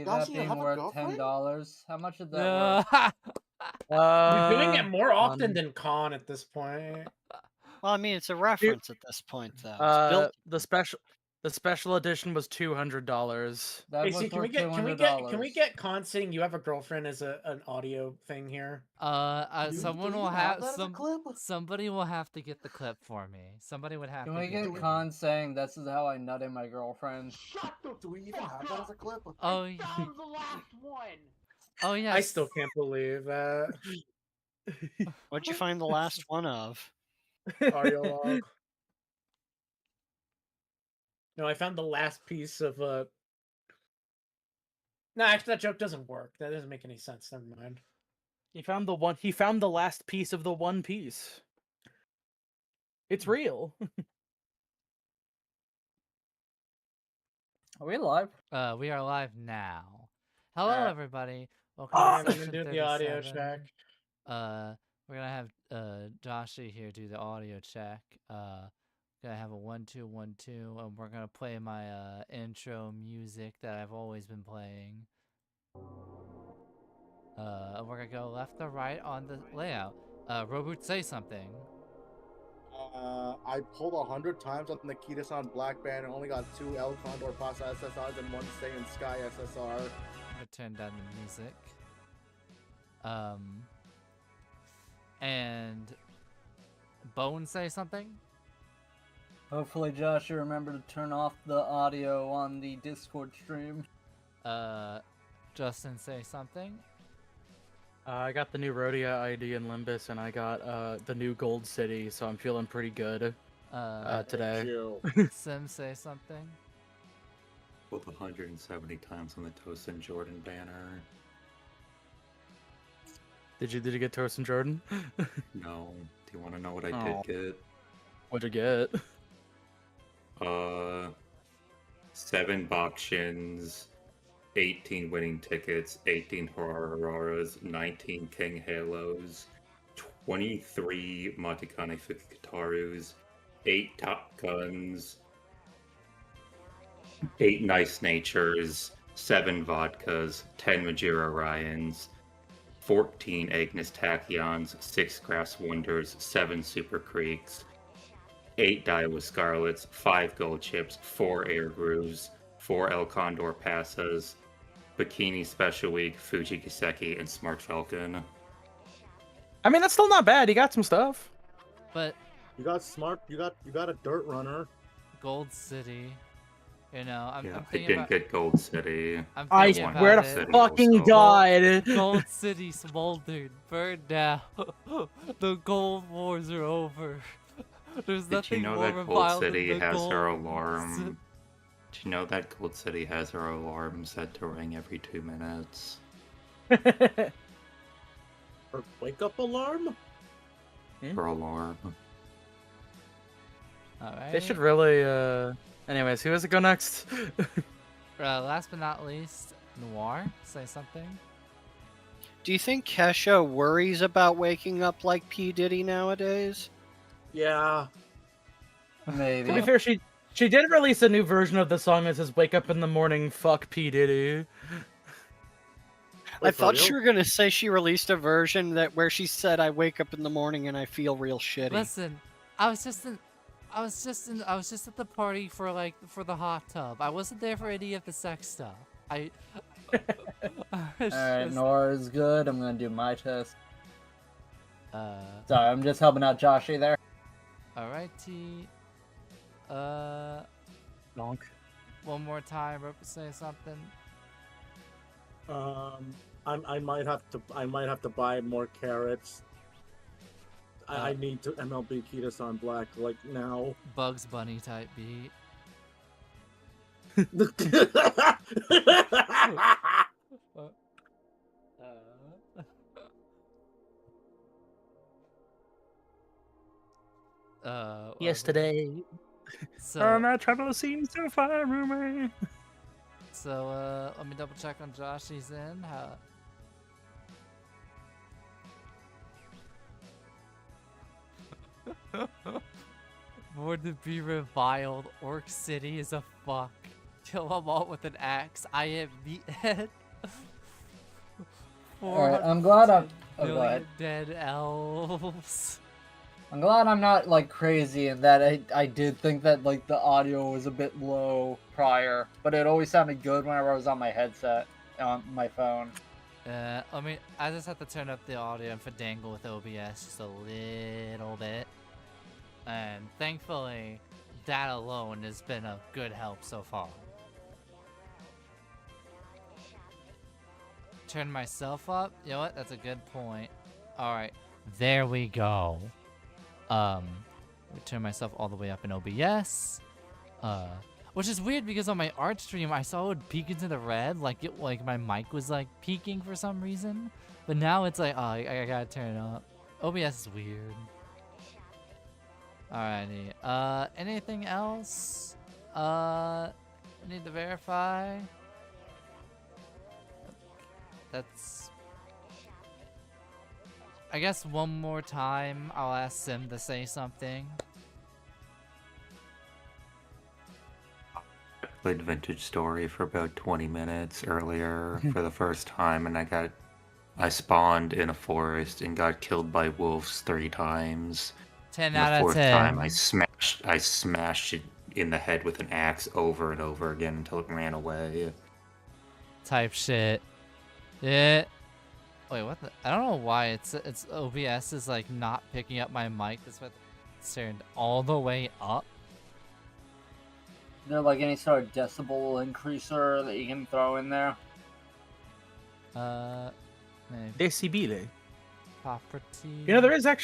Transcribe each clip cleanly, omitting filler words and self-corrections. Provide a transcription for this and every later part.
that Gosh, you being have a worth girlfriend? $10? How much is that worth? You're doing it more often than Con at this point. Well, I mean, it's a reference at this point, though. It's built. The special edition was $200. That Hey, was see, can worth we $200. get Con saying you have a girlfriend as an audio thing here? Someone do will you have that as a clip? somebody will have to get the clip for me. Somebody would have Can to we get it. Khan saying this is how I nutted my girlfriend? Shut up! Do we even have that as a clip? Oh, I found the last one. oh yeah. I still can't believe that. What'd you find the last one of? Audio log. No, I found the last piece of No, actually, that joke doesn't work. That doesn't make any sense. Never mind. He found the last piece of the One Piece. It's real. Are we live? We are live now. Hello, everybody. Welcome I'm to gonna session do the audio 37. check. We're gonna have Joshy here do the audio check. Gonna have a 1 2 1 2, and we're gonna play my intro music that I've always been playing. We're gonna go left to right on the layout. Roboot, say something. I pulled 100 times on the Kitasan Black Band and only got 2 El Condor Pasa SSRs and 1 Stay in Sky SSR. I'm gonna turn down the music. And Bone, say something. Hopefully, Josh, you remember to turn off the audio on the Discord stream. Justin, say something. I got the new Rhodia ID in Limbus, and I got the new Gold City, so I'm feeling pretty good today. Sim, say something. Pulled 170 times on the Toast and Jordan banner. Did you get Toast and Jordan? No. Do you want to know what I did get? What'd you get? 7 box shins, 18 winning tickets, 18 Auroras, 19 King Halos, 23 Matikane Fukatarus, 8 Top Guns, 8 Nice Natures, 7 Vodkas, 10 Majira Ryans, 14 Agnes Tachyons, 6 Grass Wonders, 7 Super Creeks, 8 Daiwa Scarlets, 5 Gold Chips, 4 Air Grooves, 4 El Condor Passas, Bikini Special Week, Fuji Kiseki, and Smart Falcon. I mean, that's still not bad. You got some stuff. But you got smart. You got a Dirt Runner. Gold City. You know, I'm I thinking didn't get Gold City. I swear to fucking God. Gold City smoldered, burned down. The Gold Wars are over. There's nothing more that reviled Gold City than the has gold. her alarm? Did you know that Gold City has her alarm set to ring every 2 minutes? Her wake-up alarm? Her alarm. Alright. They should really, Anyways, who has to go next? Last but not least, Noir, say something. Do you think Kesha worries about waking up like P. Diddy nowadays? Yeah. Maybe. To be fair, she did release a new version of the song that says "Wake up in the morning, fuck P Diddy." I thought you were gonna say she released a version where she said, "I wake up in the morning and I feel real shitty." Listen, I was just at the party for the hot tub. I wasn't there for any of the sex stuff. Alright, Nora's good. I'm gonna do my test. Sorry, I'm just helping out Joshy there. Alrighty. Donk. One more time, Roper, say something. I might have to buy more carrots. I need to MLB Kitasan Black like now. Bugs Bunny type beat. Yesterday. So on that trouble seems so far away. So let me double check on Josh. He's in. More to be reviled. Orc City is a fuck. kill them all with an axe. I am the head. Alright, I'm glad I'm... Oh, go million ahead. dead elves. I'm glad I'm not, like, crazy in that I did think that, like, the audio was a bit low prior, but it always sounded good whenever I was on my headset, on my phone. I mean, I just have to turn up the audio and Fandangle with OBS just a little bit. And thankfully, that alone has been a good help so far. Turn myself up? You know what? That's a good point. Alright, there we go. Turn myself all the way up in OBS. Which is weird because on my art stream, I saw it would peek into the red, like my mic was like peaking for some reason. But now it's like, oh, I gotta turn it up. OBS is weird. Alrighty. Anything else? I need to verify. That's... I guess one more time, I'll ask Sim to say something. Played Vintage Story for about 20 minutes earlier for the first time, and I spawned in a forest and got killed by wolves 3 times. 10 And out the of 4th 10. time I smashed it in the head with an axe over and over again until it ran away. Type shit. Yeah. Wait, what the? I don't know why it's OBS is like not picking up my mic. That's why it's turned all the way up. Is there, like, any sort of decibel increaser that you can throw in there? Maybe. Decibile. Property. You know, there's a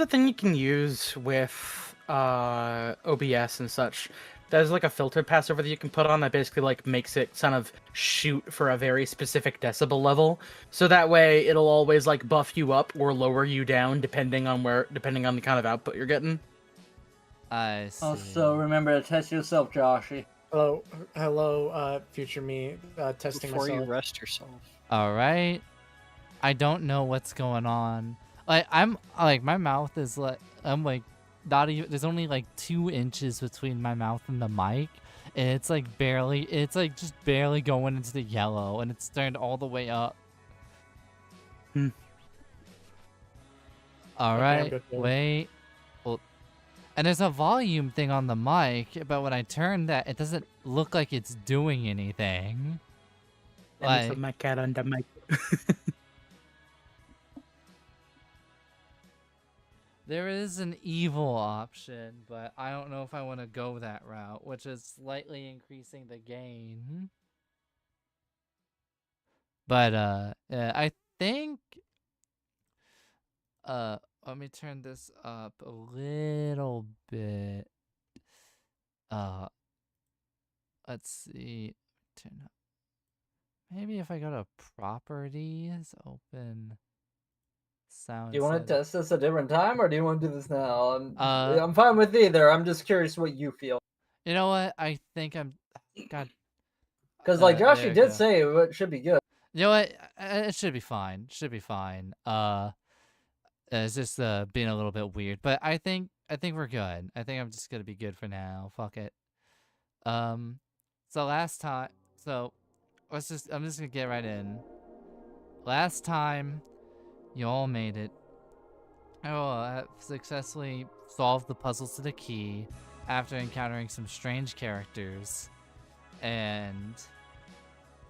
thing you can use with OBS and such. There's like a filter passover that you can put on that basically like makes it kind of shoot for a very specific decibel level. So that way it'll always like buff you up or lower you down depending on the kind of output you're getting. I see. Also, remember to test yourself, Joshy. Hello, future me, testing Before myself. you rest yourself. All right. I don't know what's going on. Like my mouth is like not even. There's only like 2 inches between my mouth and the mic, and it's like just barely going into the yellow, and it's turned all the way up. All right, wait. Well, and there's a volume thing on the mic, but when I turn that, it doesn't look like it's doing anything. Let me put my cat on the mic. There is an evil option, but I don't know if I want to go that route, which is slightly increasing the gain. But I think let me turn this up a little bit. Let's see. Turn up. Maybe if I go to properties, open sound. Do you want to test this a different time, or do you want to do this now? I'm fine with either. I'm just curious what you feel. You know what? I think I'm... God. Because, like, Joshy did say it should be good. You know what? It should be fine. Should be fine. It's just being a little bit weird. But I think we're good. I think I'm just gonna be good for now. Fuck it. So last time... So, I'm just gonna get right in. Last time... You all made it. I have successfully solved the puzzles to the key after encountering some strange characters. And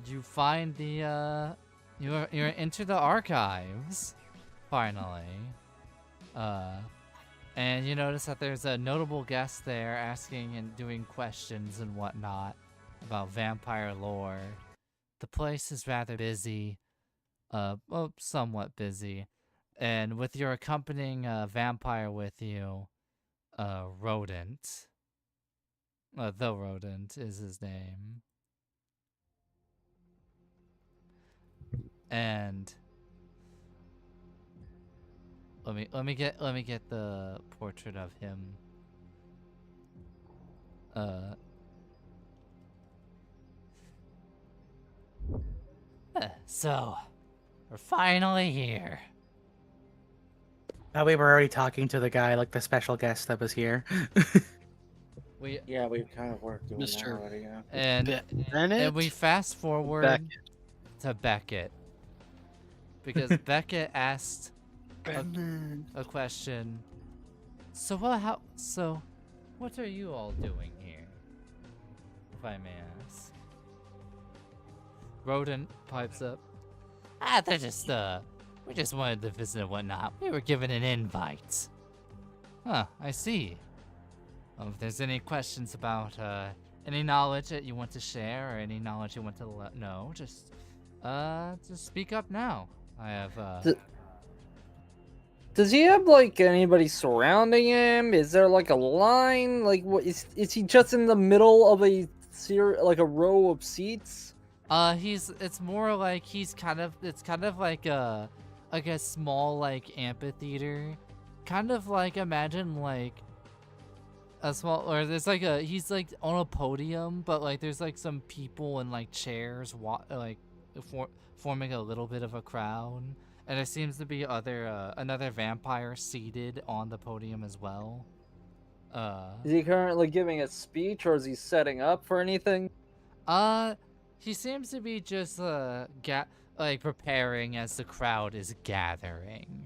you find the you're into the archives finally. And you notice that there's a notable guest there asking and doing questions and whatnot about vampire lore. The place is rather busy. Well, somewhat busy. And with your accompanying vampire with you, Rodent. The Rodent is his name. And let me get the portrait of him. So we're finally here. We were already talking to the guy, like the special guest that was here. Yeah, we've kind of worked doing that Mr. already. Yeah. and Bennett? we fast forward Beckett. to Beckett because Beckett asked Bennett. a question. So what are you all doing here? If I may ask. Rodent pipes up. They're just we just wanted to visit and whatnot. We were given an invite. Huh, I see. If there's any questions about any knowledge that you want to share or any knowledge you want to know, just speak up now. I have Does he have like anybody surrounding him? Is there like a line? Like what is he just in the middle of a like a row of seats? it's more like it's kind of like a small like amphitheater. Kind of like imagine like a small, or there's like he's like on a podium, but like there's like some people in like chairs forming a little bit of a crowd, and there seems to be another vampire seated on the podium as well. Is he currently giving a speech, or is he setting up for anything? He seems to be just preparing as the crowd is gathering.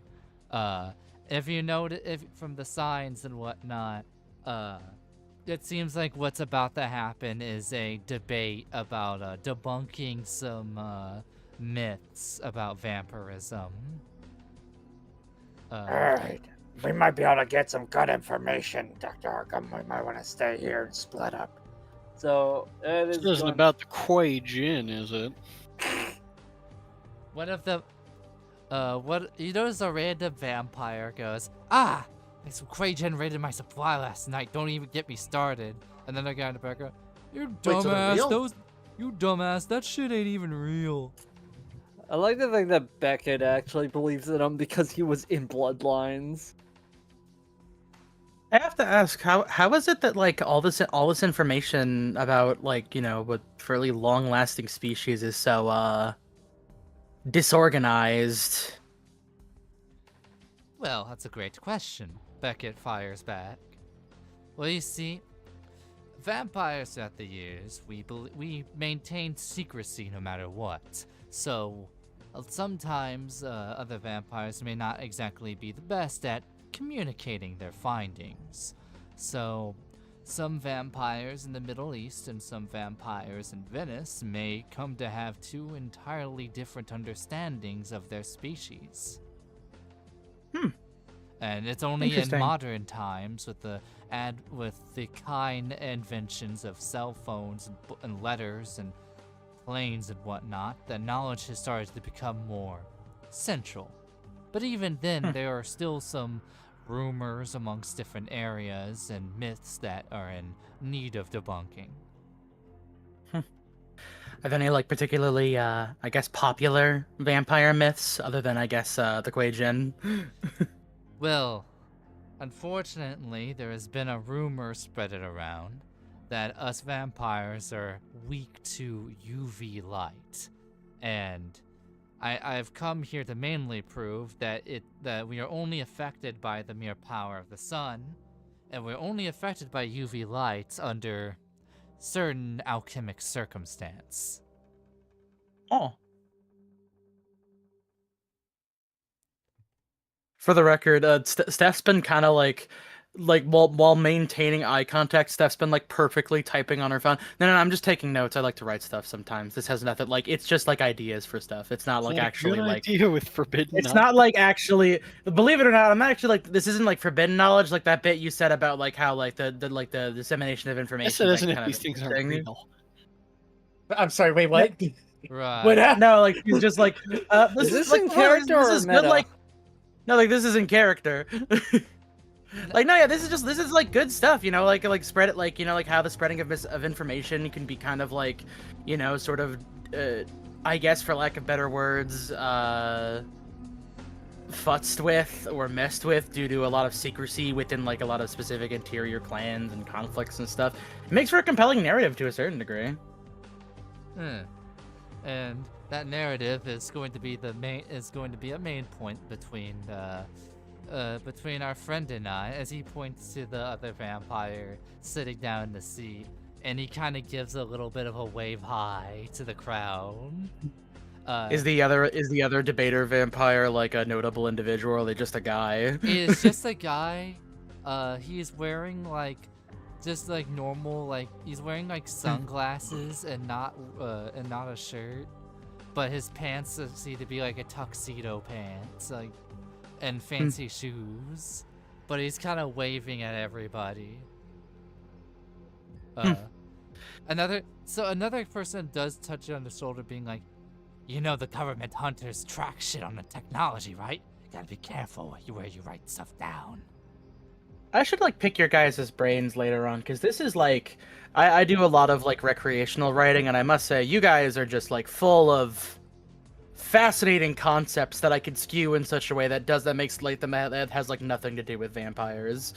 If you notice, if from the signs and whatnot, it seems like what's about to happen is a debate about debunking some myths about vampirism. Alright. We might be able to get some good information, Dr. Arkham. We might want to stay here and split up. So it is. This isn't about the Quay Gin, is it? One of the you notice a random vampire goes, some Quay Gin raided my supply last night. Don't even get me started. And then the guy in the background, you dumbass, that shit ain't even real. I like to think that Beckett actually believes in him because he was in Bloodlines. I have to ask, how is it that like all this information about like, you know, what fairly long-lasting species is so disorganized? Well, that's a great question. Beckett fires back. Well, you see, vampires throughout the years, we maintain secrecy no matter what. So, sometimes other vampires may not exactly be the best at communicating their findings. So, some vampires in the Middle East and some vampires in Venice may come to have two entirely different understandings of their species. And it's only in modern times with the kind inventions of cell phones and letters and planes and whatnot that knowledge has started to become more central. But even then, there are still some rumors amongst different areas and myths that are in need of debunking. Are there any like particularly, I guess, popular vampire myths other than, I guess, the Quay Gin? Well, unfortunately, there has been a rumor spreaded around that us vampires are weak to UV light, and I've come here to mainly prove that we are only affected by the mere power of the sun, and we're only affected by UV light under certain alchemic circumstance. Oh. For the record, Steph's been kind of like while maintaining eye contact, Steph's been like perfectly typing on her phone. No, I'm just taking notes. I like to write stuff sometimes. This has nothing, like, it's just like ideas for stuff. It's not like actually good like idea with forbidden it's knowledge. not like actually, believe it or not, I'm not actually like, this isn't like forbidden knowledge, like that bit you said about like how like the dissemination of information. Yes, it isn't if these things aren't real. I'm sorry, wait, what? Right. What? No, like he's just like Is this in character or is meta? good, like, no, like this is in character. Like, no, yeah, this is like good stuff, you know, like spread it, like, you know, like how the spreading of information can be kind of like, you know, sort of, I guess for lack of better words, futzed with or messed with due to a lot of secrecy within like a lot of specific interior clans and conflicts and stuff. It makes for a compelling narrative to a certain degree. And that narrative is going to be a main point between between our friend and I, as he points to the other vampire sitting down in the seat, and he kind of gives a little bit of a wave high to the crowd. Is the other debater vampire like a notable individual, or are they just a guy? Is just a guy. He's wearing like just like normal, like he's wearing like sunglasses and not a shirt, but his pants seem to be like a tuxedo pants, like, and fancy shoes, but he's kind of waving at everybody. Another person does touch you on the shoulder, being like, you know, the government hunters track shit on the technology, right? You gotta be careful where you write stuff down. I should like pick your guys' brains later on, because this is like, I do a lot of like recreational writing, and I must say you guys are just like full of fascinating concepts that I could skew in such a way that makes like that has like nothing to do with vampires.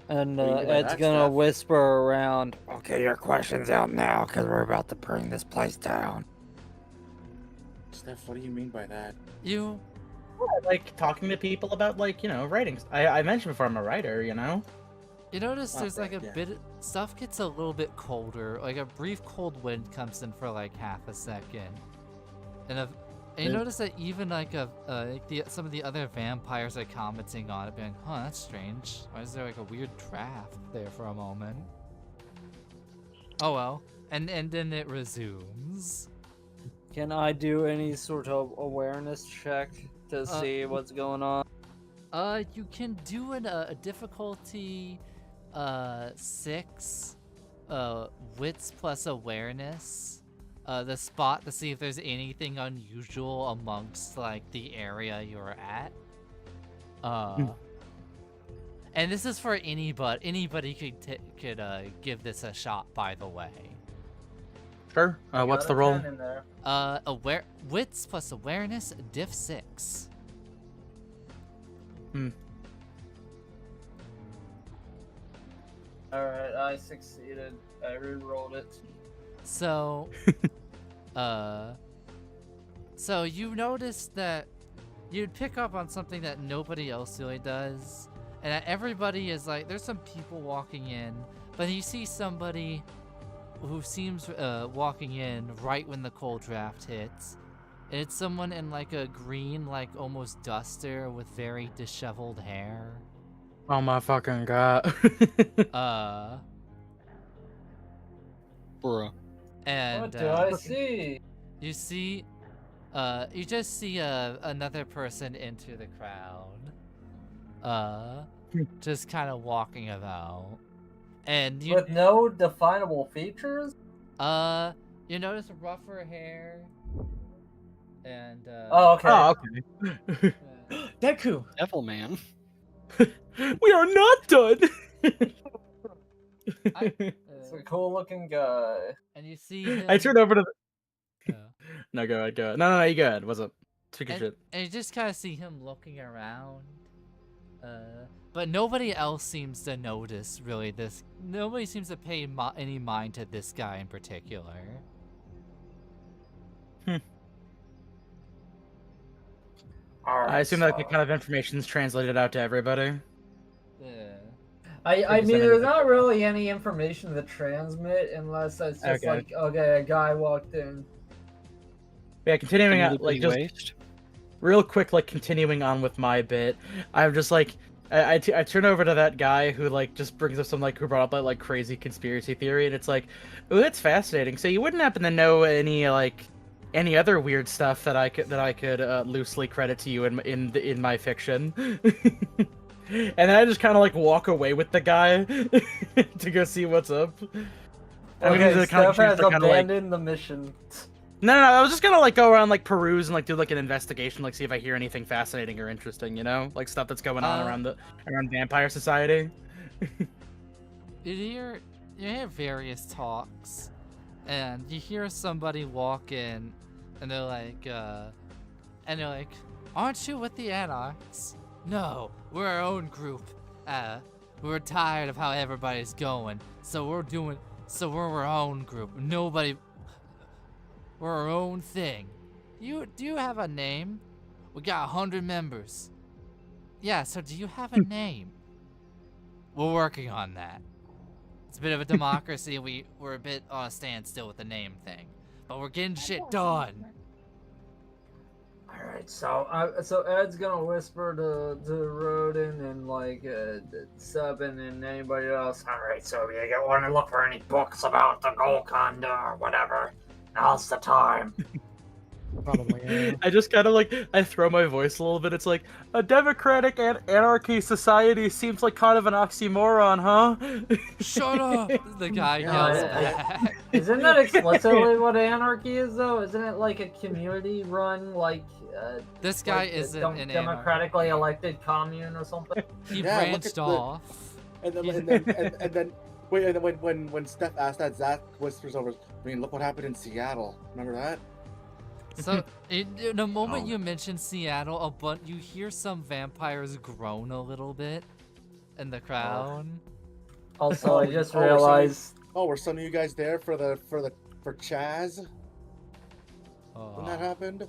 And What do you mean by Ed's that gonna stuff? whisper around. Okay, your question's out now, because we're about to bring this place down. Steph, what do you mean by that? You I like talking to people about like, you know, writing. I mentioned before I'm a writer, you know. notice there's like Okay, a yeah. bit, stuff gets a little bit colder, like a brief cold wind comes in for like half a second, and you notice that even like some of the other vampires are commenting on it, being, huh, that's strange. Why is there like a weird draft there for a moment? Oh well, and then it resumes. Can I do any sort of awareness check to see what's going on? You can do a difficulty 6 wits plus awareness the spot to see if there's anything unusual amongst like the area you're at. And this is for anybody could give this a shot, by the way. Sure. What's the roll? Wits plus awareness, diff 6. Alright, I succeeded. I re-rolled it. So, so you notice that you'd pick up on something that nobody else really does, and that everybody is like, there's some people walking in, but you see somebody who seems walking in right when the cold draft hits, and it's someone in like a green, like almost duster with very disheveled hair. Oh my fucking god. Bruh. And What do I see? you see, you just see another person enter the crowd, just kind of walking about, and you With no definable features? you notice rougher hair, and Oh, okay. Oh, okay. Deku. Devil man. We are not done. It's a cool looking guy. and you see him, I turned over to. yeah. No, go ahead. Go ahead. No, you go ahead. What's up? Speaking shit. And you just kind of see him looking around, but nobody else seems to notice really this. Nobody seems to pay any mind to this guy in particular. I assume that the kind of information is translated out to everybody. Yeah. I mean, there's not really any information to transmit unless it's just Okay. like, okay, a guy walked in. Yeah, continuing on, Community like just waste. real quick, like continuing on with my bit. I'm just like, I turn over to that guy who like just brings up some like who brought up like crazy conspiracy theory, and it's like, oh, that's fascinating. So you wouldn't happen to know any other weird stuff that I could loosely credit to you in my fiction? And then I just kind of like walk away with the guy to go see what's up. Okay, Steph has kinda, like, abandoned the mission. No, I was just gonna like go around like peruse and like do like an investigation, like see if I hear anything fascinating or interesting, you know, like stuff that's going on around Vampire Society. You hear various talks, and you hear somebody walk in, and they're like, aren't you with the Anarchs? No, we're our own group. We're tired of how everybody's going, so we're our own group. We're our own thing. Do you have a name? We got 100 members. Yeah, so do you have a name? We're working on that. It's a bit of a democracy. We're a bit on a standstill with the name thing. But we're getting shit done. All right, so Ed's gonna whisper to Rodin and like Seven and anybody else. All right, so you want to look for any books about the Golconda or whatever. Now's the time. Probably. Yeah. I just kind of like I throw my voice a little bit. It's like a democratic anarchy society seems like kind of an oxymoron, huh? Shut up! The guy yells back. Isn't that explicitly what anarchy is, though? Isn't it like a community-run, like this guy like isn't an democratically elected commune or something? He branched off. And then when Steph asked that, Zach whispers over. I mean, look what happened in Seattle. Remember that? So, in the moment you mention Seattle, you hear some vampires groan a little bit in the crowd. Also, I just realized. Were some of you guys there for Chaz? When that happened?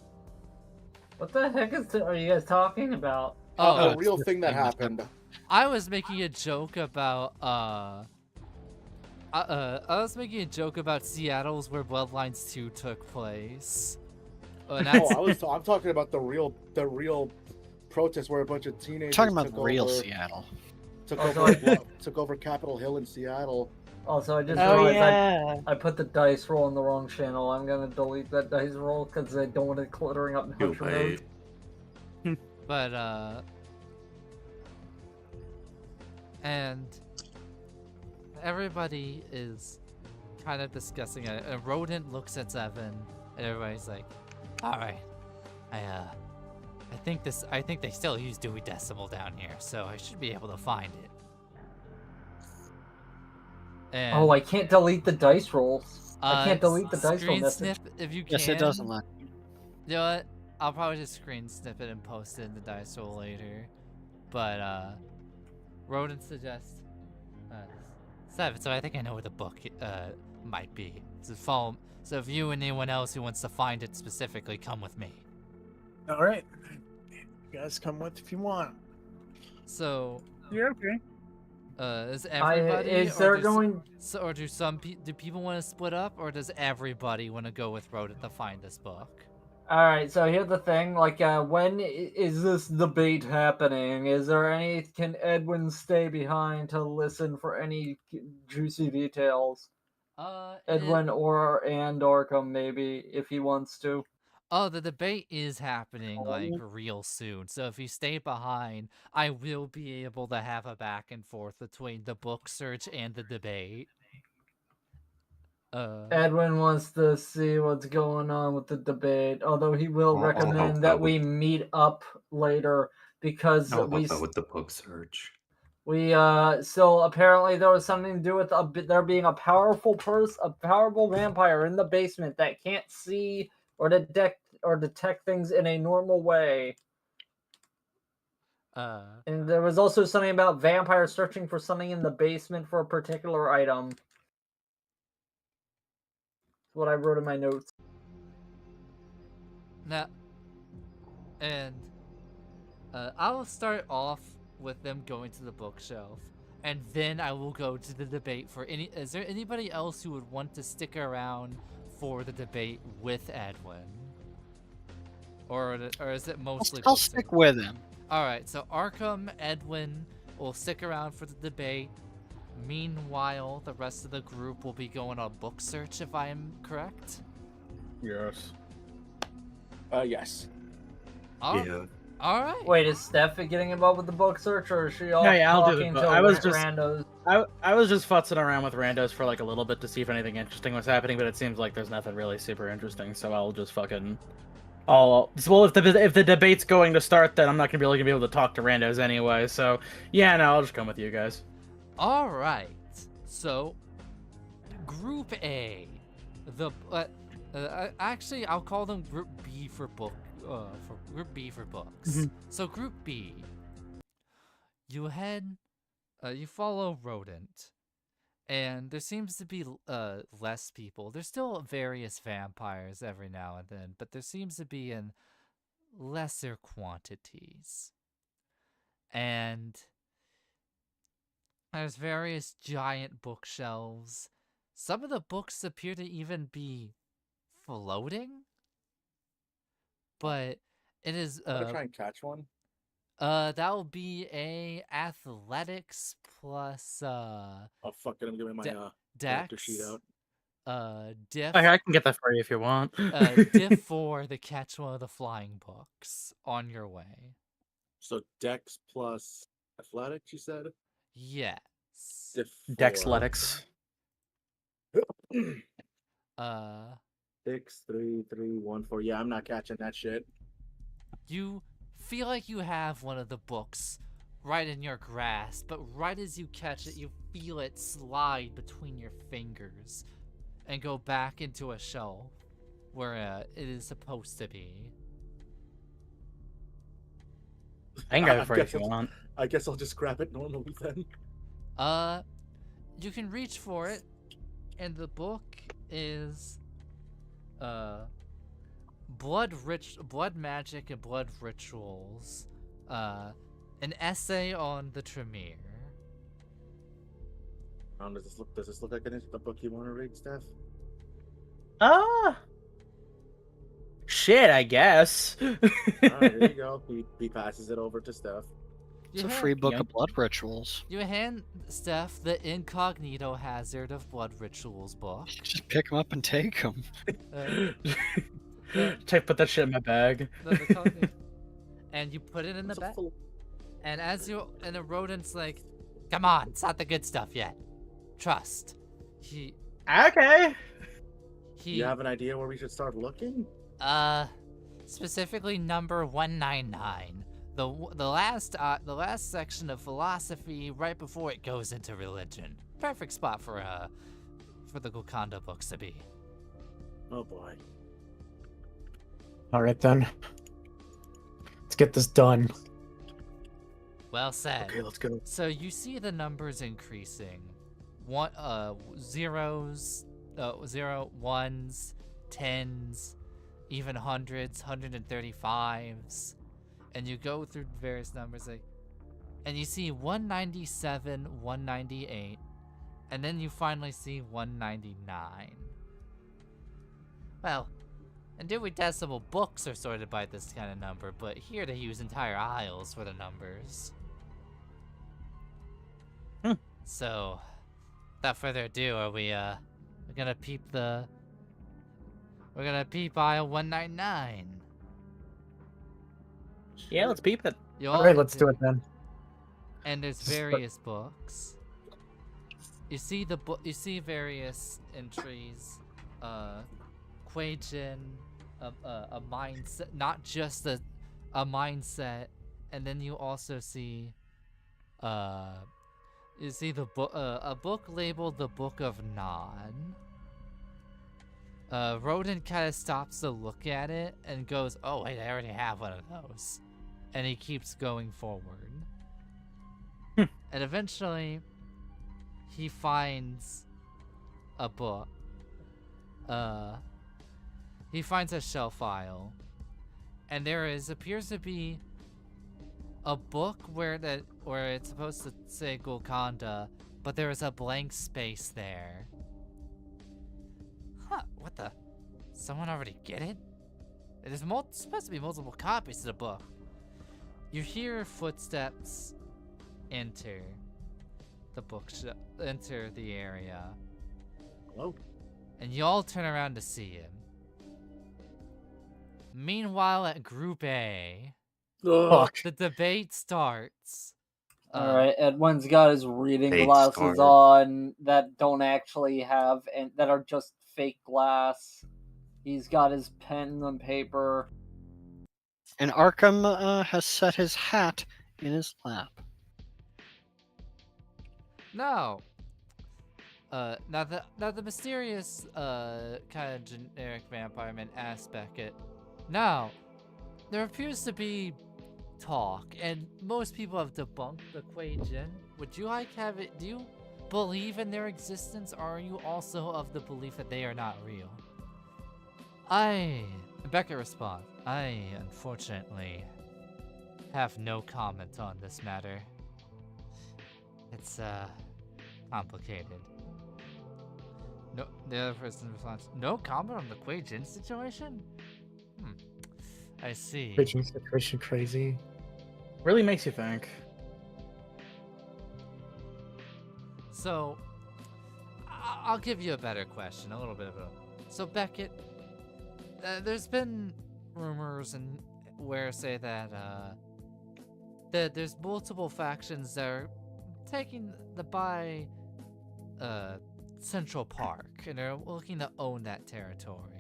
What the heck are you guys talking about? A real thing that happened. I was making a joke about Seattle's where Bloodlines 2 took place. I'm talking about the real protest where a bunch of teenagers talking about real Seattle. Took over Capitol Hill in Seattle. Also, I just realized I put the dice roll in the wrong channel. I'm gonna delete that dice roll because I don't want it cluttering up the notes. But and everybody is kind of discussing it. And Rodent looks at Seven, and everybody's like, "All right, I think they still use Dewey Decimal down here, so I should be able to find it." And, I can't delete the dice rolls. I can't delete the dice roll. Screen snip if you can. Yes, it doesn't let. You know what? I'll probably just screen snip it and post it in the dice roll later. But Rodent suggests Seven. So I think I know where the book might be. So if you and anyone else who wants to find it specifically, come with me. All right, you guys come with if you want. So yeah, okay. Is everybody? Do people want to split up, or does everybody want to go with Rodent to find this book? All right, so here's the thing. Like, when is this debate happening? Can Edwin stay behind to listen for any juicy details? Edwin or Arkham, maybe, if he wants to. Oh, the debate is happening, like, real soon. So if you stay behind, I will be able to have a back and forth between the book search and the debate. Edwin wants to see what's going on with the debate, although he will recommend that we meet up later because with the book search. So apparently there was something to do with there being a powerful vampire in the basement that can't see or detect things in a normal way. And there was also something about vampires searching for something in the basement for a particular item. That's what I wrote in my notes. Now, and I'll start off with them going to the bookshelf, and then I will go to the debate for any. Is there anybody else who would want to stick around for the debate with Edwin, or is it mostly? I'll stick with him. All right, so Arkham, Edwin will stick around for the debate. Meanwhile, the rest of the group will be going on book search, if I am correct. Yes. Yes. Yeah. All right. Wait, is Steph getting involved with the book search, or is she all I'll do talking it. to randos? I was just futzing around with randos for like a little bit to see if anything interesting was happening, but it seems like there's nothing really super interesting. So I'll just fucking. If the debate's going to start, then I'm not gonna be able to talk to randos anyway. So yeah, no, I'll just come with you guys. All right. So, Group A, actually I'll call them Group B for books. Mm-hmm. So Group B, you follow Rodent, and there seems to be less people. There's still various vampires every now and then, but there seems to be in lesser quantities. and there's various giant bookshelves. Some of the books appear to even be floating, but it is I'm gonna try and catch one. that will be a athletics plus Oh fuck it, I'm giving my character sheet dex. out. Diff. Okay, I can get that for you if you want. Diff 4 to catch one of the flying books on your way. So Dex plus athletics, you said? Yes. Diff 4. Dexletics. 6, 3, 3, 1, 4. Yeah, I'm not catching that shit. You feel like you have one of the books right in your grasp, but right as you catch it, you feel it slide between your fingers and go back into a shelf where it is supposed to be. I can grab it for you if you want. I guess I'll just grab it normally then. You can reach for it, and the book is Blood Magic and Blood Rituals, an essay on the Tremere. Does this look like the book you want to read, Steph? Shit, I guess. Alright, there you go. He passes it over to Steph. It's a free book of blood rituals. You hand Steph the Incognito Hazard of Blood Rituals book. Just pick them up and take them. Put that shit in my bag. And you put it in the bag. And as you and the rodent's like, come on, it's not the good stuff yet. Trust. Okay. You have an idea where we should start looking? Specifically number 199. The last section of philosophy right before it goes into religion. Perfect spot for the Gokanda books to be. Oh boy. All right then. Let's get this done. Well said. Okay, let's go. So you see the numbers increasing. Zeros, 1s, 10s, even hundreds, 135s. And you go through various numbers, and you see 197, 198, and then you finally see 199. Well, and Dewey Decimal books are sorted by this kind of number, but here they use entire aisles for the numbers. So, without further ado, we're gonna peep aisle 199. Yeah, let's peep it. Alright, let's do it then. And there's various books. You see you see various entries. Quajin, a mindset, not just a mindset, and then you also see the book, a book labeled the Book of Non. Rodent kind of stops to look at it and goes, "Oh wait, I already have one of those," and he keeps going forward. And eventually, he finds a book. He finds a shelf file, and there appears to be a book where it's supposed to say Golconda, but there is a blank space there. Huh? What the? Someone already get it? There's supposed to be multiple copies of the book. You hear footsteps enter the bookshelf, enter the area. Hello? And you all turn around to see him. Meanwhile, at Group A, the debate starts. Alright, Edwin's got his reading Fake glasses start. on that don't actually have, and that are just fake glass. He's got his pen and paper. And Arkham has set his hat in his lap. No. Now the mysterious, kind of generic vampire man aspect Now, there appears to be talk, and most people have debunked the Quajin. Would you have it? Do you believe in their existence, or are you also of the belief that they are not real? Beckett responds, I, unfortunately, have no comment on this matter. It's, complicated. No, the other person responds, no comment on the Kuei Jin situation? I see. Bridging situation crazy. Really makes you think. So, I'll give you a better question, a little bit of a... So, Beckett, there's been rumors and where say that, that there's multiple factions that are taking the Central Park, and they're looking to own that territory.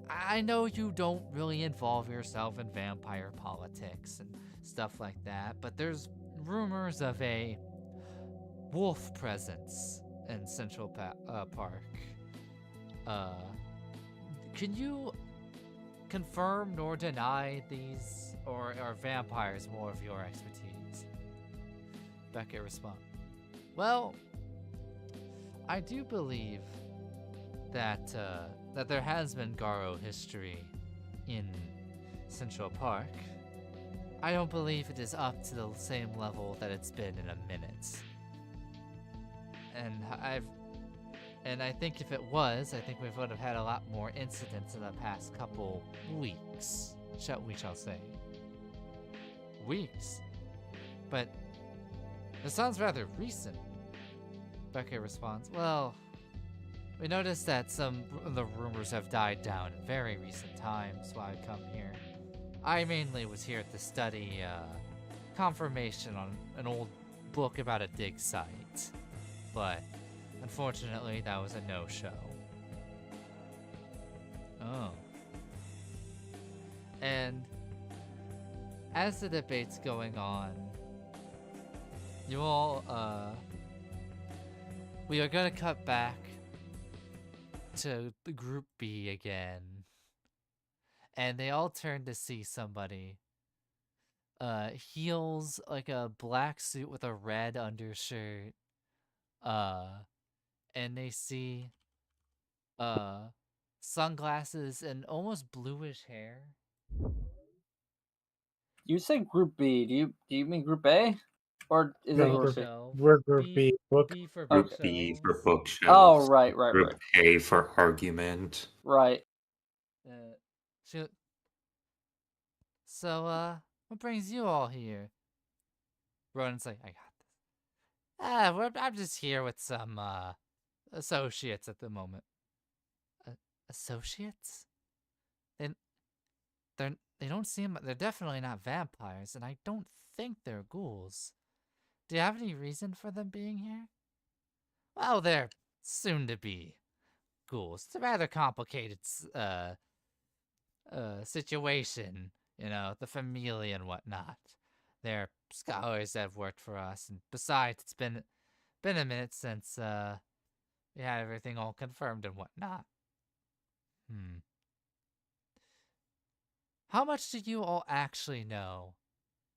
I know you don't really involve yourself in vampire politics and stuff like that, but there's rumors of a wolf presence in Central Park. Can you confirm nor deny these, or are vampires more of your expertise? Beckett responds, well, I do believe that that there has been Garo history in Central Park. I don't believe it is up to the same level that it's been in a minute. And I think if it was, I think we would have had a lot more incidents in the past couple weeks, we shall say. Weeks? But it sounds rather recent. Beckett responds, well, we noticed that some of the rumors have died down in very recent times while I come here. I mainly was here to study confirmation on an old book about a dig site, but unfortunately that was a no-show. Oh. And as the debate's going on, you all, we are gonna cut back to the Group B again. And they all turn to see somebody. Heels, like a black suit with a red undershirt. And they see, sunglasses and almost bluish hair. You say Group B. Do you mean Group A? Or is it Group B? We're Group B. Book. B for Group bookshelves. B for bookshelves. Oh, right. Group A for argument. Right. So, what brings you all here? Ronan's like, I got this. I'm just here with some, associates at the moment. Associates? They don't seem... They're definitely not vampires, and I don't think they're ghouls. Do you have any reason for them being here? Well, they're soon-to-be ghouls. It's a rather complicated, situation, you know, the familia and whatnot. They're scholars that have worked for us, and besides, it's been a minute since, we had everything all confirmed and whatnot. How much do you all actually know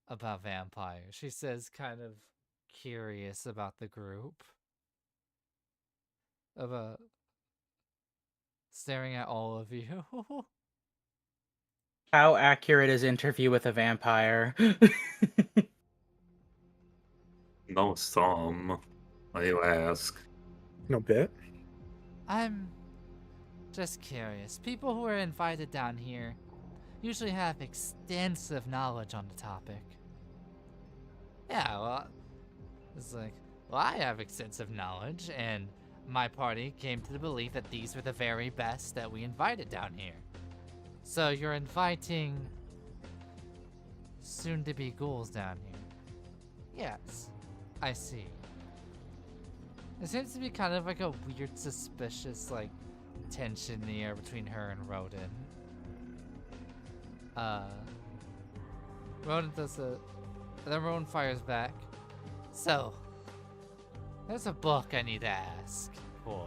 about vampires? She says, kind of curious about the group. Staring at all of you. How accurate is Interview with a Vampire? No, some. Why do you ask? No bit. I'm just curious. People who are invited down here usually have extensive knowledge on the topic. Yeah, well, it's like, well, I have extensive knowledge, and my party came to the belief that these were the very best that we invited down here. So you're inviting soon-to-be ghouls down here? Yes, I see. There seems to be kind of like a weird, suspicious, like, tension in the air between her and Roden. Roden does then Roden fires back. So, there's a book I need to ask for.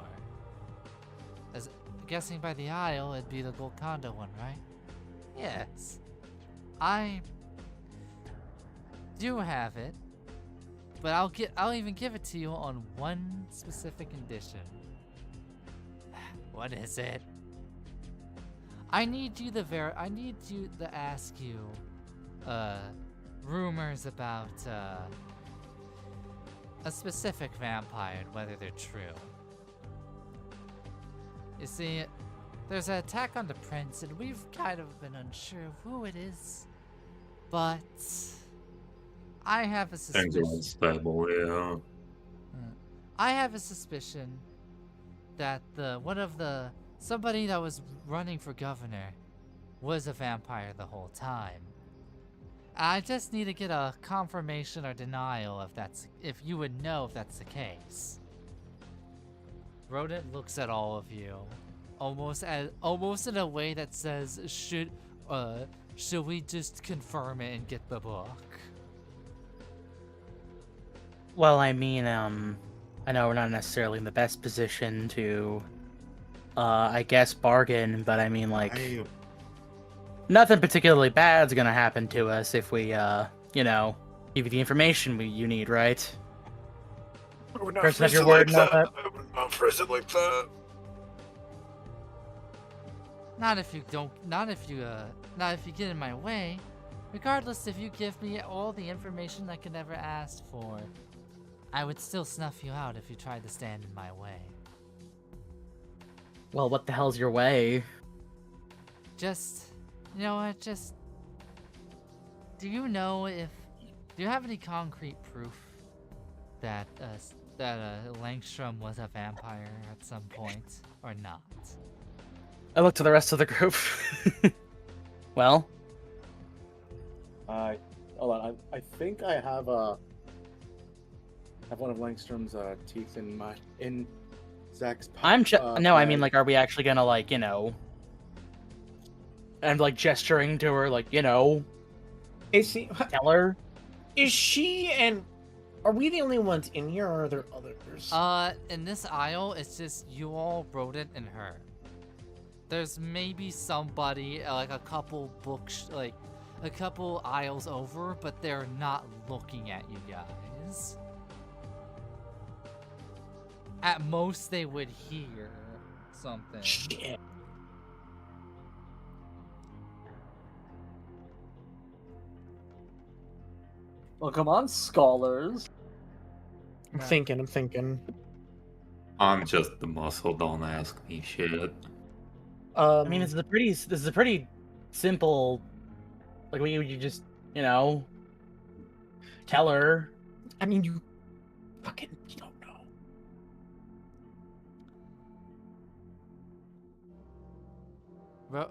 Guessing by the aisle, it'd be the Golconda one, right? Yes. I do have it, but I'll even give it to you on one specific condition. What is it? I need to ask you, rumors about a specific vampire and whether they're true. You see, there's an attack on the prince, and we've kind of been unsure of who it is. But I have a Things are suspicion. unstable, yeah. I have a suspicion that somebody that was running for governor was a vampire the whole time. I just need to get a confirmation or denial if you would know if that's the case. Rodent looks at all of you, almost in a way that says, should we just confirm it and get the book? Well, I mean, I know we're not necessarily in the best position to, I guess, bargain, but I mean, like, nothing particularly bad's gonna happen to us if we, give you the information you need, right? I would not Person, have phrase your it word, like that. not I would not phrase it like that. Not if you get in my way. Regardless if you give me all the information I could ever ask for, I would still snuff you out if you tried to stand in my way. Well, what the hell's your way? Just, you know what, do you have any concrete proof that Langstrom was a vampire at some point, or not? I look to the rest of the group. Well? Hold on. I think I have one of Langstrom's teeth in Zach's. No, I mean, like, are we actually gonna, like, and like gesturing to her, like, Is she? tell her? Is she and? Are we the only ones in here, or are there others? In this aisle, it's just you all, Rodent, and her. There's maybe somebody, like a couple a couple aisles over, but they're not looking at you guys. At most, they would hear something. Shit. Well, come on, scholars. I'm thinking. I'm just the muscle, don't ask me shit. I mean, this is a pretty simple, like, you just, tell her. I mean, you don't know.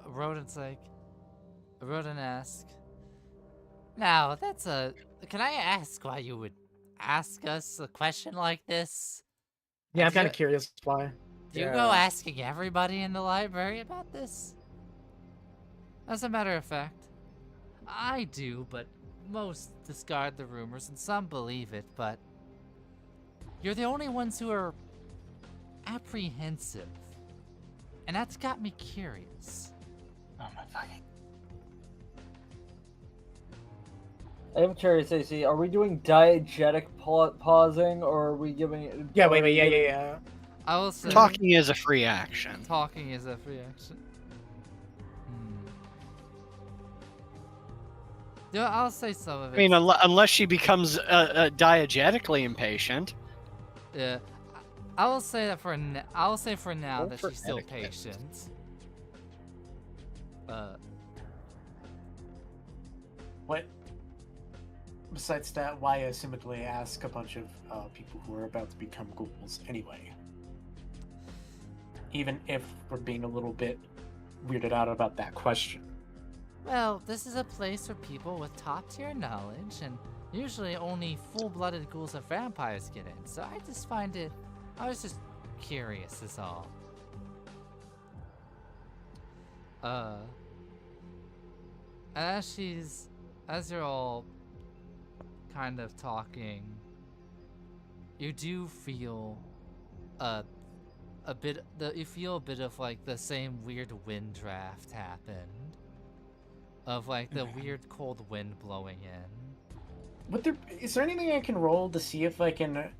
Rodent asks, now, can I ask why you would ask us a question like this? Yeah, I'm kind of curious why. Do you go asking everybody in the library about this? As a matter of fact, I do, but most discard the rumors and some believe it, but you're the only ones who are apprehensive. And that's got me curious. Oh my fucking... I am curious, AC. Are we doing diegetic pausing, or are we giving? Yeah, wait, yeah. I will say Talking is a free action. Talking is a free action. Yeah, I'll say some of it. I mean, unless she becomes diegetically impatient. Yeah, I will say that for I'll say for now Roll that for she's still etiquette. patient. What? Besides that, why assumedly ask a bunch of people who are about to become ghouls anyway? Even if we're being a little bit weirded out about that question. Well, this is a place for people with top-tier knowledge, and usually only full-blooded ghouls or vampires get in, so I was just curious is all. As you're all kind of talking, you do feel you feel a bit of like the same weird wind draft happen. Of like the weird cold wind blowing in. Is there anything I can roll to see if I can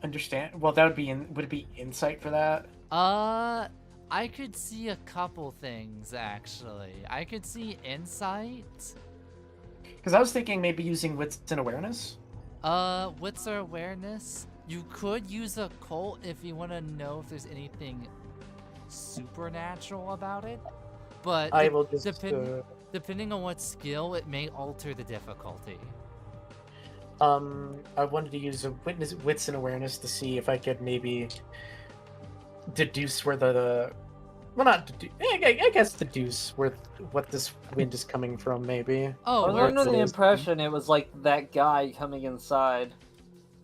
understand? Well, that would be would it be insight for that? I could see a couple things actually. I could see insight. Because I was thinking maybe using wits and awareness. Wits or awareness? You could use a cult if you want to know if there's anything supernatural about it. But I will just. depending on what skill, it may alter the difficulty. I wanted to use a wits and awareness to see if I could maybe deduce where well, not deduce. I guess deduce what this wind is coming from. Maybe. I Oh, was where under the it's- impression it was like that guy coming inside.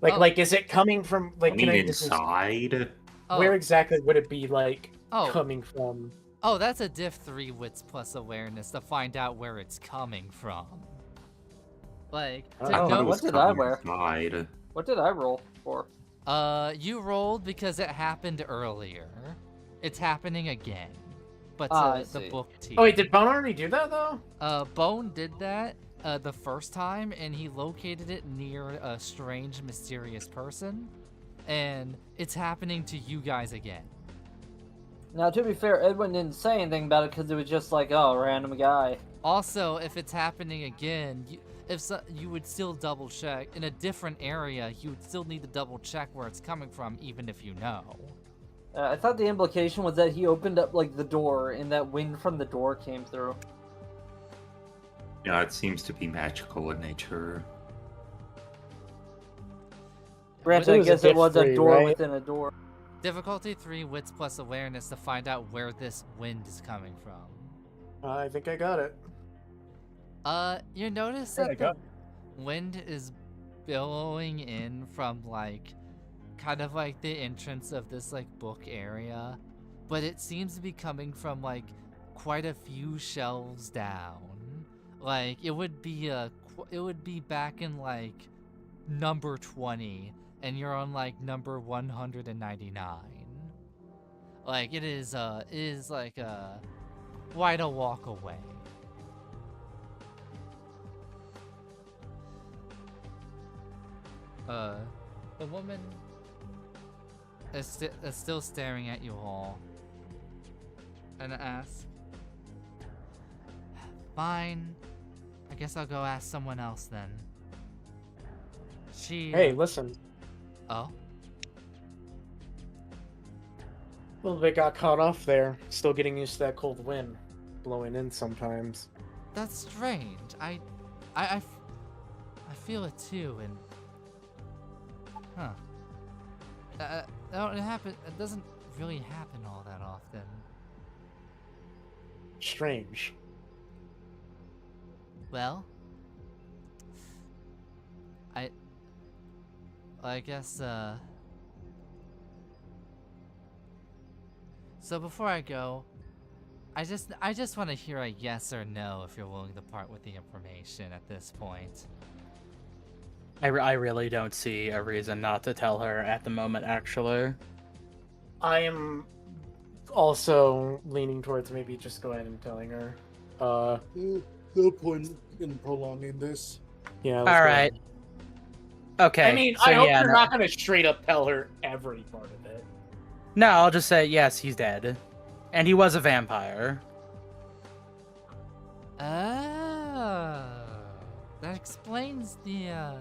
Like, is it coming from like? I Can mean, I just inside. where exactly would it be like Oh. coming from? Oh, that's a diff 3 wits plus awareness to find out where it's coming from. Like, Oh, to I thought know. it was what did I coming wear? inside. What did I roll for? You rolled because it happened earlier. It's happening again. But I the see. book team. Oh wait, did Bone already do that though? Bone did that the first time, and he located it near a strange, mysterious person. And it's happening to you guys again. Now, to be fair, Edwin didn't say anything about it because it was just like, oh, random guy. Also, if it's happening again, you would still double check. In a different area, you would still need to double check where it's coming from, even if you know. I thought the implication was that he opened up like the door, and that wind from the door came through. Yeah, it seems to be magical in nature. Granted, I was a guess it diff was a 3, door right? within a door. Difficulty 3 wits plus awareness to find out where this wind is coming from. I think I got it. You notice There that you the wind is billowing in from like kind of like the entrance of this like book area, but it seems to be coming from like quite a few shelves down. Like it would be back in like number 20 and you're on like number 199. Like it is like quite a walk away. The woman is still staring at you all and asks, "Fine, I guess I'll go ask someone else then." Hey, listen. Oh? A little bit got caught off there. Still getting used to that cold wind blowing in sometimes. That's strange. I feel it too, and it doesn't really happen all that often. Strange. Well, I guess, so before I go, I just want to hear a yes or no if you're willing to part with the information at this point. I really don't see a reason not to tell her at the moment, actually. I am also leaning towards maybe just go ahead and telling her. No point in prolonging this. Yeah. All right. Okay. I mean, so I hope yeah, you're no. not gonna straight up tell her every part of it. No, I'll just say yes, he's dead, and he was a vampire. Oh, that explains the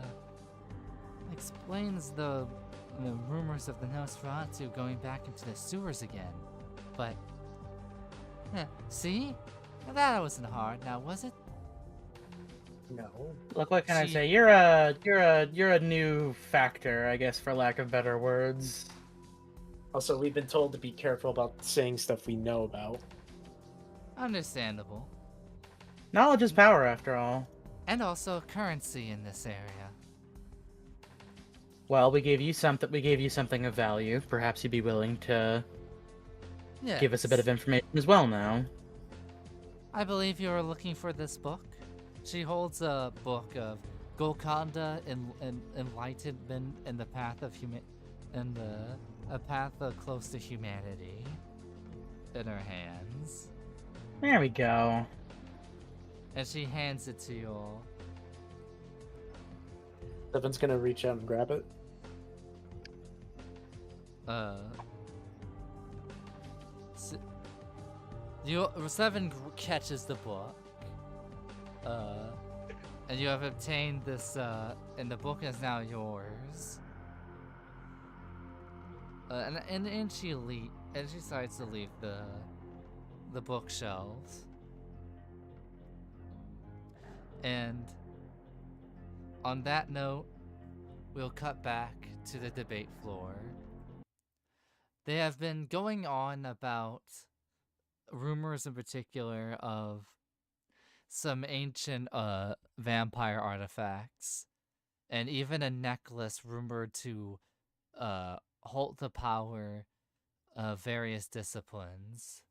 rumors of the Nosferatu going back into the sewers again. But see, that wasn't hard. Now was it? No. Look, what can I She- say? You're a new factor, I guess, for lack of better words. Also, we've been told to be careful about saying stuff we know about. Understandable. Knowledge is power, after all. And also currency in this area. Well, we gave you something. We gave you something of value. Perhaps you'd be willing to Yes. give us a bit of information as well now. I believe you are looking for this book. She holds a book of Golconda and Enlightenment and the Path of a path close to humanity in her hands. There we go. And she hands it to you all. Evan's gonna reach out and grab it. Seven catches the book. And And you have obtained this, and the book is now yours. And she decides to leave the bookshelves. And on that note, we'll cut back to the debate floor. They have been going on about rumors in particular of some ancient vampire artifacts, and even a necklace rumored to hold the power of various disciplines.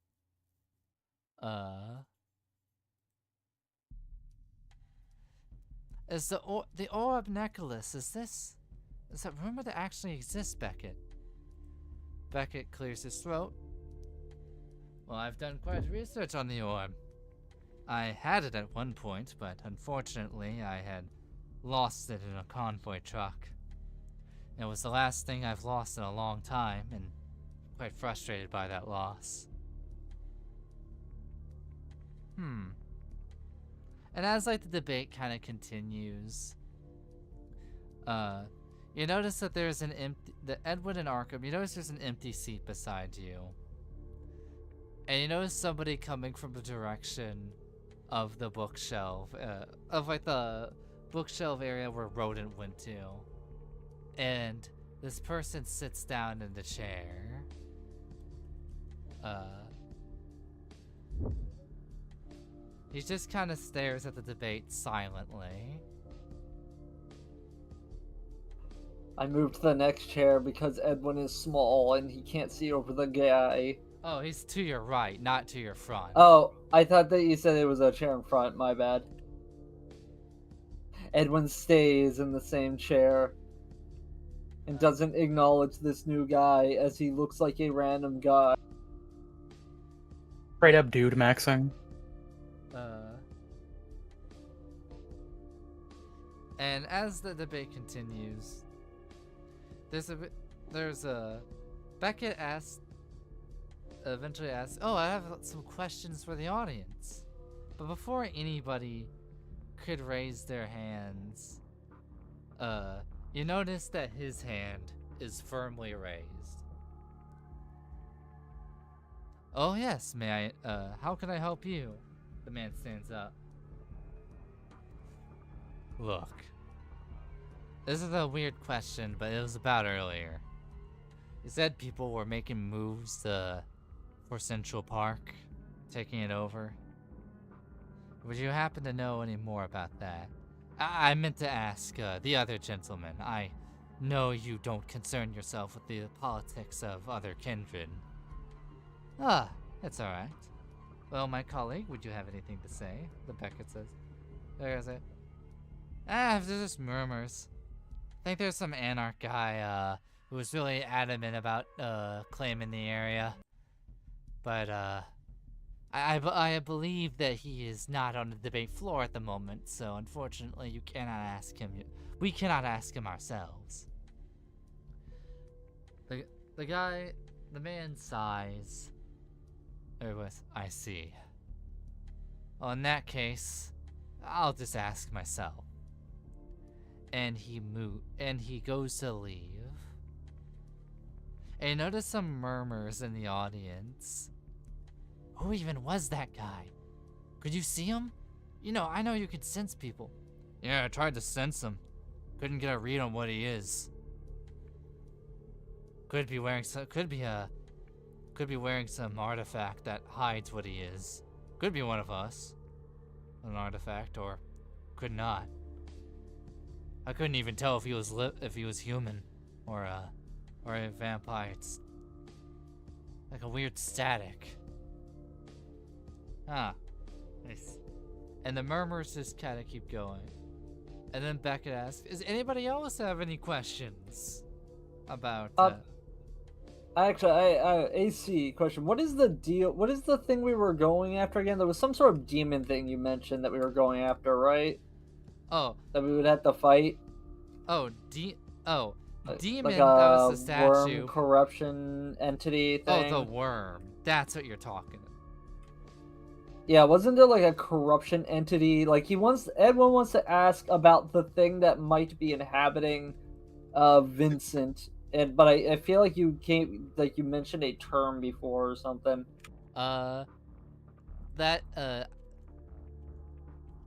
Is the orb necklace, is that rumor that actually exists, Beckett? Beckett clears his throat. Well, I've done quite research on the orb. I had it at one point, but unfortunately I had lost it in a convoy truck. It was the last thing I've lost in a long time, and quite frustrated by that loss. And as the debate kind of continues, you notice that there's an Edwin and Arkham, you notice there's an empty seat beside you. And you notice somebody coming from the direction of the bookshelf, of the bookshelf area where Rodent went to. And this person sits down in the chair. He just kind of stares at the debate silently. I moved to the next chair because Edwin is small and he can't see over the guy. Oh, he's to your right, not to your front. Oh, I thought that you said it was a chair in front, my bad. Edwin stays in the same chair and doesn't acknowledge this new guy as he looks like a random guy. Straight up dude maxing. And as the debate continues, Beckett eventually asks, oh, I have some questions for the audience. But before anybody could raise their hands, you notice that his hand is firmly raised. Oh yes, may I, how can I help you? The man stands up. Look, this is a weird question, but it was about earlier. You said people were making moves for Central Park, taking it over. Would you happen to know any more about that? I meant to ask the other gentleman. I know you don't concern yourself with the politics of other kindred. Ah, that's alright. Well, my colleague, would you have anything to say? The Beckett says. There's it. There's just murmurs. I think there's some anarch guy who was really adamant about claiming the area. But I believe that he is not on the debate floor at the moment, so unfortunately you cannot ask him. We cannot ask him ourselves. The man sighs. I see. Well, in that case, I'll just ask myself. And he goes to leave. And you notice some murmurs in the audience. Who even was that guy? Could you see him? I know you could sense people. Yeah, I tried to sense him. Couldn't get a read on what he is. Could be wearing some artifact that hides what he is. Could be one of us. An artifact, or could not. I couldn't even tell if he was human or a vampire. It's like a weird static. Nice. And the murmurs just kind of keep going. And then Beckett asks, "Does anybody else have any questions about?" Actually, I AC question. What is the deal? What is the thing we were going after again? There was some sort of demon thing you mentioned that we were going after, right? Oh. That we would have to fight. Demon. Like That was the statue. Worm corruption entity thing. Oh, the worm. That's what you're talking about. Yeah, wasn't there like a corruption entity? Like Edwin wants to ask about the thing that might be inhabiting Vincent, but I feel like you mentioned a term before or something. Uh, that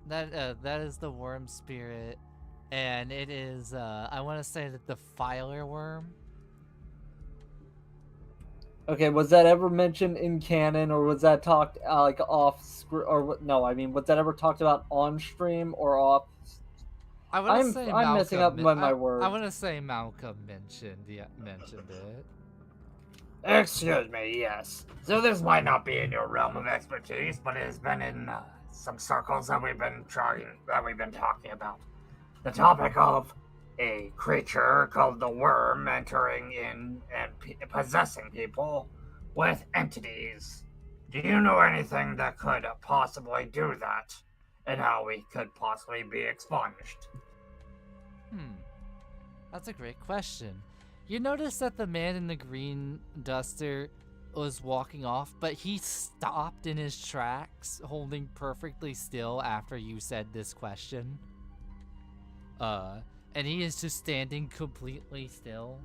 that is the worm spirit, and it is I want to say that the filer worm. Okay, was that ever mentioned in canon, or was that talked like off screen? Or no, I mean, was that ever talked about on stream or off? I want to say I'm messing up my words. I want to say Malcolm mentioned it. Excuse me, yes. So this might not be in your realm of expertise, but it has been in some circles that we've been talking about. The topic of a creature called the Worm entering in and possessing people with entities. Do you know anything that could possibly do that, and how we could possibly be expunged? That's a great question. You notice that the man in the green duster was walking off, but he stopped in his tracks, holding perfectly still after you said this question. And he is just standing completely still.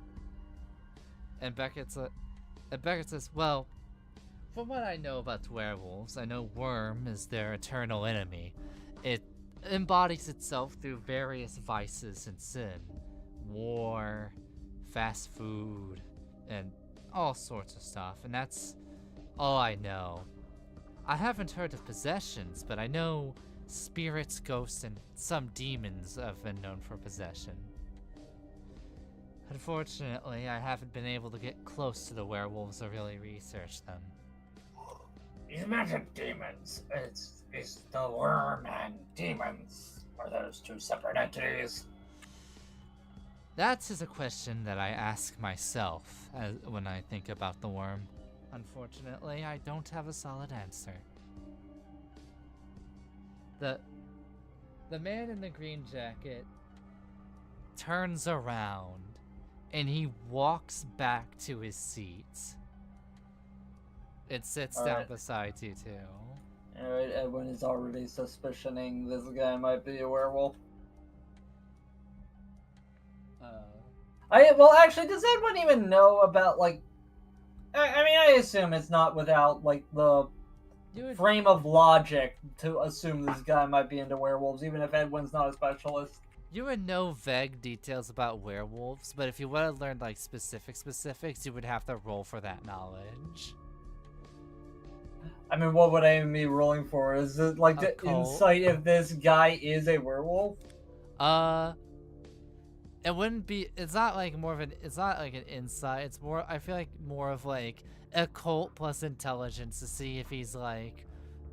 And Beckett says, well, from what I know about werewolves, I know Worm is their eternal enemy. It embodies itself through various vices and sin. War, fast food, and all sorts of stuff, and that's all I know. I haven't heard of possessions, but I know spirits, ghosts, and some demons have been known for possession. Unfortunately, I haven't been able to get close to the werewolves or really research them. You mentioned demons. Is the Worm and demons, are those two separate entities? That is a question that I ask myself when I think about the worm. Unfortunately, I don't have a solid answer. The man in the green jacket turns around and he walks back to his seat. It sits down beside you two. Alright, Edwin is already suspicioning this guy might be a werewolf. Well, actually, does Edwin even know about, like... I mean, I assume it's not without, like, the frame of logic to assume this guy might be into werewolves, even if Edwin's not a specialist. You would know vague details about werewolves, but if you want to learn, like, specifics, you would have to roll for that knowledge. I mean, what would I even be rolling for? Is it, like, the insight if this guy is a werewolf? It wouldn't be, it's not like an insight, it's more, I feel like more of like occult plus intelligence to see if he's like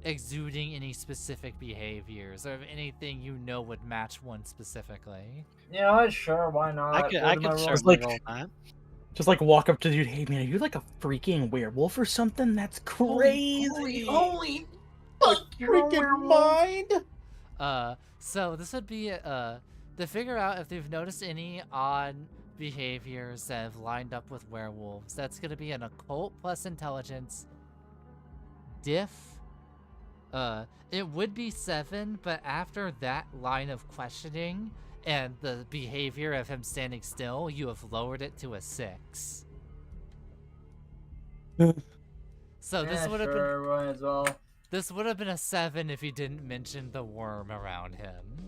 exuding any specific behaviors or if anything you know would match one specifically. Yeah, sure, why not? I could certainly roll that. Just like walk up to the dude, hey man, are you like a freaking werewolf or something? That's crazy. Holy fuck your mind. So this would be to figure out if they've noticed any odd behaviors that have lined up with werewolves. That's gonna be an occult plus intelligence diff. It would be 7, but after that line of questioning and the behavior of him standing still, you have lowered it to a 6. So this would have been might as well. This would have been a 7 if you didn't mention the worm around him.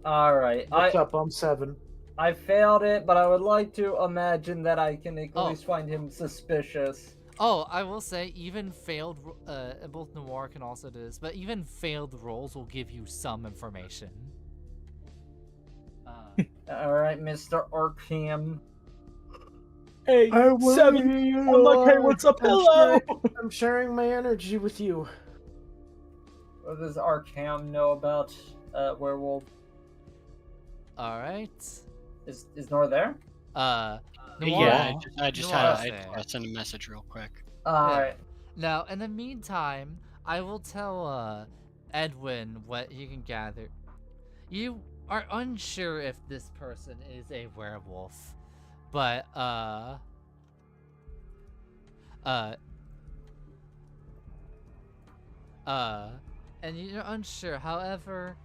Alright. What's up? I'm 7. I failed it, but I would like to imagine that I can at least find him suspicious. Oh, I will say, even failed, both Noir can also do this, but even failed rolls will give you some information. Alright, Mr. Arkham. Hey, 7. I'm like, hey, what's up? Hello. I'm sharing my energy with you. What does Arkham know about werewolf? Alright. Is Nor there? Noir, Yeah, I just Noir had to send a message real quick. Alright. Now, in the meantime, I will tell Edwin what he can gather. You are unsure if this person is a werewolf, but And you're unsure. However,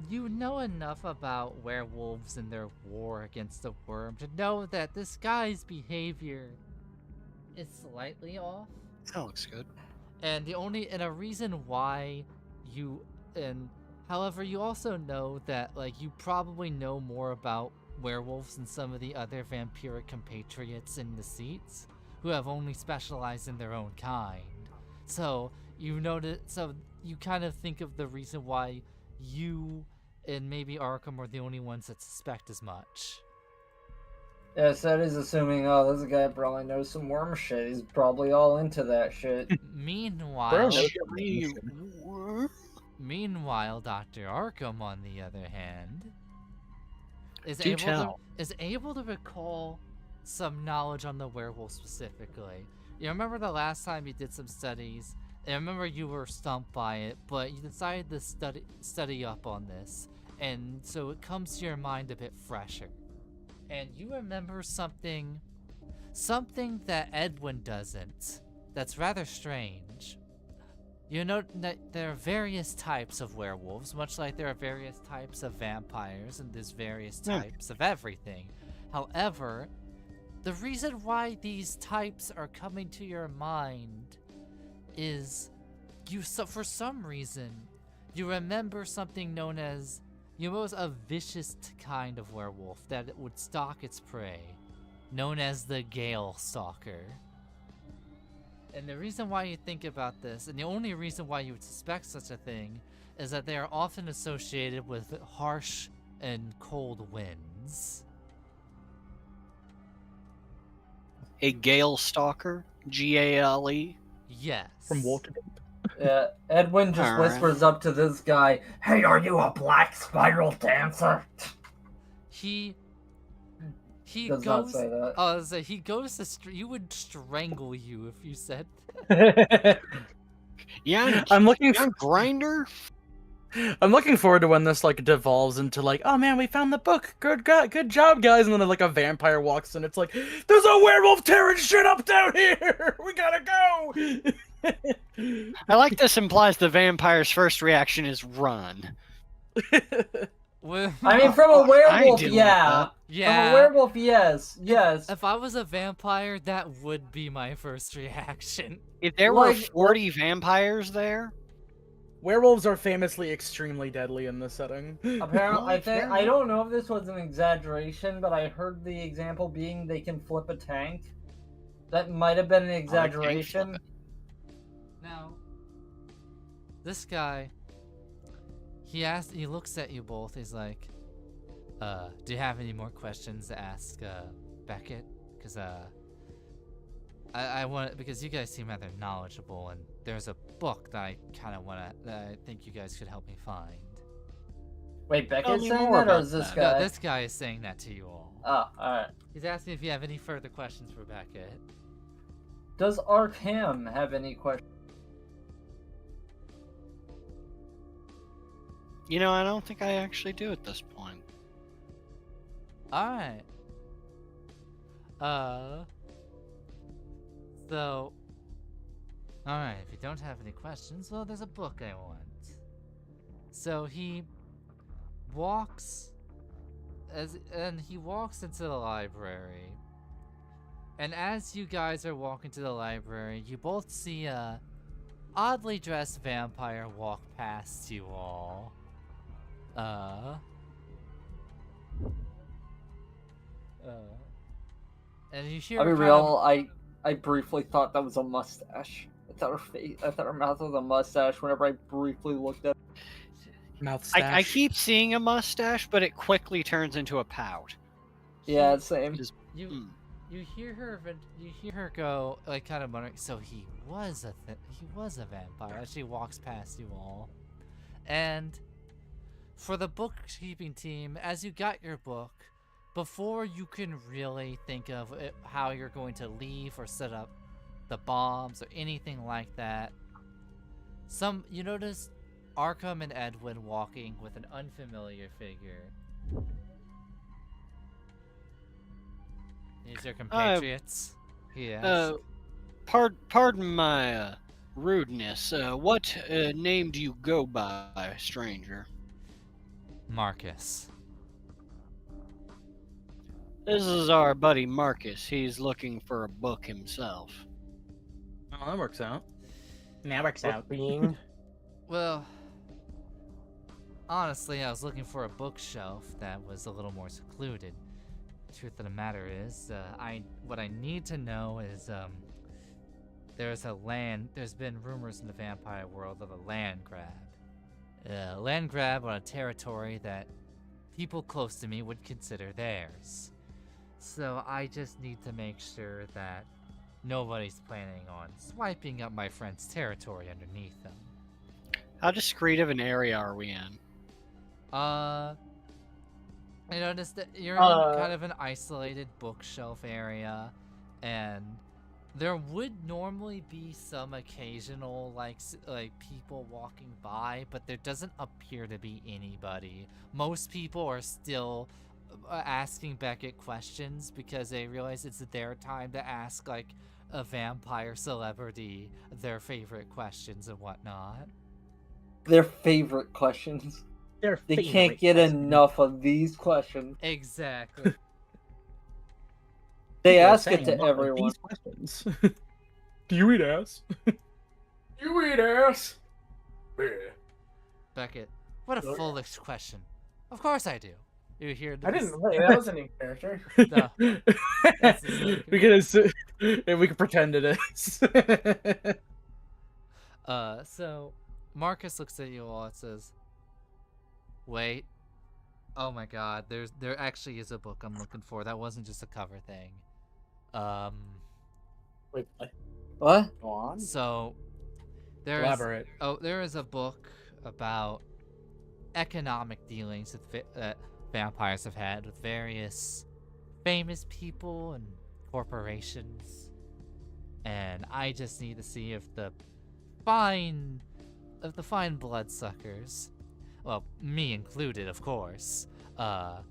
you know enough about werewolves and their war against the worm to know that this guy's behavior is slightly off. That looks good. And a reason why however, you also know that, like, you probably know more about werewolves than some of the other vampiric compatriots in the seats who have only specialized in their own kind. So you kind of think of the reason why you and maybe Arkham are the only ones that suspect as much. Yes, that is assuming, oh, this guy probably knows some worm shit. He's probably all into that shit. Meanwhile, Dr. Arkham, on the other hand, is able to recall some knowledge on the werewolf specifically. You remember the last time you did some studies, and I remember you were stumped by it, but you decided to study up on this, and so it comes to your mind a bit fresher. And you remember something that Edwin doesn't, that's rather strange. You know that there are various types of werewolves, much like there are various types of vampires, and there's various types of everything. However, the reason why these types are coming to your mind is for some reason, you remember something known as, a vicious kind of werewolf that would stalk its prey, known as the Gale Stalker. And the reason why you think about this, and the only reason why you would suspect such a thing, is that they are often associated with harsh and cold winds. A Gale Stalker? Gale? Yes. From Waterdeep. Yeah, Edwin just whispers up to this guy, "Hey, are you a black spiral dancer?" He does not say that. He goes to you would strangle you if you said Yeah, I'm looking for Grinder. I'm looking forward to when this like devolves into like, oh man, we found the book. Good job, guys. And then like a vampire walks in. It's like, there's a werewolf tearing shit up down here. We gotta go. I like this implies the vampire's first reaction is run. I mean, from a werewolf, yeah. Yeah. From a werewolf, yes. If I was a vampire, that would be my first reaction. If there were 40 vampires there, werewolves are famously extremely deadly in this setting. Apparently, I don't know if this was an exaggeration, but I heard the example being they can flip a tank. That might have been an exaggeration. Now, this guy, he looks at you both. He's like, do you have any more questions to ask Beckett? Because I want, because you guys seem rather knowledgeable, and there's a book that I think you guys could help me find. Wait, Beckett's saying that, or is this guy? No, this guy is saying that to you all. Oh, alright. He's asking if you have any further questions for Beckett. Does Arkham have any questions? I don't think I actually do at this point. Alright. So, alright, if you don't have any questions, well, there's a book I want. So he walks into the library. And as you guys are walking to the library, you both see a oddly dressed vampire walk past you all. And you hear. I'll be real. I briefly thought that was a mustache. I thought her mouth was a mustache. Whenever I briefly looked at I keep seeing a mustache, but it quickly turns into a pout. Yeah, same. You hear her go, like, kind of muttering. So he was a vampire. As she walks past you all, and for the bookkeeping team, as you got your book, before you can really think of how you're going to leave or set up the bombs or anything like that, you notice Arkham and Edwin walking with an unfamiliar figure. These are compatriots? Yes. Pardon my rudeness. What name do you go by, stranger? Marcus. This is our buddy Marcus. He's looking for a book himself. Oh, that works out. That works out. Being Well, honestly, I was looking for a bookshelf that was a little more secluded. Truth of the matter is, what I need to know is, there's been rumors in the vampire world of a land grab. Land grab on a territory that people close to me would consider theirs. So I just need to make sure that nobody's planning on swiping up my friend's territory underneath them. How discreet of an area are we in? I noticed that you're in kind of an isolated bookshelf area, and there would normally be some occasional like people walking by, but there doesn't appear to be anybody. Most people are still asking Beckett questions because they realize it's their time to ask like a vampire celebrity their favorite questions and whatnot. Their favorite questions. They can't get enough of these questions. Exactly. They People are ask it saying to a lot of everyone. these questions. Do you eat ass? you eat ass. Yeah. Beckett, what a foolish question. Of course I do. You hear I didn't wait, that wasn't in character. No. That's the Because we can pretend it is. So Marcus looks at you all and says, "Wait. Oh my god, there actually is a book I'm looking for. That wasn't just a cover thing." Wait, What? go on. So there Elaborate. there is a book about economic dealings that vampires have had with various famous people and corporations, and I just need to see if the fine bloodsuckers, well, me included, of course, Right.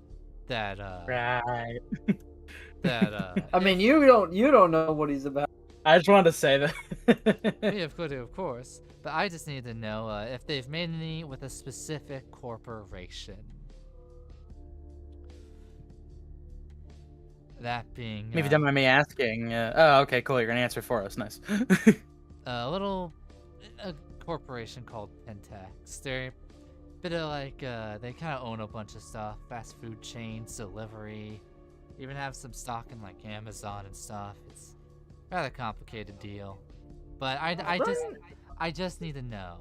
that I mean, you don't know what he's about. I just wanted to say that. me of course, but I just need to know if they've made any with a specific corporation. That being If you don't mind me asking. Oh, okay, cool. You're gonna answer for us. Nice. a corporation called Pentax. They're a bit of like they kind of own a bunch of stuff, fast food chains, delivery, even have some stock in like Amazon and stuff. It's a rather complicated deal, but I just need to know.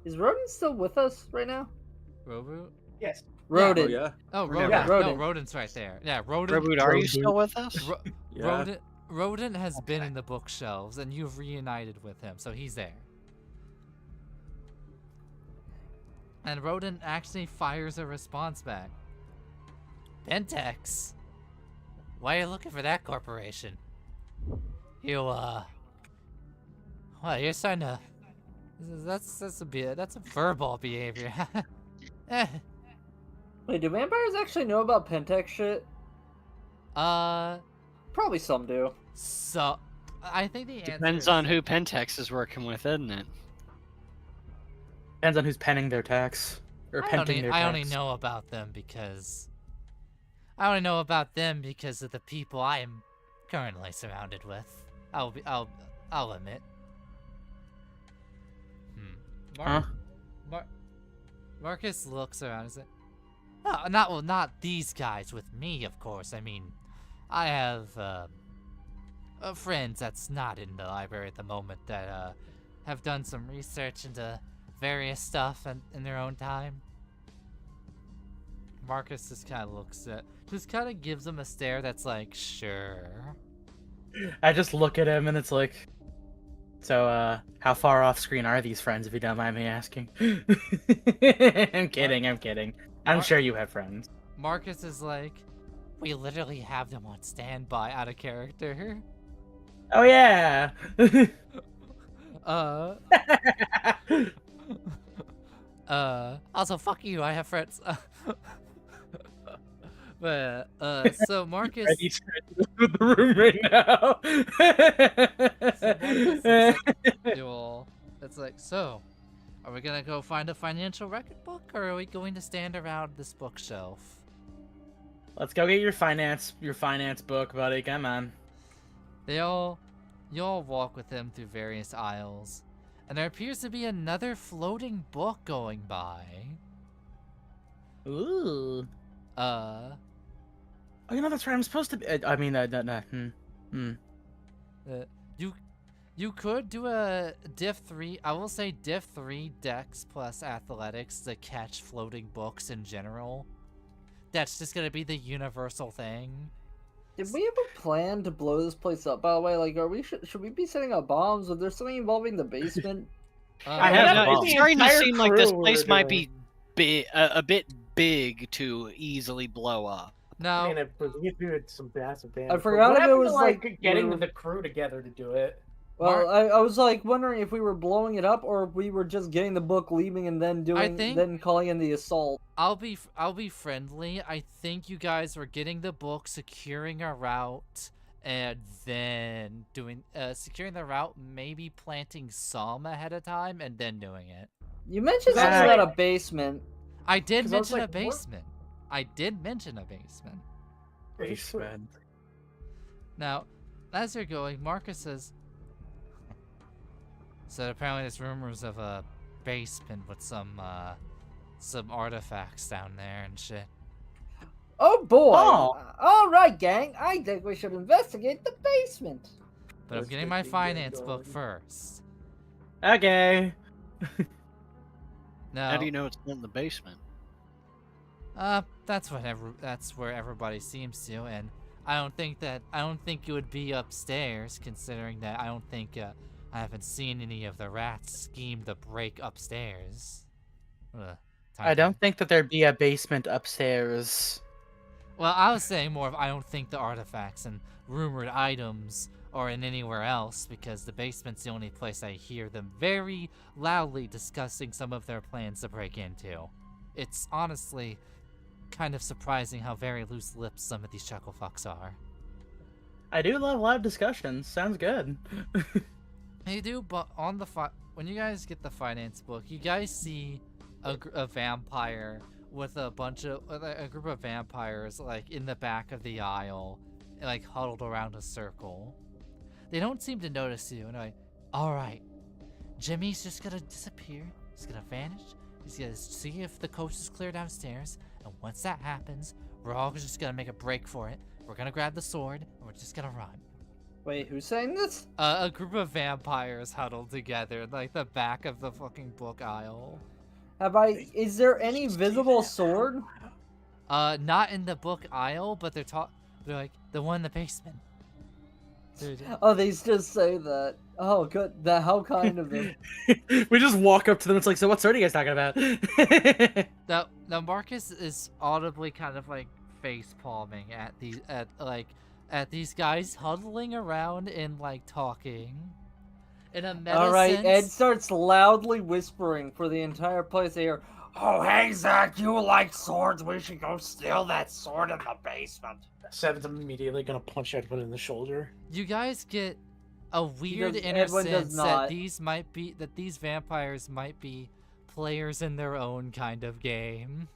Is Rodin still with us right now? Roboot? Yes. Rodin. Oh, yeah. Oh, We're Rodent. never- No, Rodent. Rodent's right there. Yeah, Rodent. Roboot, are you still with us? Yeah. Rodent has been in the bookshelves, and you've reunited with him, so he's there. And Rodent actually fires a response back. Pentex, why are you looking for that corporation? You, well, you're starting to... That's a furball behavior. Wait, do vampires actually know about Pentex shit? Probably some do. So, I think the answer Depends is... on who Pentex is working with, isn't it? Depends on who's penning their tax. Or penting their tax. I only know about them because of the people I am currently surrounded with. I'll admit. Huh? Marcus looks around and says, "Oh, not these guys with me, of course. I mean, I have friends that's not in the library at the moment that have done some research into various stuff in their own time." Marcus just kind of gives him a stare that's like, sure. I just look at him and it's like, so, how far off screen are these friends, if you don't mind me asking? I'm kidding. I'm sure you have friends. Marcus is like, we literally have them on standby out of character. Oh, yeah! Also, fuck you, I have friends. But so Marcus, Ready to with the room right now. so Marcus looks like you all. It's like, so, are we gonna go find a financial record book, or are we going to stand around this bookshelf? Let's go get your finance book, buddy. Come on. You all walk with him through various aisles, and there appears to be another floating book going by. Ooh. Oh, that's right. I'm supposed to be. You could do a Div 3. I will say Div 3 Dex plus Athletics to catch floating books in general. That's just gonna be the universal thing. Did we have a plan to blow this place up? By the way, like, should we be setting up bombs? Is there something involving the basement? I have a bomb. It's starting to entire seem like this crew place were might doing- be a bit big to easily blow up. No, I mean, we did some massive damage. I forgot What if it happened was, to, like, getting we were- the crew together to do it. Well, I was like wondering if we were blowing it up or if we were just getting the book, leaving, and then then calling in the assault. I'll be friendly. I think you guys were getting the book, securing a route, and then doing securing the route, maybe planting some ahead of time, and then doing it. You mentioned That's something right. about a basement. I did 'Cause I was mention a like, what? basement. I did mention a basement. Basement. Now, as you're going, Marcus says, so apparently there's rumors of a basement with some artifacts down there and shit. Oh boy! Oh. All right, gang. I think we should investigate the basement. But I'm Let's getting get my the finance game book going. first. Okay. Now, How do you know it's not in the basement? that's where everybody seems to, and I don't think it would be upstairs, considering that I don't think I haven't seen any of the rats scheme to break upstairs. I don't think that there'd be a basement upstairs. Well, I was saying more of I don't think the artifacts and rumored items are in anywhere else, because the basement's the only place I hear them very loudly discussing some of their plans to break into. It's honestly kind of surprising how very loose-lipped some of these chuckle fucks are. I do love loud discussions. Sounds good. You do, but on the when you guys get the finance book, you guys see a vampire with a group of vampires like in the back of the aisle, like huddled around a circle. They don't seem to notice you, and they're like, all right, Jimmy's just gonna disappear. He's gonna vanish. He's gonna see if the coast is clear downstairs, and once that happens, we're all just gonna make a break for it. We're gonna grab the sword, and we're just gonna run. Wait, who's saying this? A group of vampires huddled together in like the back of the fucking book aisle. Is there any visible sword? Not in the book aisle, but they're like the one in the basement. Oh, they just say that. Oh, good. How kind of them. We just walk up to them. It's like, so what sword are you guys talking about? Now Marcus is audibly kind of like face palming at these guys huddling around and like talking. In a meta All right, sense, Ed starts loudly whispering for the entire place to hear. Oh, hey, Zach, you like swords? We should go steal that sword in the basement. Seven's immediately gonna punch Edwin in the shoulder. you guys get a weird does- inner Edwin does sense not. that these vampires might be players in their own kind of game.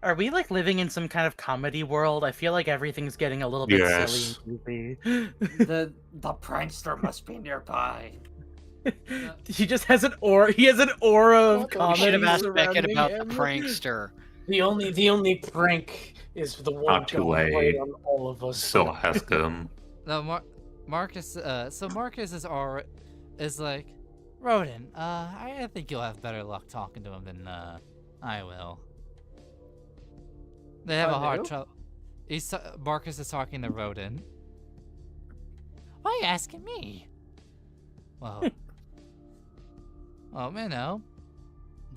Are we like living in some kind of comedy world? I feel like everything's getting a little bit Yes. silly and goofy. The prankster must be nearby. He just has an aura. He has an aura of We comedy should have asked Beckett surrounding about him. the prankster. The only prank is the one Not too going late. on all of us. Still ask him. Now, Marcus, so Marcus is like, Rodin, I think you'll have better luck talking to him than I will. They have a hard who? trouble. Marcus is talking to Rodin. Why are you asking me? Well, you know,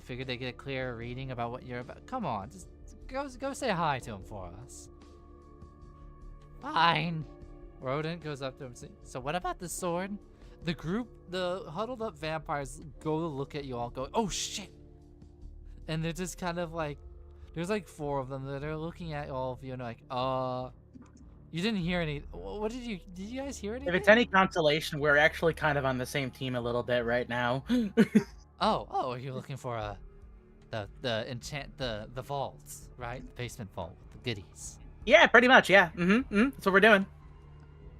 figured they get a clearer reading about what you're about. Come on, just go say hi to him for us. Fine. Rodent goes up to him. So what about the sword? The huddled up vampires go to look at you all, go, oh shit, and they're just kind of like, There's like 4 of them. They're looking at all of you and like, you didn't hear any. What did you guys hear anything? If it's any consolation, we're actually kind of on the same team a little bit right now. Oh, you're looking for the vaults, right? The basement vault with the goodies. Yeah, pretty much. Yeah. That's what we're doing.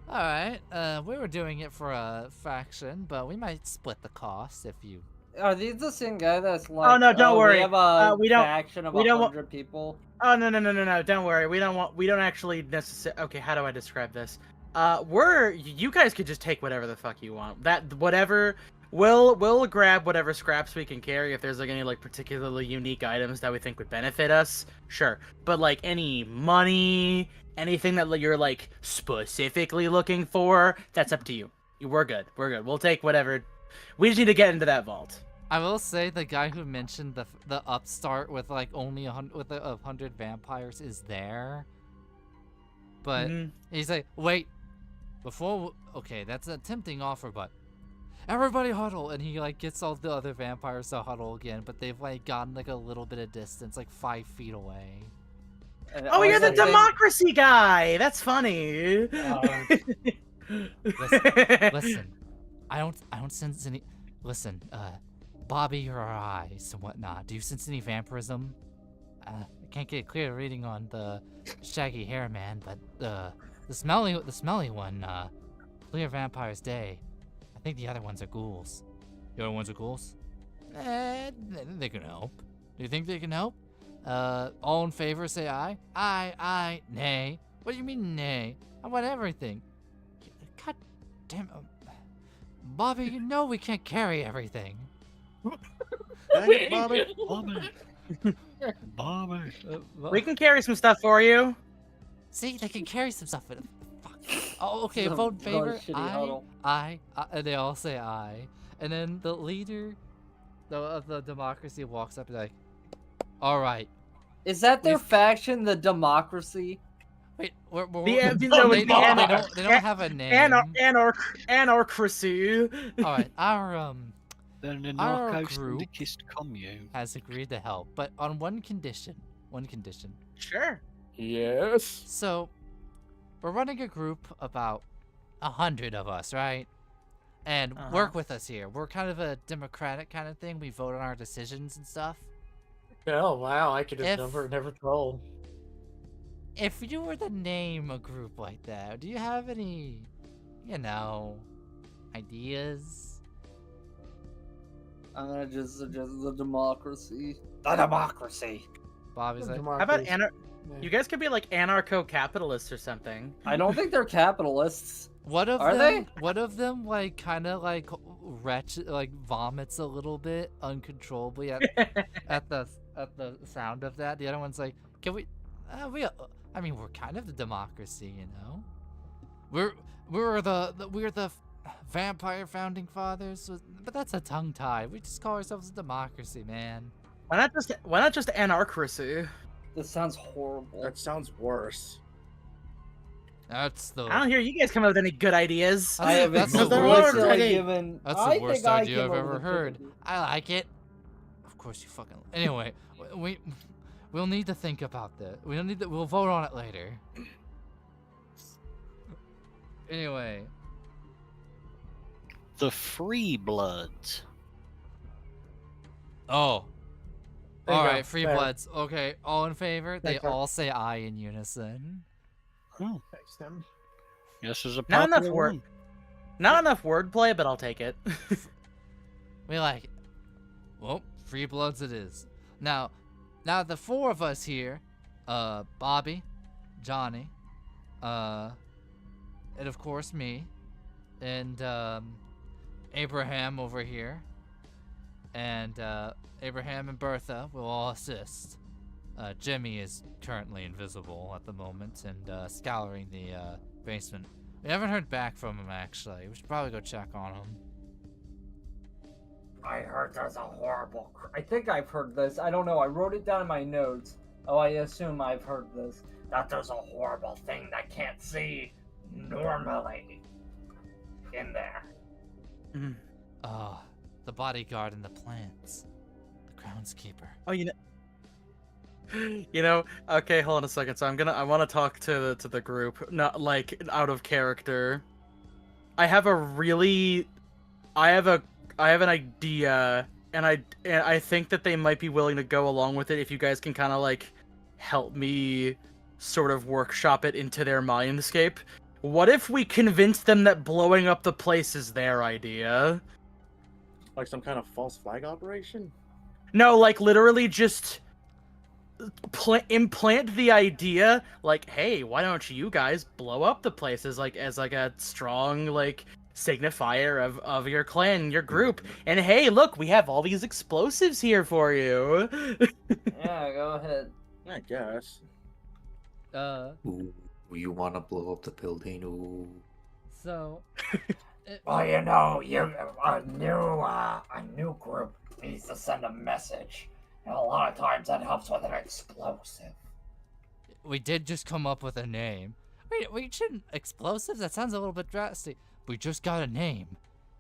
All right. We were doing it for a fraction, but we might split the cost if you. Are these the same guy that's like? Oh no, don't worry. We have a we don't. faction of We don't 100 people. Oh no. Don't worry. We don't actually necessarily. Okay, how do I describe this? You guys could just take whatever the fuck you want. Whatever. We'll grab whatever scraps we can carry if there's like any like particularly unique items that we think would benefit us. Sure, but like any money, anything that you're like specifically looking for, that's up to you. We're good. We'll take whatever. We just need to get into that vault. I will say the guy who mentioned the upstart with like only 100 vampires is there, but he's like, wait, okay, that's a tempting offer, but everybody huddle, and he like gets all the other vampires to huddle again, but they've like gotten like a little bit of distance, like 5 feet away. Oh, you're the democracy guy. That's funny. Listen, I don't sense any. Listen, Bobby, your eyes and whatnot. Do you sense any vampirism? I can't get a clear reading on the shaggy hair man, but the smelly one, clear vampire's day. I think the other ones are ghouls. The other ones are ghouls? They can help. Do you think they can help? All in favor, say aye. Aye, nay. What do you mean nay? I want everything. God damn it. Bobby, you know we can't carry everything. Hey, Bobby. We can carry some stuff for you. See, they can carry some stuff. Fuck. Oh, okay. Vote in favor. Aye. And they all say aye. And then the leader of the democracy walks up and like, all right. Is that their faction, the democracy? Wait, they don't have a name. Anarcracy. All right, our group commune has agreed to help, but on one condition. Sure. Yes. So, we're running a group about 100 of us, right? And work with us here. We're kind of a democratic kind of thing. We vote on our decisions and stuff. Oh wow, I could have never told. If you were to name a group like that, do you have any, ideas? I'm gonna just suggest the democracy. The democracy. Bobby's like, how about you guys could be like anarcho-capitalists or something. I don't think they're capitalists. What of Are them? they? What of them like kind of like vomits a little bit uncontrollably at the sound of that? The other one's like, can we? I mean, we're kind of the democracy, We're the vampire founding fathers, but that's a tongue tie. We just call ourselves a democracy, man. Why not just anarcracy? This sounds horrible. That sounds worse. I don't hear you guys come up with any good ideas. That's the worst idea I've ever heard. I like it. Of course you fucking. Anyway, we'll need to think about that. We'll vote on it later. Anyway. The Free Bloods. Oh. Alright, Free Bloods. Okay, all in favor? They all say aye in unison. Oh. Thanks, Tim. This is a Not enough popular word. one. Not enough wordplay, but I'll take it. We like it. Well, Free Bloods it is. Now the 4 of us here, Bobby, Johnny, and of course me, and Abraham over here, and Abraham and Bertha will all assist. Jimmy is currently invisible at the moment and scouring the basement. We haven't heard back from him, actually. We should probably go check on him. I heard there's a horrible. I think I've heard this. I don't know. I wrote it down in my notes. Oh, I assume I've heard this. That there's a horrible thing that can't see normally in there. The bodyguard and the plants. The groundskeeper. Oh, Okay, hold on a second. So I want to talk to the group, not like out of character. I have an idea, and I think that they might be willing to go along with it if you guys can kind of like help me sort of workshop it into their mindscape. What if we convince them that blowing up the place is their idea? Like some kind of false flag operation? No, like literally just implant the idea, like, hey, why don't you guys blow up the place as like a strong like signifier of your clan, your group, and hey, look, we have all these explosives here for you. Yeah, go ahead. I guess. Ooh, you want to blow up the building? Ooh. So. Well, a new group needs to send a message, and a lot of times that helps with an explosive. We did just come up with a name. We shouldn't explosives. That sounds a little bit drastic. We just got a name.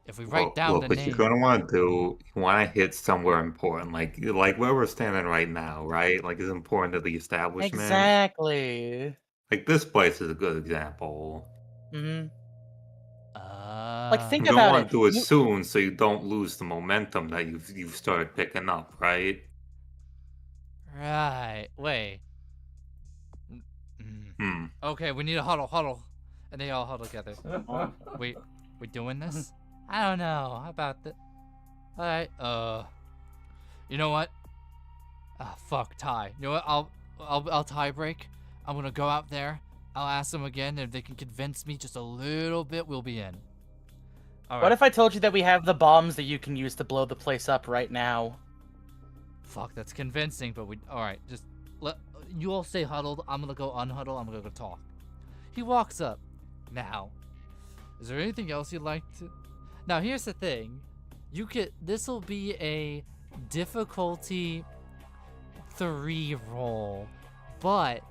If we write down the what name, you're gonna want to do, you want to hit somewhere important, like where we're standing right now, right? Like it's important to the establishment. Exactly. Like this place is a good example. Mm-hmm. Like think you don't about want it. to do it soon, so you don't lose the momentum that you've started picking up, right? Right. Wait. Okay, we need a huddle, and they all huddle together. Wait, we doing this? I don't know. How about that? All right. You know what? Ah, fuck tie. You know what? I'll tie break. I'm gonna go out there. I'll ask them again, and if they can convince me just a little bit, we'll be in. All right. What if I told you that we have the bombs that you can use to blow the place up right now? Fuck, that's convincing, but all right, just let you all stay huddled. I'm gonna go unhuddle. I'm gonna go talk. He walks up. Now, is there anything else you'd like to? Now, here's the thing. This will be a difficulty 3 roll, but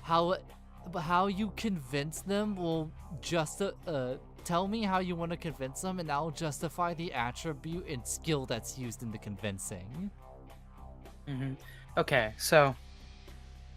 how you convince them will just tell me how you want to convince them, and I'll justify the attribute and skill that's used in the convincing. Mm-hmm. Okay, so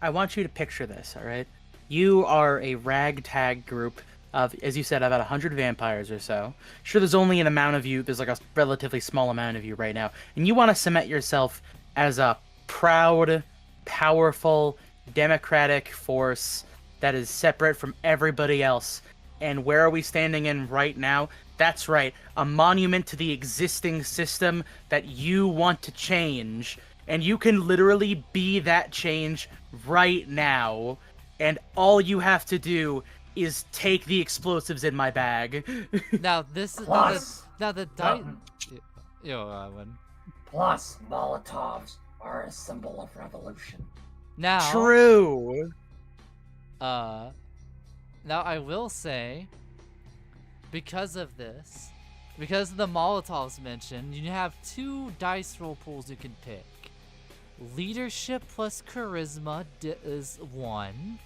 I want you to picture this, all right? You are a ragtag group of, as you said, about 100 vampires or so. Sure, there's only an amount of you, there's like a relatively small amount of you right now, and you want to cement yourself as a proud, powerful, democratic force that is separate from everybody else. And where are we standing in right now? That's right, a monument to the existing system that you want to change. And you can literally be that change right now. And all you have to do is take the explosives in my bag. Now this is Plus, now the Plus, Molotovs are a symbol of revolution. Now True. Now I will say, because of this, because of the Molotovs mentioned, you have 2 dice roll pools you can pick. Leadership plus charisma is 1,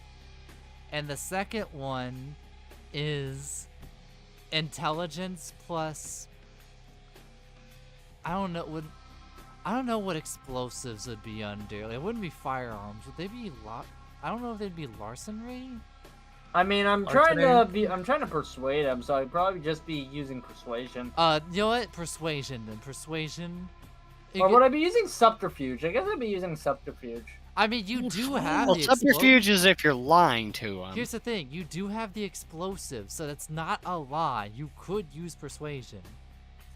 and the second one is intelligence plus. I don't know what explosives would be under. Like, it wouldn't be firearms. Would they be I don't know if they'd be larceny. I mean, I'm trying to persuade him, so I'd probably just be using persuasion. You know what? Persuasion. Then persuasion. Or would I be using subterfuge? I guess I'd be using subterfuge. I mean, you do have the subterfuge is if you're lying to him. Here's the thing: you do have the explosive, so that's not a lie. You could use persuasion.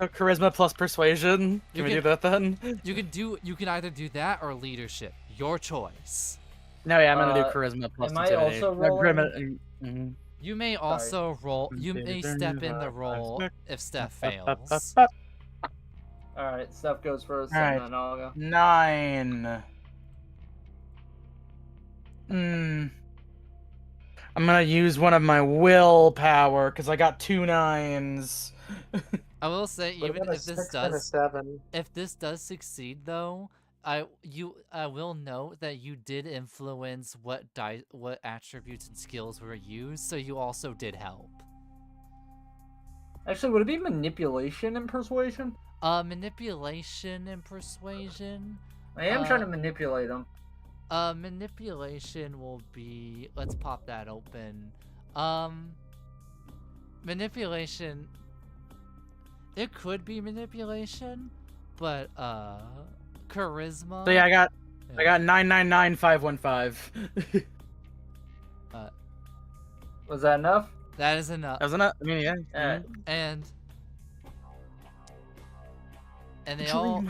So charisma plus persuasion. Can we do that then? You can either do that or leadership. Your choice. No, yeah, I'm gonna do charisma plus intimidation. Also rolling? You may also roll. You may step in the roll if Steph fails. Alright, Steph goes first, All right. and then I'll go. 9. I'm gonna use one of my willpower because I got 2 9s. I will say, even if this does succeed, though, I will note that you did influence what attributes and skills were used, so you also did help. Actually, would it be manipulation and persuasion? Manipulation and persuasion. I am trying to manipulate them. Manipulation will be. Let's pop that open. Manipulation. It could be manipulation, but charisma. So yeah, I got 999515. Was that enough? That is enough. That was enough. I mean, yeah. Alright. And they all.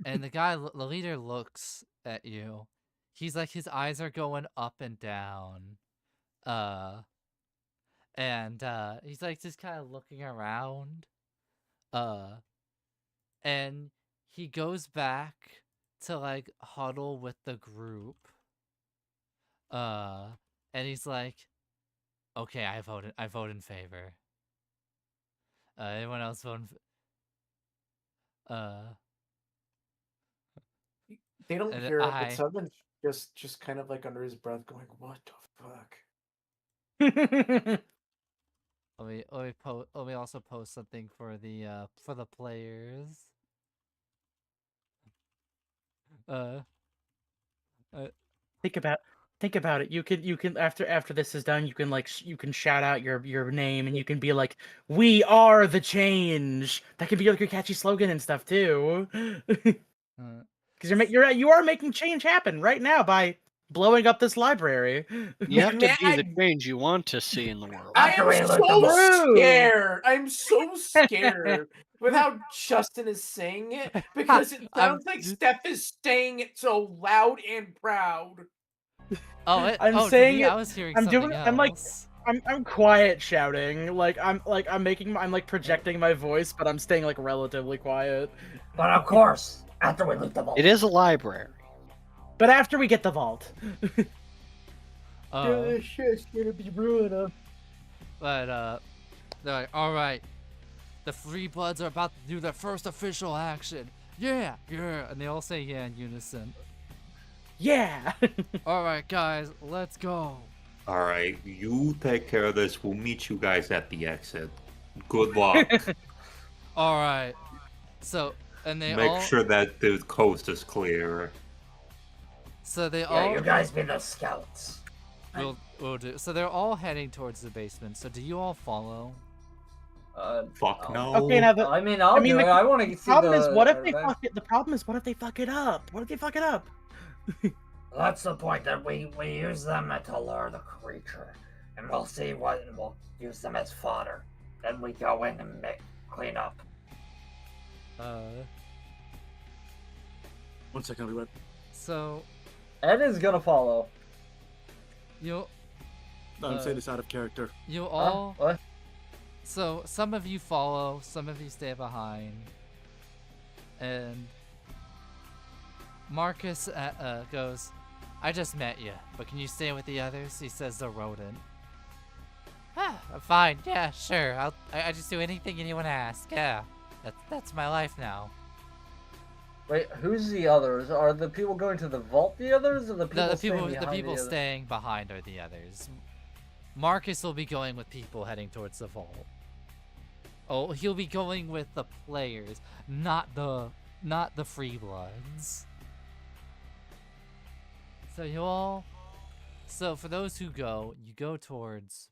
And the guy, the leader, looks at you. He's like, his eyes are going up and down. And he's like just kind of looking around. And he goes back to like huddle with the group. And he's like, okay, I vote in favor. Anyone else vote They don't and hear it, I- but someone's just kind of like under his breath going, "What the fuck?" Let me also post something for the players. Think about it. You can after this is done, you can you can shout out your name and you can be like, "We are the change." That can be like your catchy slogan and stuff too. Because you are making change happen right now by blowing up this library. You have to be the Man, change you want to see in the world. I After we am loot the so vault. scared. I'm so scared with how Justin is saying it because it sounds like Steph is saying it so loud and proud. Oh, I'm to saying me, it- I was hearing I'm something doing- else. I'm quiet shouting. I'm projecting my voice, but I'm staying like relatively quiet. But of course, after we loot the vault. It is a library. But after we get the vault. Uh, shit's gonna be ruined. But they're like, all right, the Free Bloods are about to do their first official action. Yeah, and they all say yeah in unison. Yeah. All right, guys, let's go. All right, you take care of this. We'll meet you guys at the exit. Good luck. All right. So, and they Make all. sure that the coast is clear. So they Yeah, all. you guys be the scouts. We'll do. So they're all heading towards the basement. So do you all follow? Fuck no. Okay, now I mean, I want to see problem the. is, what if they fuck it? The problem is, what if they fuck it up? What if they fuck it up? That's the point, that we use them to lure the creature. And we'll see what, and we'll use them as fodder. Then we go in and clean up. 1 second, I'll be right. So Ed is gonna follow. you. I'm saying this out of character. You all. What? So some of you follow, some of you stay behind, and Marcus goes, "I just met you, but can you stay with the others?" He says the rodent. Ah, fine. Yeah, sure. I just do anything anyone asks. Yeah, that's my life now. Wait, who's the others? Are the people going to the vault the others, or the people The staying people behind the others? staying behind are the others. Marcus will be going with people heading towards the vault. Oh, he'll be going with the players, not the Free Bloods. So for those who go, you go towards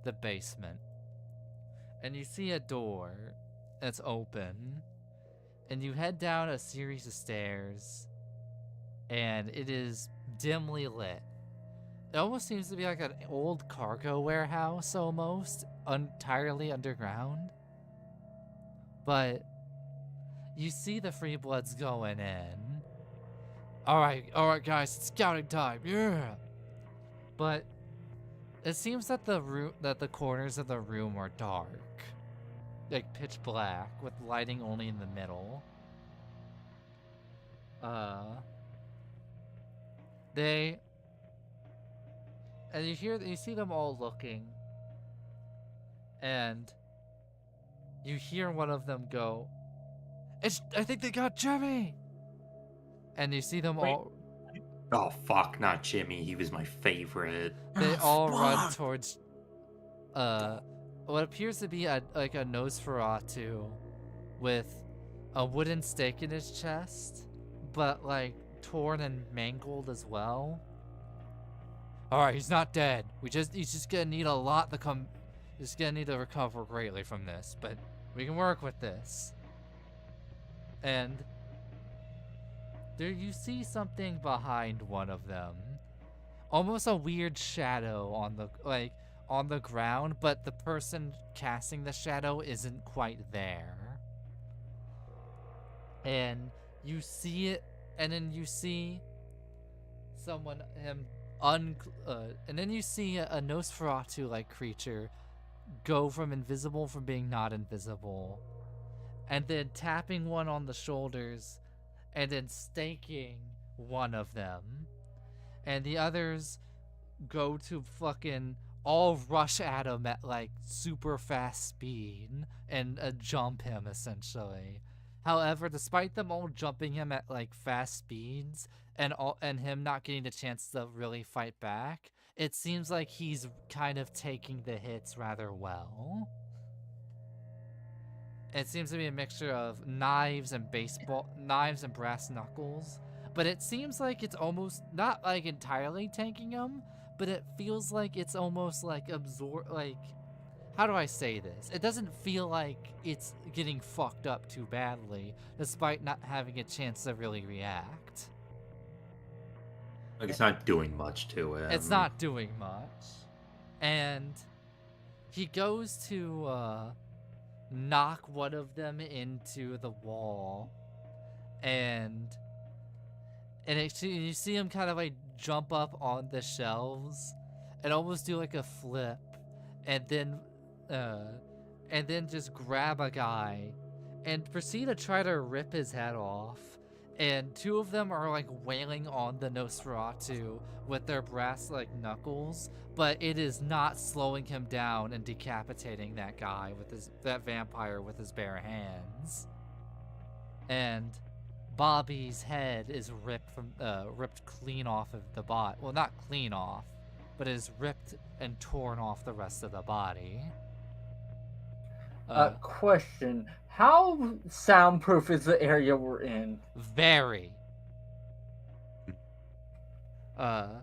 the basement. And you see a door that's open. And you head down a series of stairs. And it is dimly lit. It almost seems to be like an old cargo warehouse, almost entirely underground. But you see the Free Bloods going in. All right, guys, it's scouting time. Yeah. But it seems that the corners of the room are dark, like pitch black, with lighting only in the middle. And you see them all looking, and you hear one of them go, I think they got Jimmy! And you see them all, Oh fuck, not Jimmy. He was my favorite. they all run towards, what appears to be like a Nosferatu with a wooden stake in his chest, but like torn and mangled as well. Alright, he's not dead. He's just gonna need a lot to come. He's gonna need to recover greatly from this, but we can work with this. And there you see something behind one of them. Almost a weird shadow on the ground, but the person casting the shadow isn't quite there. And you see it, and then you see and then you see a Nosferatu-like creature go from invisible from being not invisible, and then tapping one on the shoulders, and then staking one of them, and the others go to fucking all rush at him at like super fast speed and jump him essentially. However, despite them all jumping him at like fast speeds and him not getting the chance to really fight back, it seems like he's kind of taking the hits rather well. It seems to be a mixture of knives and brass knuckles, but it seems like it's almost not like entirely tanking him, but it feels like it's almost like how do I say this? It doesn't feel like it's getting fucked up too badly, despite not having a chance to really react. Like, it's not doing much to him. It's not doing much. And he goes to knock one of them into the wall, and you see him kind of like jump up on the shelves and almost do like a flip, and then just grab a guy and proceed to try to rip his head off. And two of them are like wailing on the Nosferatu with their brass like knuckles, but it is not slowing him down and decapitating that guy that vampire with his bare hands. And Bobby's head is ripped clean off of the body. Well, not clean off, but is ripped and torn off the rest of the body. Question: how soundproof is the area we're in? Very. I'm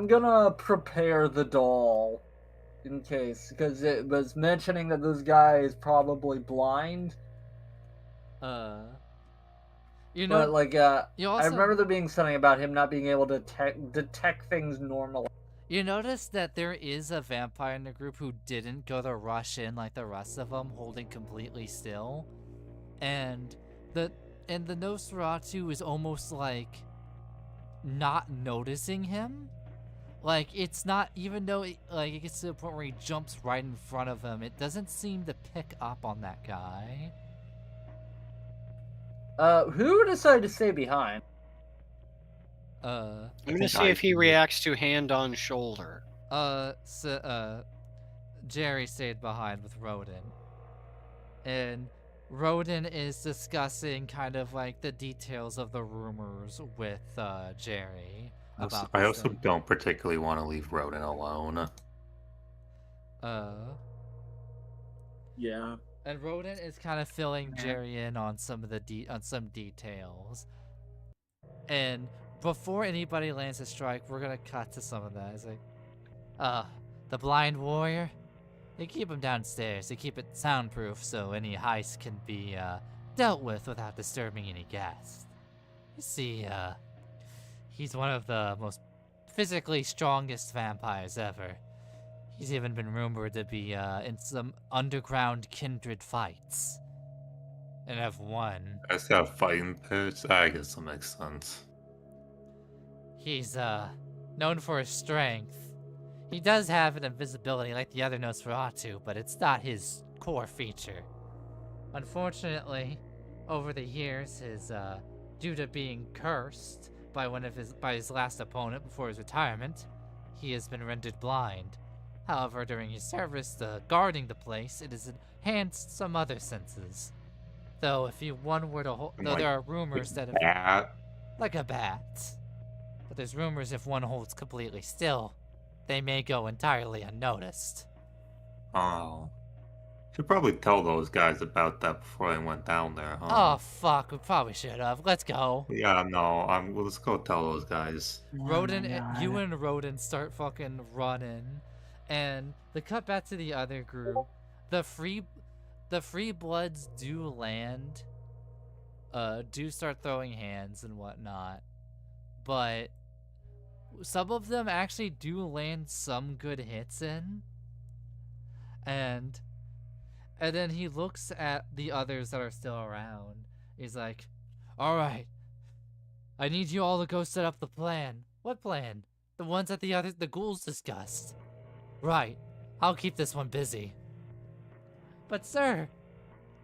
gonna prepare the doll in case, because it was mentioning that this guy is probably blind. You know, but like, you also, I remember there being something about him not being able to detect things normally. You notice that there is a vampire in the group who didn't go to rush in like the rest of them, holding completely still, and the Nosferatu is almost like not noticing him. Like, it's not, even though it gets to the point where he jumps right in front of him, it doesn't seem to pick up on that guy. Who decided to stay behind? I'm gonna see if he reacts to hand on shoulder. Jerry stayed behind with Rodin. And Rodin is discussing kind of like the details of the rumors with Jerry. I also don't particularly want to leave Rodin alone. Yeah. And Rodin is kind of filling Jerry in on some of some details. And before anybody lands a strike, we're gonna cut to some of that. It's like, the blind warrior, they keep him downstairs. They keep it soundproof so any heist can be dealt with without disturbing any guests. You see, he's one of the most physically strongest vampires ever. He's even been rumored to be in some underground kindred fights, and have won. That's got fighting pits. I guess that makes sense. He's known for his strength. He does have an invisibility like the other Nosferatu, but it's not his core feature. Unfortunately, over the years, due to being cursed by his last opponent before his retirement, he has been rendered blind. However, during his service guarding the place, it has enhanced some other senses. Though, there are rumors that like a bat. But there's rumors if one holds completely still, they may go entirely unnoticed. Oh. Should probably tell those guys about that before they went down there, Oh huh? fuck, we probably should have. Let's go. Yeah, no, well, let's go tell those guys. Oh my Roden, God. you and Roden start fucking running, and the cut back to the other group. The free bloods do land, do start throwing hands and whatnot, but some of them actually do land some good hits in, and then he looks at the others that are still around. He's like, "All right, I need you all to go set up the plan." "What plan?" "The ones that the ghouls discussed." "Right. I'll keep this one busy." "But sir..."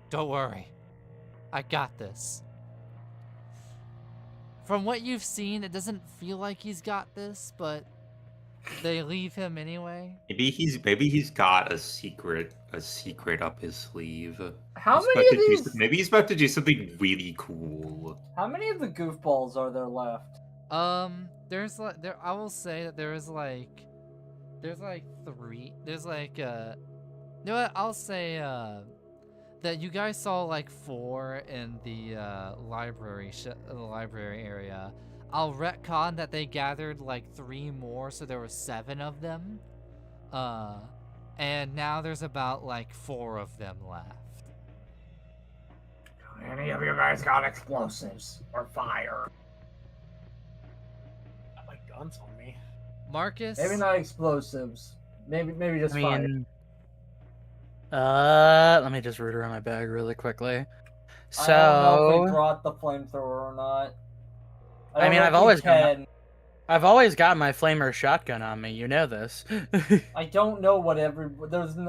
"Don't worry. I got this." From what you've seen, it doesn't feel like he's got this, but they leave him anyway. Maybe he's got a secret up his sleeve. How He's many about of to do these? some- maybe he's about to do something really cool. How many of the goofballs are there left? There's like I will say that there's like 3. There's like you know what? I'll say that you guys saw like 4 in the library area. I'll retcon that they gathered like 3 more, so there were 7 of them. And now there's about like 4 of them left. Any of you guys got explosives or fire? Got my guns on me. Marcus? Maybe not explosives. Maybe just I fire. mean, let me just root around my bag really quickly. I don't know if we So, brought the flamethrower or not. I mean, don't know if we I've always got my flamer shotgun on me. You know this. I don't know what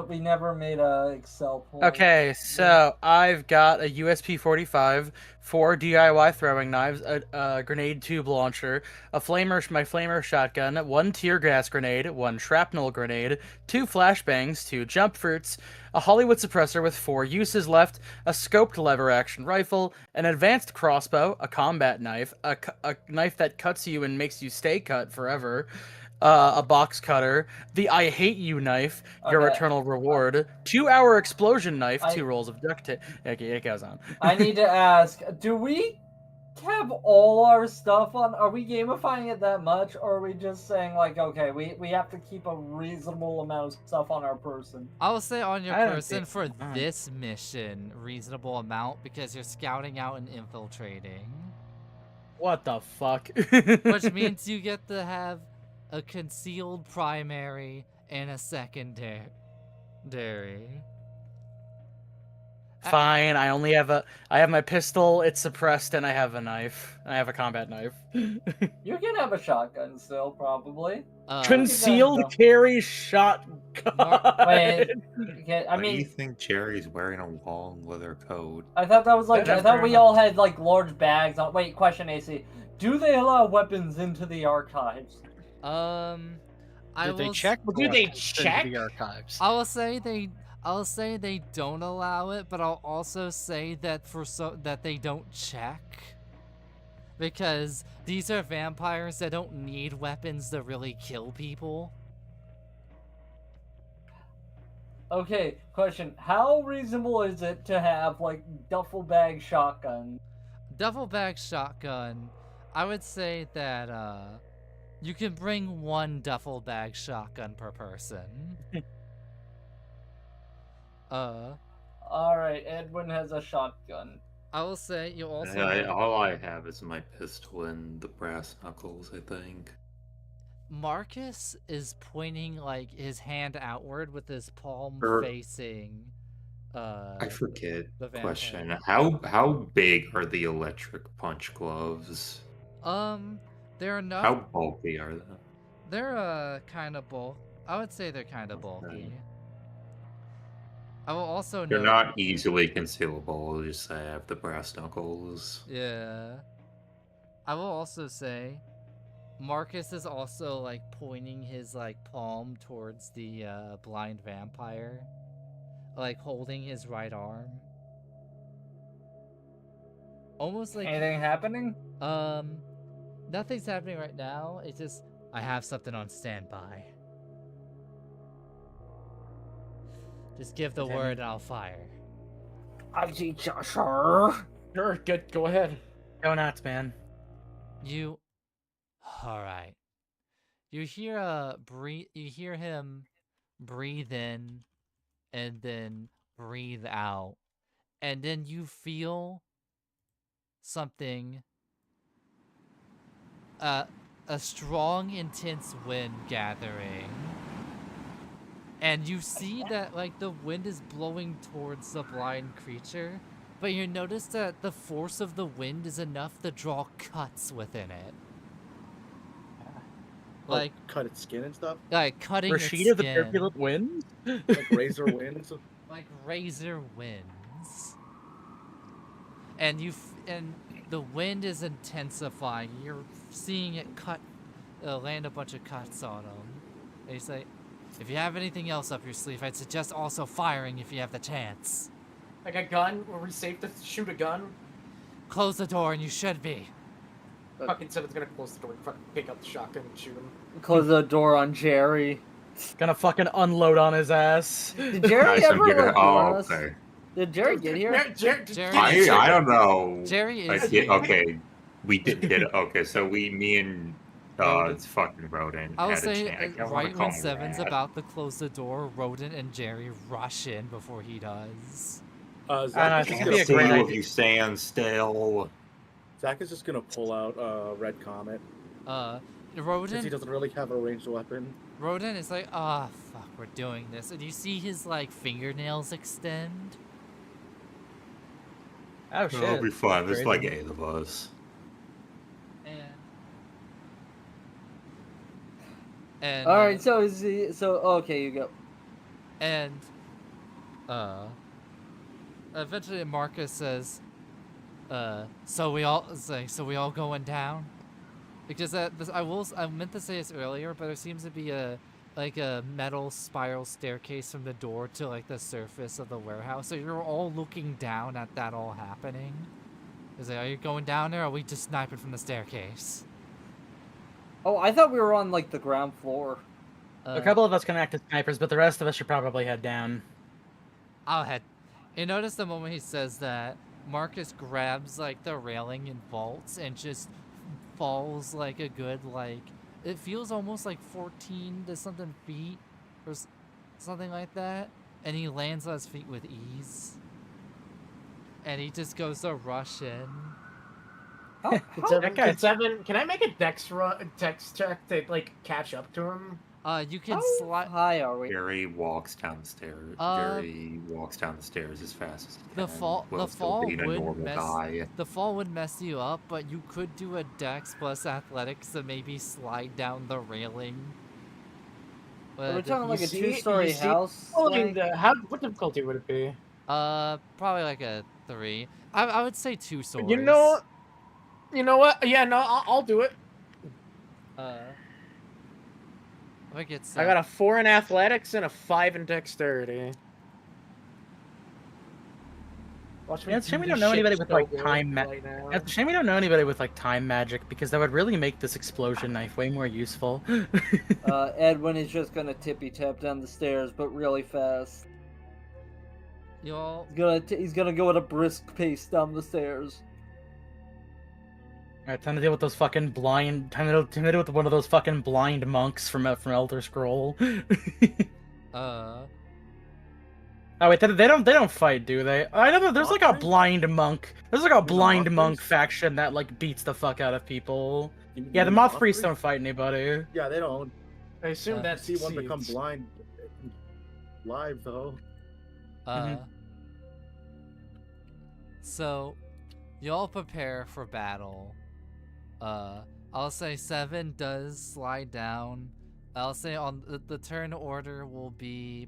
we never made a Excel point. Okay, so I've got a USP-45, 4 DIY throwing knives, a grenade tube launcher, my flamer shotgun, 1 tear gas grenade, 1 shrapnel grenade, 2 flashbangs, 2 jump fruits, a Hollywood suppressor with 4 uses left, a scoped lever action rifle, an advanced crossbow, a combat knife, a knife that cuts you and makes you stay cut forever, a box cutter, the I hate you knife, your Okay. eternal reward, 2-hour explosion knife, 2 rolls of duct tape. Okay, it goes on. I need to ask, do we have all our stuff on? Are we gamifying it that much, or are we just saying like, okay, we have to keep a reasonable amount of stuff on our person? I will say on your I don't person think- for this mission, reasonable amount, because you're scouting out and infiltrating. What the fuck? Which means you get to have a concealed primary and a secondary. Fine, I only have I have my pistol, it's suppressed, and I have a knife. I have a combat knife. You can have a shotgun still, probably. Concealed carry shotgun. Wait, okay, I Why do you mean, think Jerry's wearing a long leather coat? I thought that was like, That's I thought fair we enough. all had like large bags on. Wait, question, AC. Do they allow weapons into the archives? I Did they will check? Do they weapons check? into the archives? I will say they don't allow it, but I'll also say that that they don't check. Because these are vampires that don't need weapons to really kill people. Okay, question. How reasonable is it to have like duffel bag shotguns? Duffel bag shotgun, I would say that you can bring 1 duffel bag shotgun per person. Alright, Edwin has a shotgun. I will say you also All I have is my pistol and the brass knuckles, I think. Marcus is pointing like his hand outward with his palm facing I forget. the vampire. Question: How big are the electric punch gloves? They're enough. How bulky are they? They're kind of bulk. I would say they're kind of bulky. I will also They're note. not easily concealable. I'll just say I have the brass knuckles. Yeah. I will also say, Marcus is also like pointing his like palm towards the blind vampire, like holding his right arm. Almost like Anything happening? nothing's happening right now. It's just I have something on standby. Just give the Damn. word and I'll fire. Sure. Sure, good. Go ahead. Go nuts, man. You. Alright. You hear you hear him breathe in and then breathe out. And then you feel something, a strong, intense wind gathering. And you see that, like, the wind is blowing towards the blind creature, but you notice that the force of the wind is enough to draw cuts within it. Like, cut its skin and stuff. like cutting its Rashida the skin. turbulent winds? Like razor winds. Like razor winds. And and the wind is intensifying. You're seeing it land a bunch of cuts on them. And you say, if you have anything else up your sleeve, I'd suggest also firing if you have the chance. Like a gun? Were we safe to shoot a gun? Close the door and you should be. Fucking said it's gonna close the door. Fucking pick up the shotgun and shoot him. Close the door on Jerry. Gonna fucking unload on his ass. Did Jerry Guys, I'm ever gonna- like, oh, warn us? okay. Did Jerry get here? Jerry, I don't know. Jerry is. Okay, we did okay. So me and it's fucking Rodent. I would had a say chat. I wanna right call when him Seven's Rat. about to close the door, Rodent and Jerry rush in before he does. Zach, I is think just it'd be gonna a See great you if idea. you stand still. Zach is just gonna pull out Red Comet since he Rodent doesn't really have a ranged weapon. Rodent is like, ah, fuck, we're doing this. And you see his, like, fingernails extend. Oh shit. It'll be fun. There's Great. like 8 of us. And All right, so is he? So okay, you go. and eventually Marcus says, so we all going down? Because I meant to say this earlier, but there seems to be a metal spiral staircase from the door to like the surface of the warehouse. So you're all looking down at that all happening. Is like, are you going down there, or are we just sniping from the staircase? Oh, I thought we were on like the ground floor. A couple of us can act as snipers, but the rest of us should probably head down. I'll head. You notice the moment he says that, Marcus grabs like the railing and vaults and just falls like a good it feels almost like 14 to something feet or something like that, and he lands on his feet with ease. And he just goes to rush in. Can Seven, can I make a dex check to like catch up to him? You can How slide. high are we? Jerry walks down the stairs. Jerry walks down the stairs as fast as he The can. fall while still being a normal guy. the fall would mess you up, but you could do a dex plus athletics to maybe slide down the railing. Are we But talking like a see- two-story you see- house? Holding like? what difficulty would it be? probably like a 3. I would say 2 stories. You know what? Yeah, no, I'll do it. I think it's. I got a 4 in athletics and a 5 in dexterity. Watch me Yeah, it's a shame do we don't this know shit anybody with so like good time right now. It's a shame we don't know anybody with like time magic, because that would really make this explosion knife way more useful. Edwin is just gonna tippy tap down the stairs, but really fast. Y'all. He's gonna go at a brisk pace down the stairs. Alright, time to deal with those fucking blind. Time to deal with one of those fucking blind monks from Elder Scroll. Oh wait, they don't fight, do they? I know there's like a blind monk. There's like a blind monk faction that like beats the fuck out of people. Yeah, the moth priests don't fight anybody. Yeah, they don't. I assume that's see one become seeds. blind live though. So, y'all prepare for battle. I'll say 7 does slide down. I'll say on the turn order will be.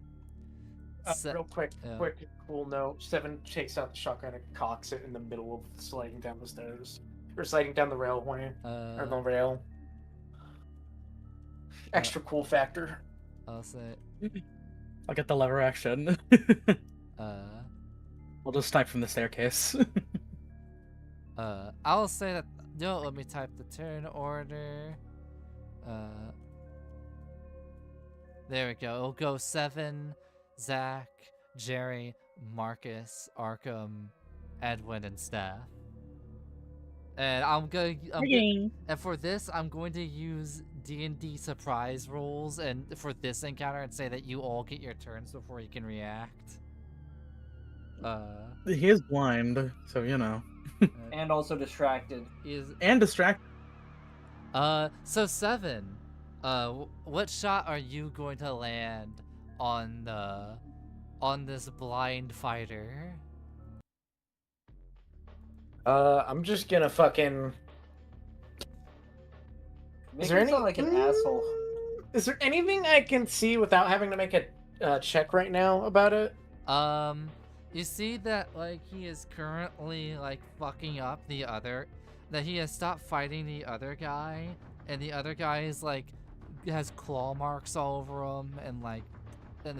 Real quick, yeah. cool note. 7 takes out the shotgun and cocks it in the middle of sliding down the stairs. Or sliding down the railway. Or the rail. Extra cool factor. I'll say. I'll get the lever action. We'll just snipe from the staircase. I'll say that. No, let me type the turn order. There we go. It'll go 7, Zach, Jerry, Marcus, Arkham, Edwin, and Steph. And and for this, I'm going to use D&D surprise rules, and for this encounter, and say that you all get your turns before you can react. He is blind, so you know. And also distracted. And distracted. So 7. What shot are you going to land on this blind fighter? I'm just gonna fucking. Make you sound like an asshole. Is there anything I can see without having to make a check right now about it? You see that like he is currently like fucking up the other, that he has stopped fighting the other guy, and the other guy is like has claw marks all over him and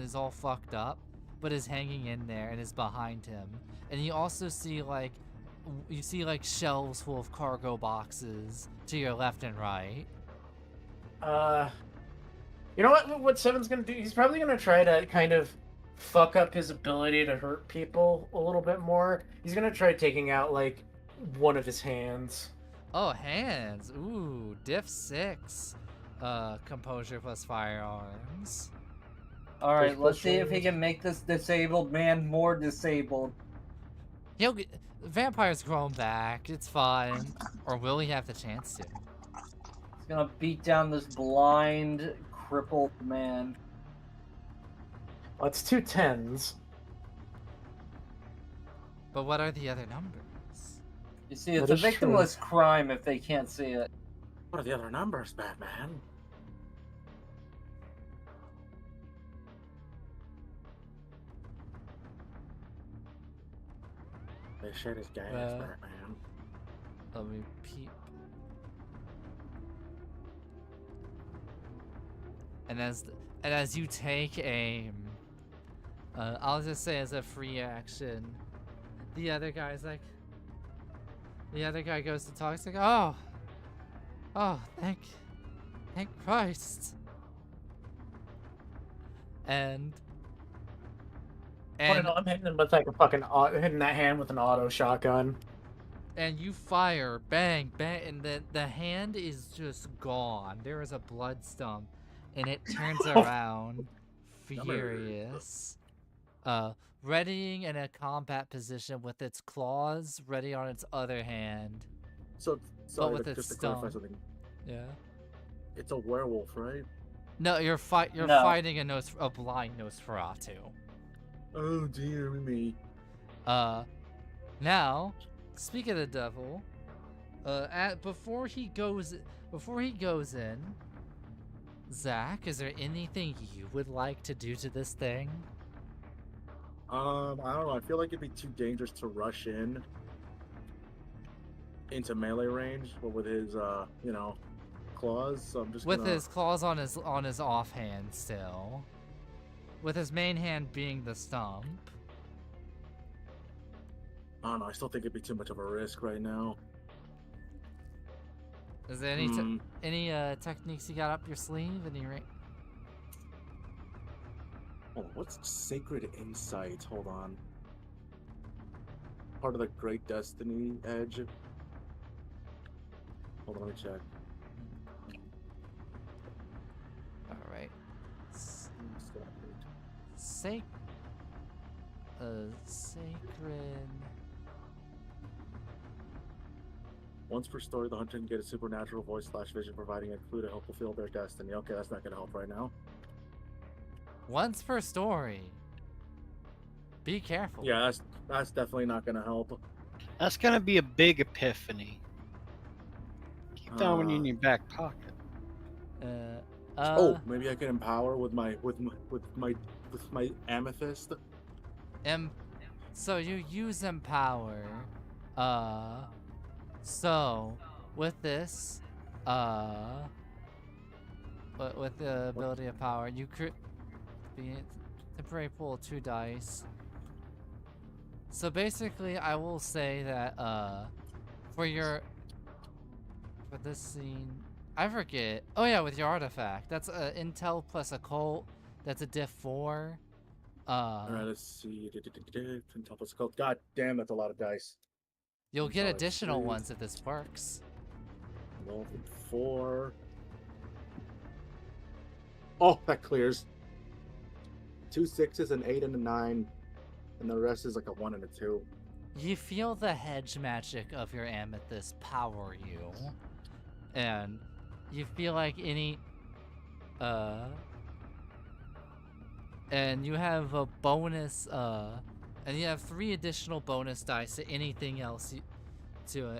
is all fucked up, but is hanging in there and is behind him. And you also see like shelves full of cargo boxes to your left and right. You know what Seven's gonna do? He's probably gonna try to kind of fuck up his ability to hurt people a little bit more. He's gonna try taking out like one of his hands. Oh, hands. Ooh, diff 6. Composure plus firearms. Alright, let's see if he can make this disabled man more disabled. Vampire's grown back. It's fine. Or will he have the chance to? He's gonna beat down this blind, crippled man. Well, it's 2 10s. But what are the other numbers? You see, it's a victimless crime if they can't see it. What are the other numbers, Batman? They shit his gas, Batman. Let me peep. And as you take aim, I'll just say as a free action, the other guy goes to talk. He's like, oh, thank Christ. And I'm hitting him with like a fucking hitting that hand with an auto shotgun. And you fire, bang, bang, and the hand is just gone. There is a blood stump, and it turns around, furious, readying in a combat position with its claws ready on its other hand. So, sorry, with just to clarify something. Yeah. It's a werewolf, right? No, you're fighting a blind Nosferatu. Oh dear me. Now, speak of the devil, before he goes in, Zach, is there anything you would like to do to this thing? I don't know. I feel like it'd be too dangerous to rush into melee range, but with his claws. So I'm just his claws on his offhand still, with his main hand being the stump. I don't know. I still think it'd be too much of a risk right now. Is there any techniques you got up your sleeve? Oh, what's Sacred Insight? Hold on. Part of the Great Destiny Edge. Hold on, let me check. All right. Sacred. Once per story, the hunter can get a supernatural voice/vision, providing a clue to help fulfill their destiny. Okay, that's not gonna help right now. Once per story. Be careful. Yeah, that's definitely not gonna help. That's gonna be a big epiphany. Keep that one in your back pocket. Oh, maybe I can empower with my amethyst. So you use empower. So with this, with the ability of power, you could be temporary pool of 2 dice. So basically, I will say that for this scene, I forget. Oh yeah, with your artifact, that's intel plus occult. That's a diff 4. All right, let's see. Quintuple scope. God damn, that's a lot of dice. You'll I'm get sorry, additional 3, ones if this works. roll from 4. Oh, that clears. 2 6s, an 8 and a 9, and the rest is like a 1 and a 2. You feel the hedge magic of your amethyst power you, and you feel like and you have a bonus, and you have 3 additional bonus dice to anything else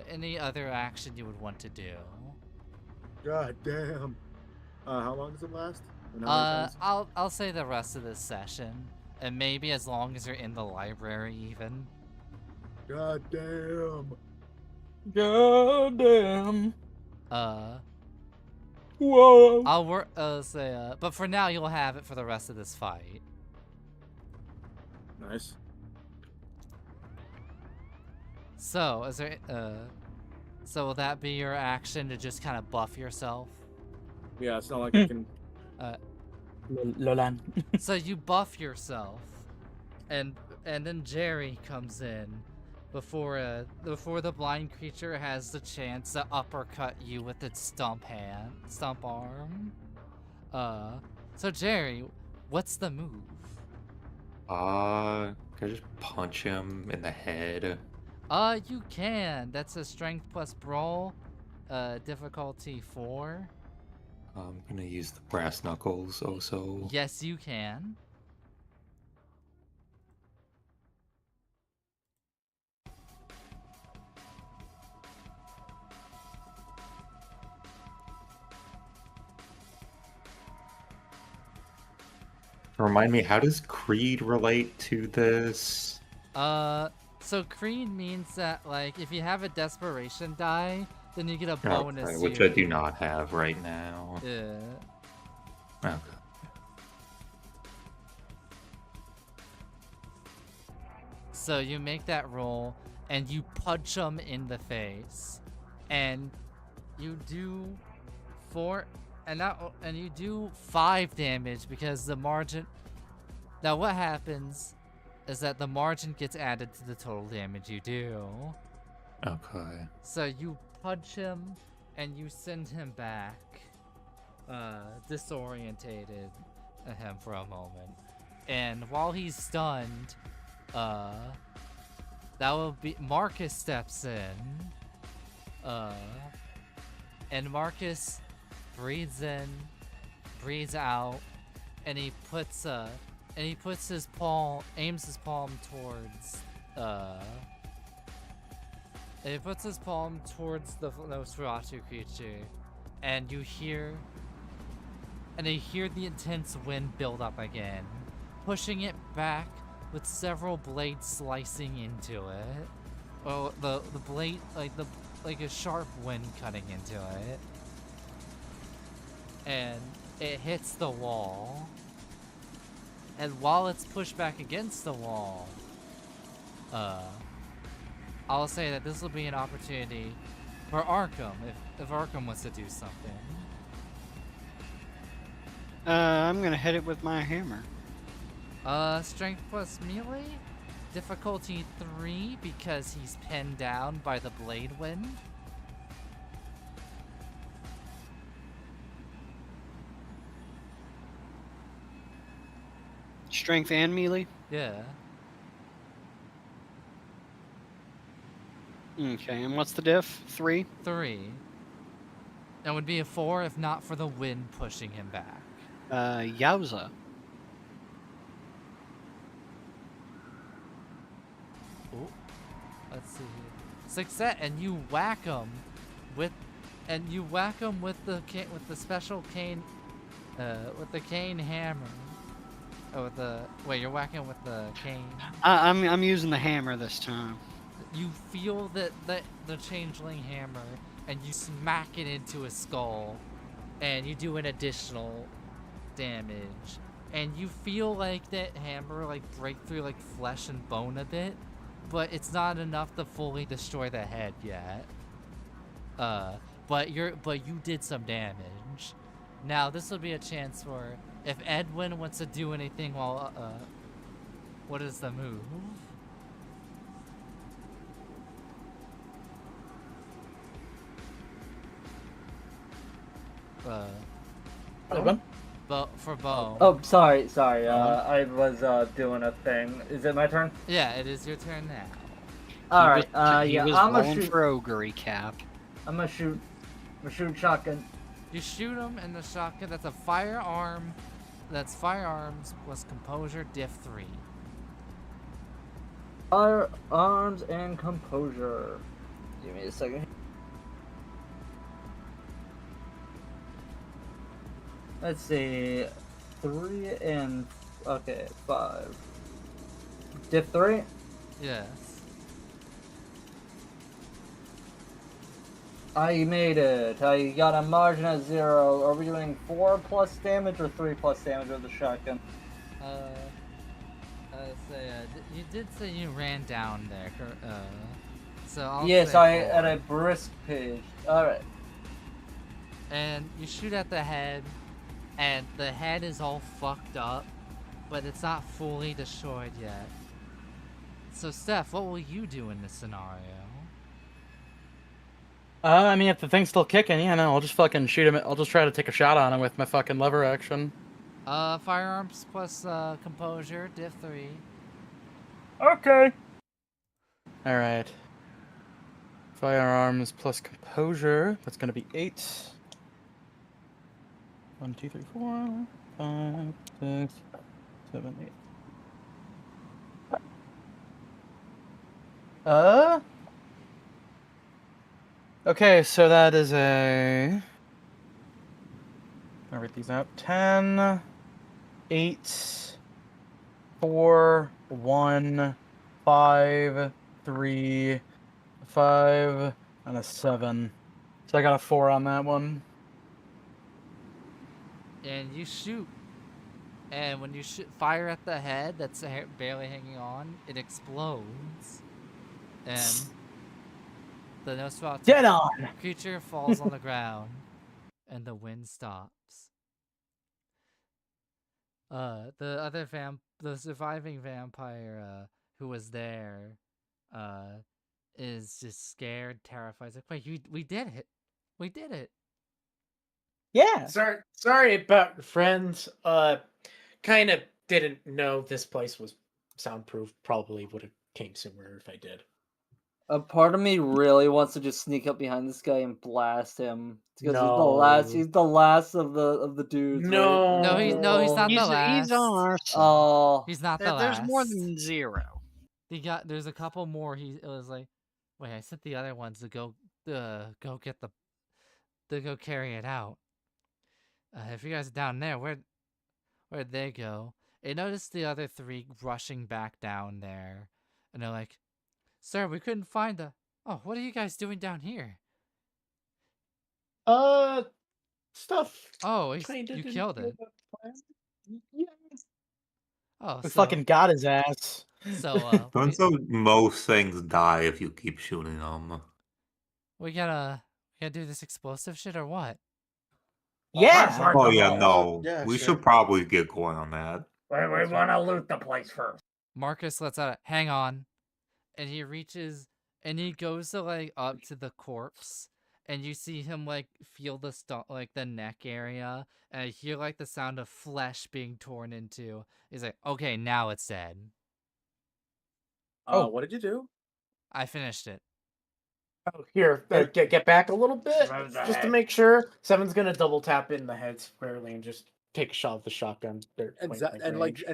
any other action you would want to do. God damn. How long does it last? And how many times? I'll say the rest of this session, and maybe as long as you're in the library even. God damn. God damn. Whoa. I'll say, but for now you'll have it for the rest of this fight. Nice. So, is there, so will that be your action to just kind of buff yourself? Yeah, it's not like I can. Lolan. So you buff yourself, and then Jerry comes in before the blind creature has the chance to uppercut you with its stump arm. So Jerry, what's the move? Can I just punch him in the head? You can. That's a strength plus brawl, difficulty 4. I'm gonna use the brass knuckles also. Yes, you can. Remind me, how does Creed relate to this? So Creed means that, like, if you have a desperation die, then you get a bonus. Okay, which I do not have right now. Yeah. Okay. So you make that roll, and you punch him in the face, and you do 4, and you do 5 damage because the margin. Now what happens is that the margin gets added to the total damage you do. Okay. So you punch him, and you send him back, disorientated him for a moment. And while he's stunned, that will be Marcus steps in. And Marcus breathes in, breathes out, and he puts his palm, aims his palm towards, and he puts his palm towards the Nosferatu creature, and you hear the intense wind build up again, pushing it back with several blades slicing into it. Oh, the blade, like a sharp wind cutting into it. And it hits the wall. And while it's pushed back against the wall, I'll say that this will be an opportunity for Arkham, if Arkham wants to do something. I'm gonna hit it with my hammer. Strength plus melee? Difficulty 3 because he's pinned down by the blade wind. Strength and melee? Yeah. Okay, and what's the diff? 3? 3. That would be a 4 if not for the wind pushing him back. Yowza. Ooh. Let's see here. Success, and you whack him with the special cane, with the cane hammer. Oh, you're whacking with the cane. I'm using the hammer this time. You feel the changeling hammer, and you smack it into his skull, and you do an additional damage. And you feel like that hammer break through flesh and bone a bit, but it's not enough to fully destroy the head yet. But you did some damage. Now this will be a chance for if Edwin wants to do anything while What is the move? For Bo. Oh, sorry. I was doing a thing. Is it my turn? Yeah, it is your turn now. All right. He Yeah, was I'm gonna rolling shoot. for ogre cap. I'm gonna shoot shotgun. You shoot him in the shotgun. That's a firearm. That's firearms plus composure diff 3. Firearms and composure. Give me a second. Let's see. 3 and okay, 5. Diff 3. Yes. I made it. I got a margin of 0. Are we doing 4 plus damage or 3 plus damage with the shotgun? You did say you ran down there. So I'll yes, say at 4. a brisk pace. All right. And you shoot at the head, and the head is all fucked up, but it's not fully destroyed yet. So Steph, what will you do in this scenario? I mean, if the thing's still kicking, yeah, no, I'll just fucking shoot him. I'll just try to take a shot on him with my fucking lever action. Firearms plus composure, diff 3. Okay. All right. Firearms plus composure. That's gonna be 8. 1, 2, 3, 4, 5, 6, 7, 8. Okay, so that is a... I'll write these out. 10, 8, 4, 1, 5, 3, 5, and a 7. So I got a 4 on that one. And you shoot. And when you fire at the head that's barely hanging on, it explodes. And the Nosferatu Dead on! creature falls on the ground. And the wind stops. The surviving vampire who was there is just scared, terrified. He's like, wait, we did it. We did it. Yeah. Sorry about friends. Kind of didn't know this place was soundproof. Probably would have came sooner if I did. A part of me really wants to just sneak up behind this guy and blast him because No. he's the last of the dudes. No. Right? No, he's not the He's last. on our side. Oh, He's not the There's last. more than 0. There's a couple more. It was like, wait, I sent the other ones to go carry it out. If you guys are down there, where'd they go? I noticed the other 3 rushing back down there, and they're like, "Sir, we couldn't find the. Oh, what are you guys doing down here?" Stuff. Oh, you killed it. Yeah. Oh, We so fucking got his ass. so Turns out most things die if you keep shooting them. we gotta do this explosive shit or what? Yeah. Oh yeah, no. Yeah, we sure. should probably get going on that. We want to loot the place first. Marcus lets out a hang on, and he reaches and he goes to like up to the corpse, and you see him like feel the the neck area, and I hear like the sound of flesh being torn into. He's like, okay, now it's dead. What did you do? I finished it. Oh, here, get back a little bit, Move the just to head. make sure. Seven's gonna double tap it in the head squarely and just take a shot of the shotgun. And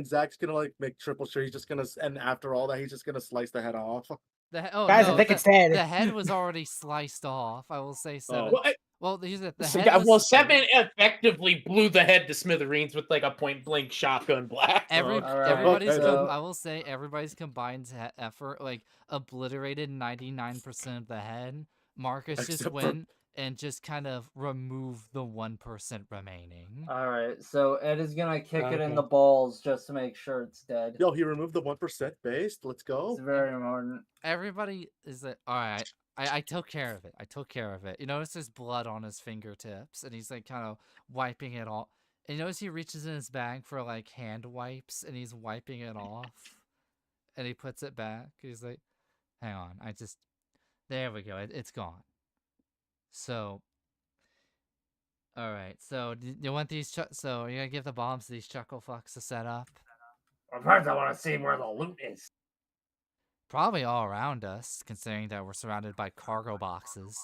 Zach's gonna like make triple sure he's just gonna, and after all that, he's just gonna slice the head off. Guys, I think it's dead. The head was already sliced off. I will say 7. Well, he's at the So, head. well, 7 effectively blew the head to smithereens with like a point blank shotgun blast. Everybody's. so- I will say everybody's combined effort like obliterated 99% of the head. Marcus just Except for- went and just kind of removed the 1% remaining. all right. So Ed is gonna kick it in Okay. the balls just to make sure it's dead. Yo, he removed the 1% base. Let's It's go. very important. Everybody is like, all right. I took care of it. I took care of it. You notice there's blood on his fingertips, and he's like kind of wiping it off. And you notice he reaches in his bag for like hand wipes, and he's wiping it off. and he puts it back. He's like, hang on, there we go. It's gone. So, all right. So you want these? So you're gonna give the bombs to these chuckle fucks to set up? Well, first I want to see where the loot is. Probably all around us, considering that we're surrounded by cargo boxes.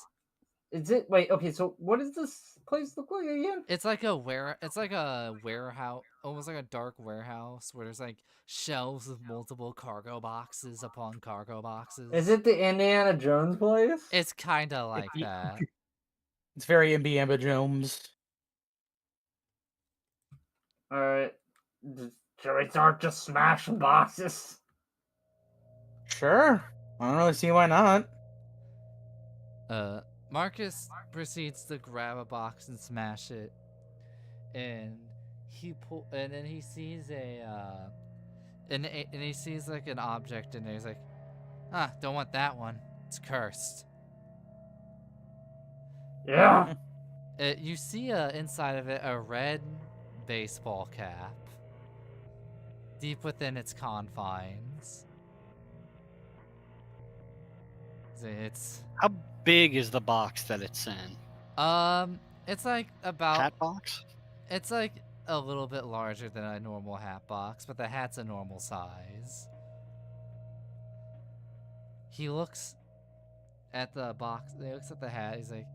Is it? Wait. Okay. So what does this place look like again? It's like a warehouse, almost like a dark warehouse where there's like shelves with multiple cargo boxes upon cargo boxes. Is it the Indiana Jones place? It's kind of like that. It's very Imbiamba Jones. All right. Should we start just smashing boxes? Sure. I don't really see why not. Marcus proceeds to grab a box and smash it, and then he sees and he sees like an object in there. He's like, don't want that one. It's cursed. Yeah. You see inside of it a red baseball cap, deep within its confines. It's How big is the box that it's in? it's like about Hat box? It's like a little bit larger than a normal hat box, but the hat's a normal size. He looks at the box. He looks at the hat. He's like,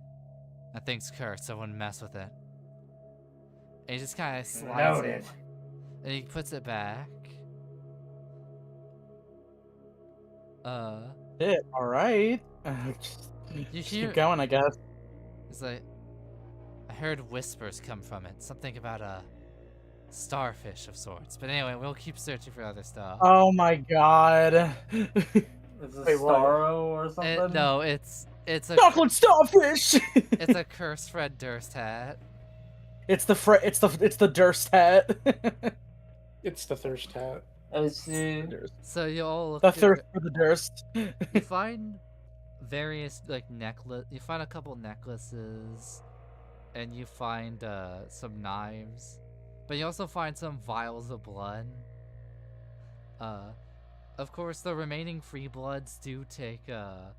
"That thing's cursed. So I wouldn't mess with it." And he just kind of slides it, and he puts it back. All right. Just keep going, I guess. It's like, I heard whispers come from it. Something about a starfish of sorts. But anyway, we'll keep searching for other stuff. Oh my god. Is it Starro or something? No, it's a chocolate starfish. It's a cursed Fred Durst hat. It's the Durst hat. It's the thirst hat. I see. So you all look The thirst for the Durst. You find various you find a couple necklaces, and you find some knives, but you also find some vials of blood. Of course, the remaining free bloods do take a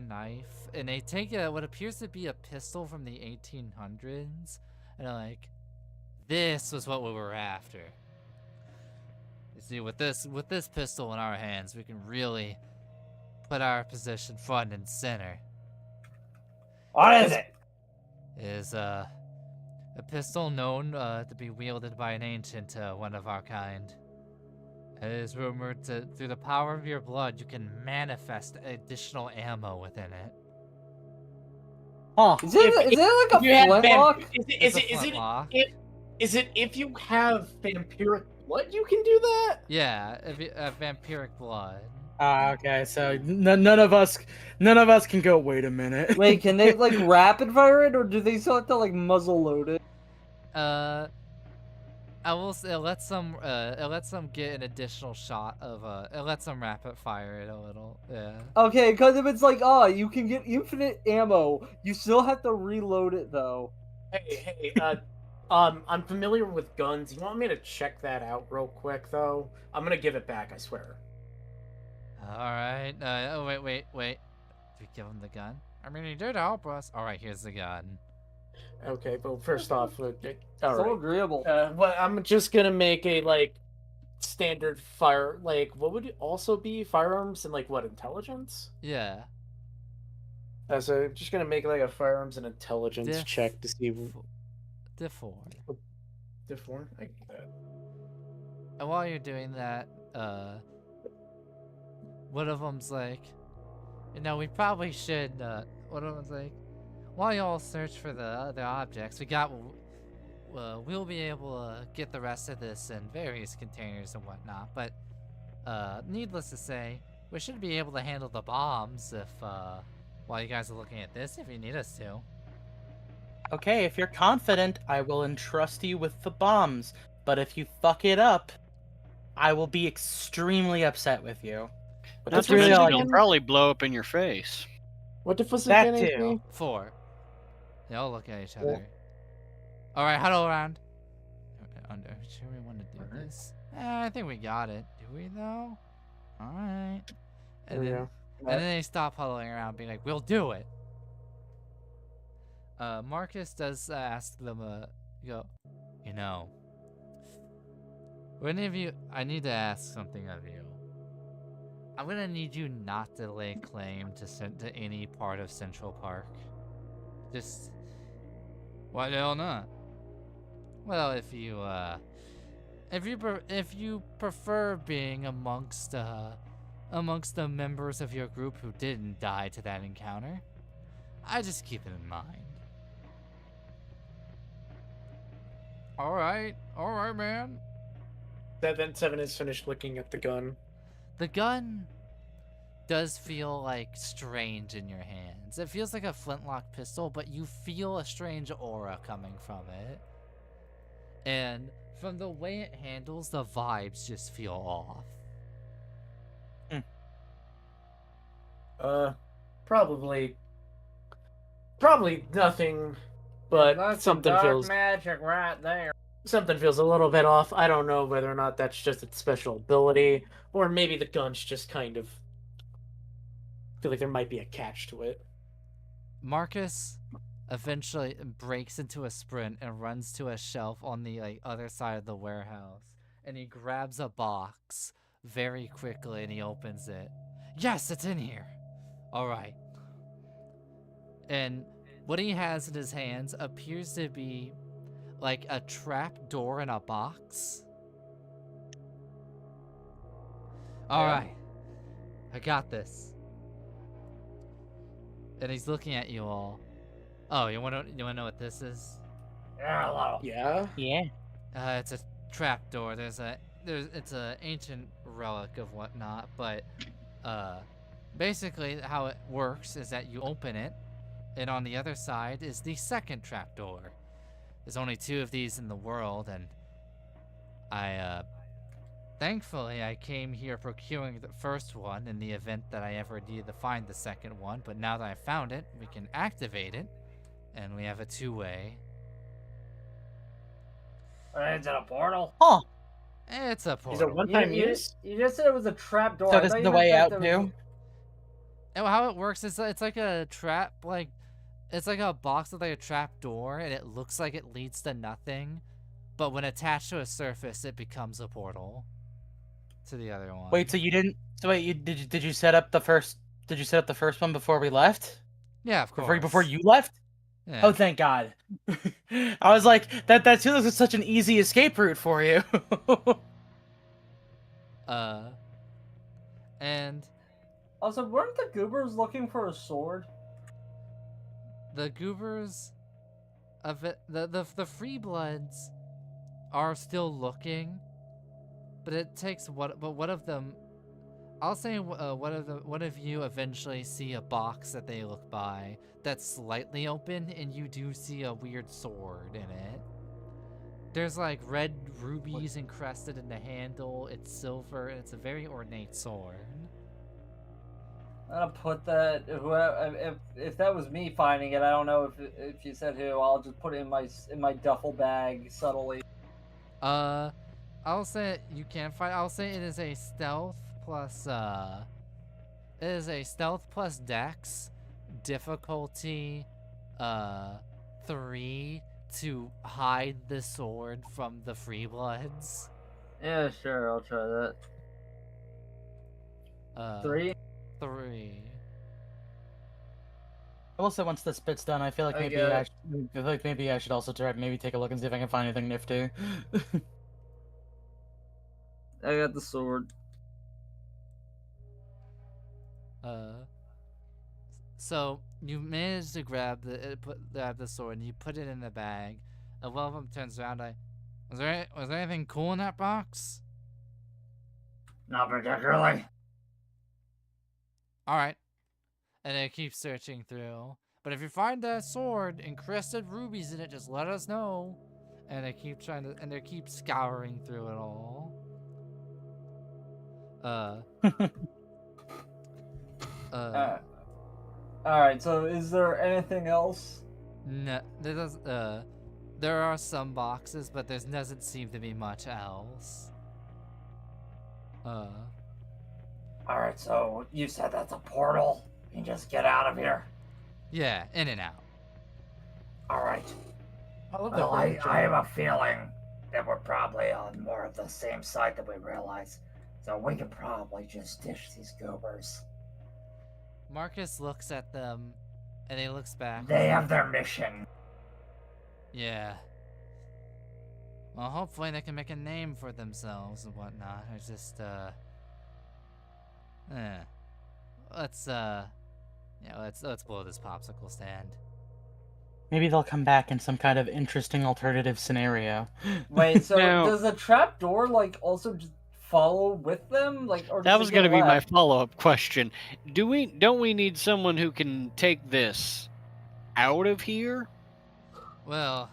knife, and they take what appears to be a pistol from the 1800s, and they're like, this was what we were after. You see, with this pistol in our hands, we can really put our position front and center. What is it? It is a pistol known to be wielded by an ancient, one of our kind. It is rumored that through the power of your blood, you can manifest additional ammo within it. Huh. Is it like a flintlock? Is it if you have vampiric blood you can do that? Yeah, vampiric blood. Okay, so none of us can go. Wait a minute. Wait, can they like rapid fire it, or do they still have to like muzzle load it? I will say it lets them get an additional shot of it lets them rapid fire it a little. Yeah. Okay, because if it's like you can get infinite ammo, you still have to reload it though. Hey, I'm familiar with guns. You want me to check that out real quick though? I'm gonna give it back, I swear. All right. Oh wait. Did we give him the gun? I mean, he did help us. All right, here's the gun. Okay, but first off, all So right. agreeable. But I'm just gonna make a standard fire. What would it also be? Firearms and what intelligence? Yeah. So just gonna make a firearms and intelligence check to see. Diff 4. Diff 4. I get that. And while you're doing that, one of them's like, we probably should. One of them's like, while y'all search for the other objects, we'll be able to get the rest of this in various containers and whatnot. But needless to say, we should be able to handle the bombs while you guys are looking at this, if you need us to. Okay, if you're confident, I will entrust you with the bombs. But if you fuck it up, I will be extremely upset with you. But that's really all. It'll probably blow up in your face. What the fuck is that it? too. 4. They all look at each other. All right, huddle around. Are we sure we want to do this? I think we got it. Do we though? All right. There And we then, go. and then they stop huddling around, being like, "We'll do it." Marcus does ask them, you know, when of you, I need to ask something of you. I'm gonna need you not to lay claim to any part of Central Park. Just, why the hell not? Well, if you prefer being amongst the members of your group who didn't die to that encounter, I just keep it in mind. All right, man. Then Seven is finished looking at the gun. The gun does feel like strange in your hands. It feels like a flintlock pistol, but you feel a strange aura coming from it. And from the way it handles, the vibes just feel off. Probably nothing, but That's some something dark feels magic right there. something feels a little bit off. I don't know whether or not that's just its special ability, or maybe the gun's just kind of feel like there might be a catch to it. Marcus eventually breaks into a sprint and runs to a shelf on the other side of the warehouse, and he grabs a box very quickly and he opens it. Yes, it's in here. All right. And what he has in his hands appears to be like a trap door in a box. All right. I got this. And he's looking at you all. Oh, you want to know what this is? Yeah, hello. Yeah. Yeah. It's a trap door. It's an ancient relic of whatnot, but basically how it works is that you open it, and on the other side is the second trap door. There's only 2 of these in the world, and thankfully I came here procuring the first one in the event that I ever needed to find the second one, but now that I found it, we can activate it, and we have a 2-way. Is it a portal? Huh. It's a Is portal. it one-time use? You just said it was a trap door. So I this thought is you the meant way that out there was too? And how it works is it's like a trap, it's like a box with like a trap door, and it looks like it leads to nothing, but when attached to a surface, it becomes a portal to the other one. Wait, so you didn't? So wait, did you set up the first? Did you set up the first one before we left? Yeah, of course. Before you left? Yeah. Oh, thank God. I was like, that feels like such an easy escape route for you. And Also, weren't the goobers looking for a sword? the goobers of it, the free bloods are still looking, but it takes one of them. I'll say one of you eventually see a box that they look by that's slightly open, and you do see a weird sword in it. There's like red rubies encrusted in the handle. It's silver, and it's a very ornate sword. I'm gonna put that. If that was me finding it, I don't know if you said who. I'll just put it in my duffel bag subtly. I'll say you can't find. I'll say it is a stealth plus. It is a stealth plus dex, difficulty, 3 to hide the sword from the free bloods. Yeah, sure. I'll try that. 3. 3. I will say once this bit's done, I feel like maybe I should also try maybe take a look and see if I can find anything nifty. I got the sword. So you manage to grab the sword and you put it in the bag. And one of them turns around. Was there anything cool in that box? Not particularly. All right. And they keep searching through. But if you find that sword encrusted rubies in it, just let us know. And they keep they keep scouring through it all. Alright, so is there anything else? No, there are some boxes, but there doesn't seem to be much else. Alright, so you said that's a portal. You can just get out of here. Yeah, in and out. Alright. I love Well, that I we're have a feeling that we're probably on more of the same side than we realize. So we could probably just dish these goobers. Marcus looks at them, and he looks back. They have their mission. Yeah. Well, hopefully they can make a name for themselves and whatnot. It's just, let's blow this popsicle stand. Maybe they'll come back in some kind of interesting alternative scenario. Wait, so Now- does the trap door like also just follow with them? Like, or That does was it going to get be my left? follow-up question. Don't we need someone who can take this out of here? Well,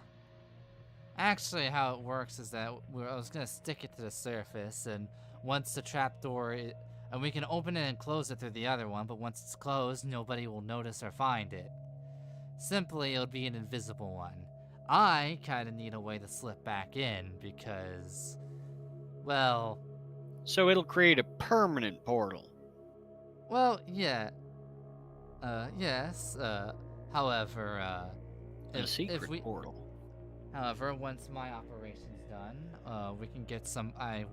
actually how it works is that I was going to stick it to the surface, and once the trapdoor, and we can open it and close it through the other one, but once it's closed, nobody will notice or find it. Simply, it'll be an invisible one. I kind of need a way to slip back in because, well... So it'll create a permanent portal. Well, yeah. Yes. However, A secret if we... portal. However, once my operation's done, we can get some... I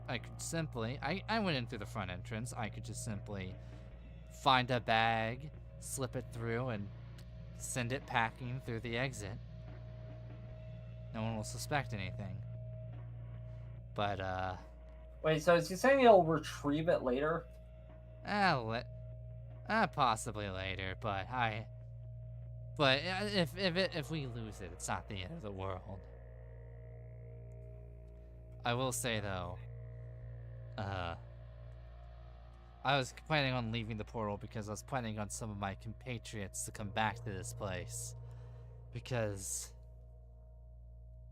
could simply... I went in through the front entrance. I could just simply find a bag, slip it through, and send it packing through the exit. No one will suspect anything. But, Wait, so is he saying he'll retrieve it later? possibly later, but if we lose it, it's not the end of the world. I will say though, I was planning on leaving the portal because I was planning on some of my compatriots to come back to this place, because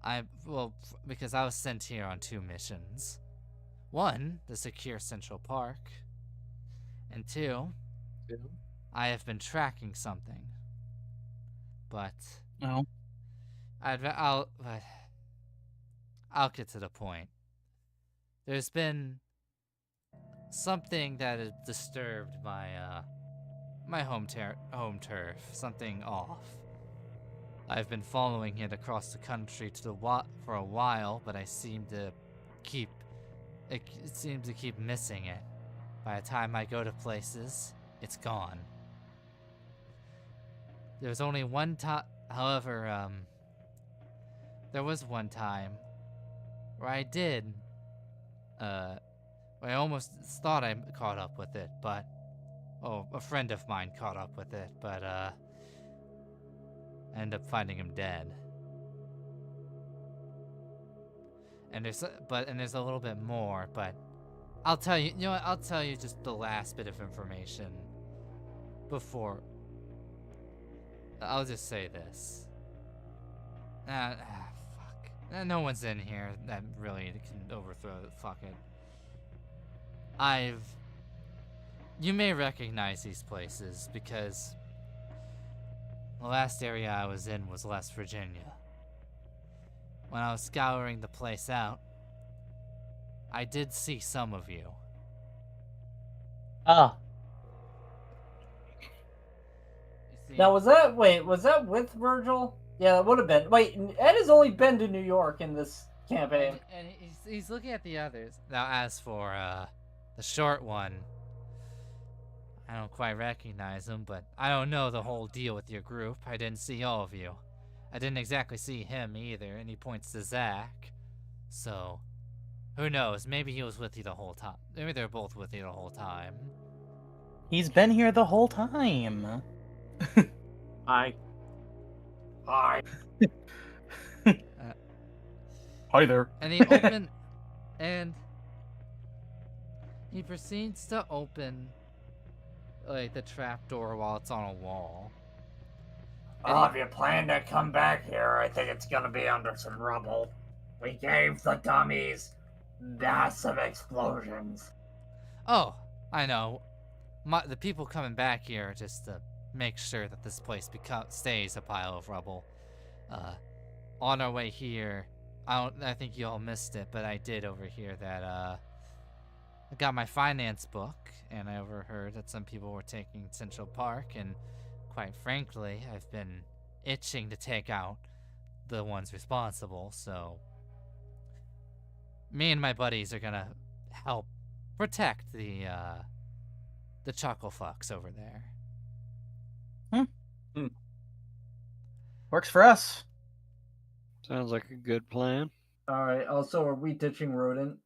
I was sent here on 2 missions. 1, to secure Central Park, and 2, I have been tracking something. But No. I'll get to the point. There's been something that has disturbed my my home turf. Something off. I've been following it across the country for a while, but it seems to keep missing it. By the time I go to places, it's gone. There's only one time, however, there was one time where I did, where I almost thought I caught up with it, but, a friend of mine caught up with it, but, I ended up finding him dead. And there's a little bit more, but I'll tell you, you know what, I'll tell you just the last bit of information before. I'll just say this. Fuck. No one's in here that really can overthrow it. Fuck it. You may recognize these places because the last area I was in was West Virginia. When I was scouring the place out, I did see some of you. Ah. You see, Now, was that with Virgil? Yeah, that would have been. Wait, Ed has only been to New York in this campaign. and he's looking at the others. Now, as for the short one, I don't quite recognize him, but I don't know the whole deal with your group. I didn't see all of you. I didn't exactly see him either, and he points to Zach. So, who knows? Maybe he was with you the whole time. Maybe they're both with you the whole time. He's been here the whole time. Hi. Hi. Hi there. And he he proceeds to open like the trapdoor while it's on a wall. Well, if you plan to come back here, I think it's gonna be under some rubble. We gave the dummies massive explosions. Oh, I know. The people coming back here just to make sure that this place stays a pile of rubble. On our way here, I think you all missed it, but I did overhear that I got my finance book, and I overheard that some people were taking Central Park, and quite frankly, I've been itching to take out the ones responsible, so me and my buddies are gonna help protect the chuckle fucks over there. Works for us. Sounds like a good plan. All right. Also, are we ditching Rodent?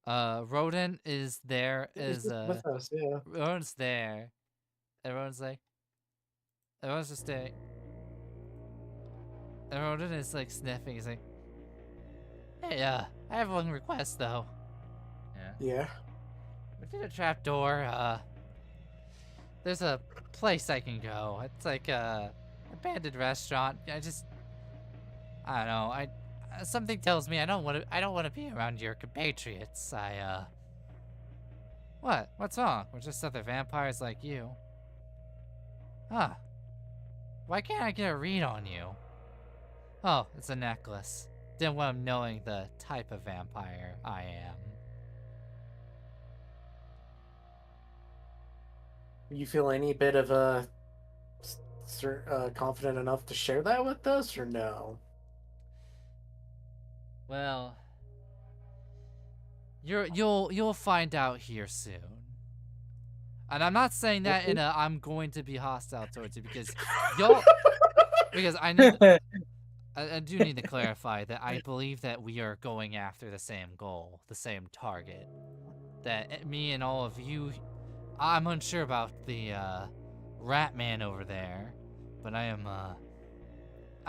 Rodent is there. He's Is with us, yeah. Rodent's there. Everyone's just staying. And Rodent is like sniffing. He's like, "Hey, I have one request though. Yeah. We did a trap door. There's a place I can go. It's like a abandoned restaurant. I don't know. Something tells me I don't want to be around your compatriots. What's wrong? We're just other vampires like you. Huh. Why can't I get a read on you? Oh, it's a necklace. Didn't want him knowing the type of vampire I am. You feel any bit of confident enough to share that with us, or no? Well, you'll find out here soon. And I'm not saying that in a I'm going to be hostile towards you, because I do need to clarify that I believe that we are going after the same goal, the same target. That me and all of you, I'm unsure about the rat man over there, but I'm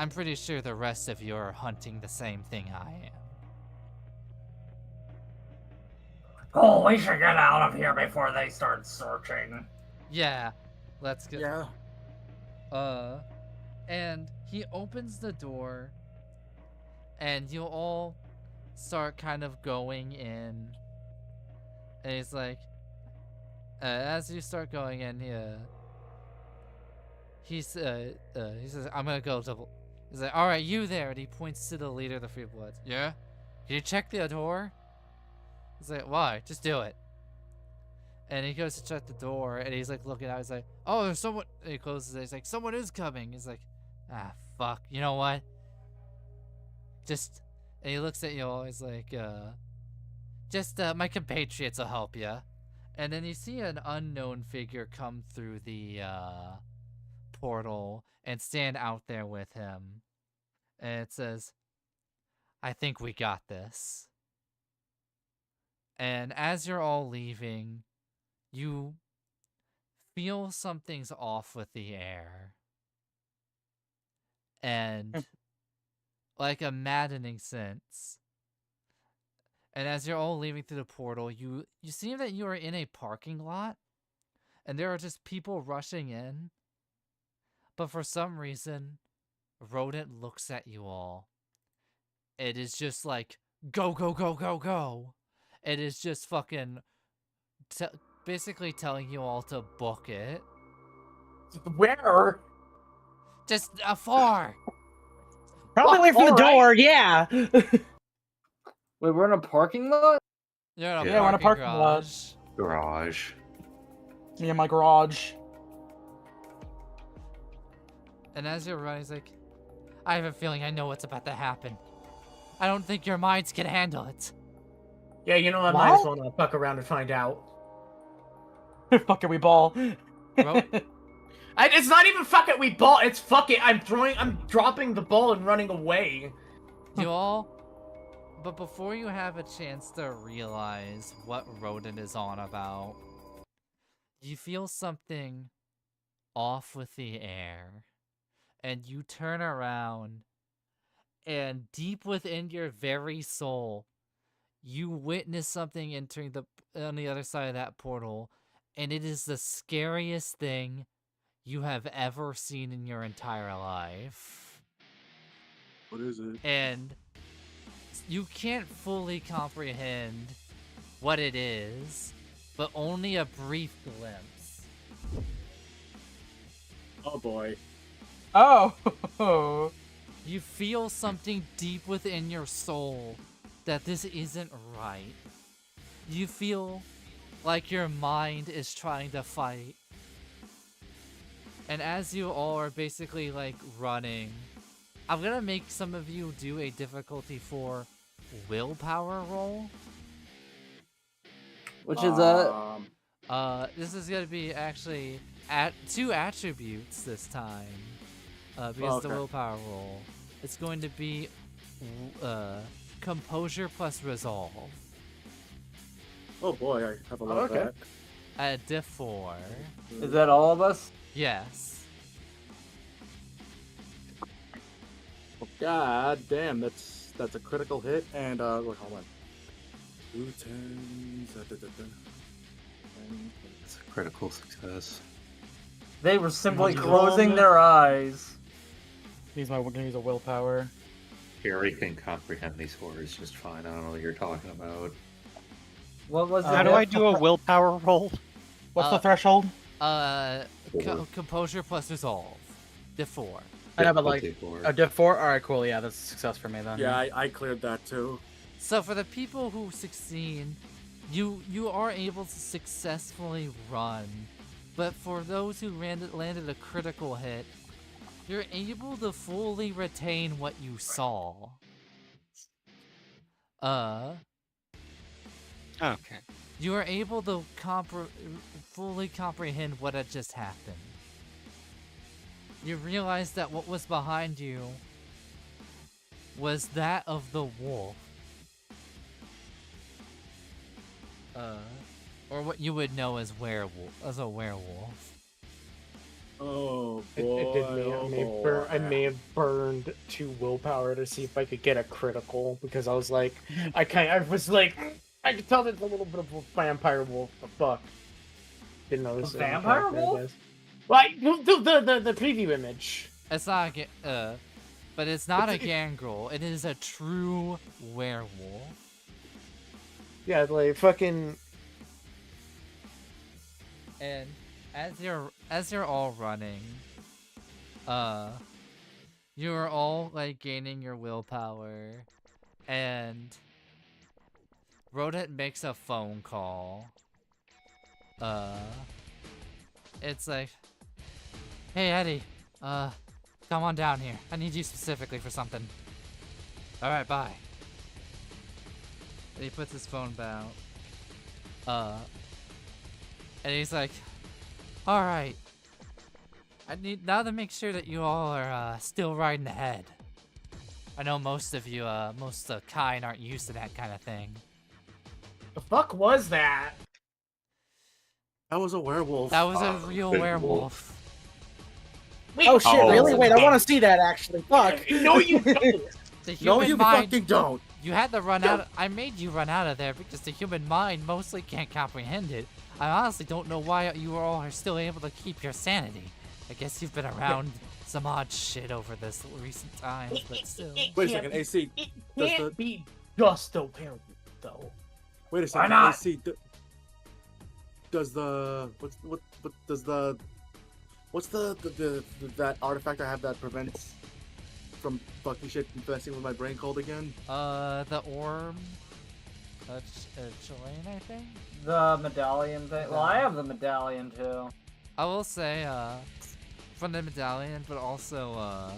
pretty sure the rest of you are hunting the same thing I am. Oh, we should get out of here before they start searching. Yeah, let's go. Yeah. And he opens the door, and you all start kind of going in. And he's like, as you start going in, he says, "I'm gonna go double." He's like, "All right, you there," and he points to the leader of the Free Bloods. Yeah. Can you check the door? He's like, "Why? Just do it." And he goes to shut the door, and he's like looking out. He's like, "Oh, there's someone." And he closes it. He's like, "Someone is coming." He's like, "Ah, fuck. You know what? Just." And he looks at you all. He's like, my compatriots will help you." And then you see an unknown figure come through the portal and stand out there with him. And it says, "I think we got this." And as you're all leaving, you feel something's off with the air. And like a maddening sense. And as you're all leaving through the portal, you see that you are in a parking lot, and there are just people rushing in. But for some reason, Rodent looks at you all. It is just like, go, go, go, go, go. It is just fucking basically telling you all to book it. Where? Just afar. Probably away from the door, yeah. Wait, we're in a parking lot? You're in a Yeah, we're in a parking lot. Garage. Me and my garage. And as you're running, he's like, "I have a feeling I know what's about to happen. I don't think your minds can handle it." Yeah, you know, I might as well not fuck around and find out. Fuck it, we ball. It's not even fuck it, we ball. It's fuck it. I'm dropping the ball and running away. You all, but before you have a chance to realize what Rodent is on about, you feel something off with the air, and you turn around, and deep within your very soul, you witness something entering on the other side of that portal, and it is the scariest thing you have ever seen in your entire life. What is it? And you can't fully comprehend what it is, but only a brief glimpse. Oh boy. Oh. You feel something deep within your soul that this isn't right. You feel like your mind is trying to fight. And as you all are basically like running, I'm gonna make some of you do a difficulty 4 willpower roll. Which is a This is gonna be actually at 2 attributes this time. Because the Okay. willpower roll. It's going to be composure plus resolve. Oh boy, I have a lot of Okay. that. At diff 4. is that all of us? Yes. Oh, God damn, that's a critical hit. And wait, hold on. 2 10s. It's a critical success. They were simply Come closing on. their eyes. We're gonna use a willpower. Gary can comprehend these horrors just fine. I don't know what you're talking about. What was How it? do I do a willpower roll? What's the threshold? Composure plus resolve. Diff 4. I know, but like Difficulty a diff 4. All right, cool. Yeah, that's a success for me then. Yeah, I cleared that too. So for the people who succeed, you are able to successfully run. But for those who landed a critical hit, you're able to fully retain what you saw. Okay. You are able to fully comprehend what had just happened. You realize that what was behind you was that of the wolf. Or what you would know as a werewolf. Oh It boy. did me. Oh, I may have burned 2 willpower to see if I could get a critical because I was like, I could tell there's a little bit of a vampire wolf. But fuck, didn't know this. A vampire wolf? Like the preview image. It's not but it's not a gangrel. It is a true werewolf. Yeah, like fucking. And as you're all running, you're all like gaining your willpower, and Rodent makes a phone call. It's like, hey Eddie, come on down here. I need you specifically for something. All right, bye. And he puts his phone down. And he's like, all right. I need now to make sure that you all are still riding ahead. I know most of you, most of the kind aren't used to that kind of thing. The fuck was that? That was a werewolf. That was a real werewolf. Wait, Oh shit! Oh. Really? Wait, I want to see that actually. Fuck. No, you don't. The No, human you mind, fucking don't. you had to run out. I made you run out of there because the human mind mostly can't comprehend it. I honestly don't know why you all are still able to keep your sanity. I guess you've been around some odd shit over this recent times, but still. Wait a second, AC. It Does can't the be just a werewolf, though. wait a second, not? AC. Does the what does the what's the that artifact I have that prevents from fucking shit messing with my brain called again? The orb. Chilean, I think. The medallion thing. Well, I have the medallion too. I will say, from the medallion, but also,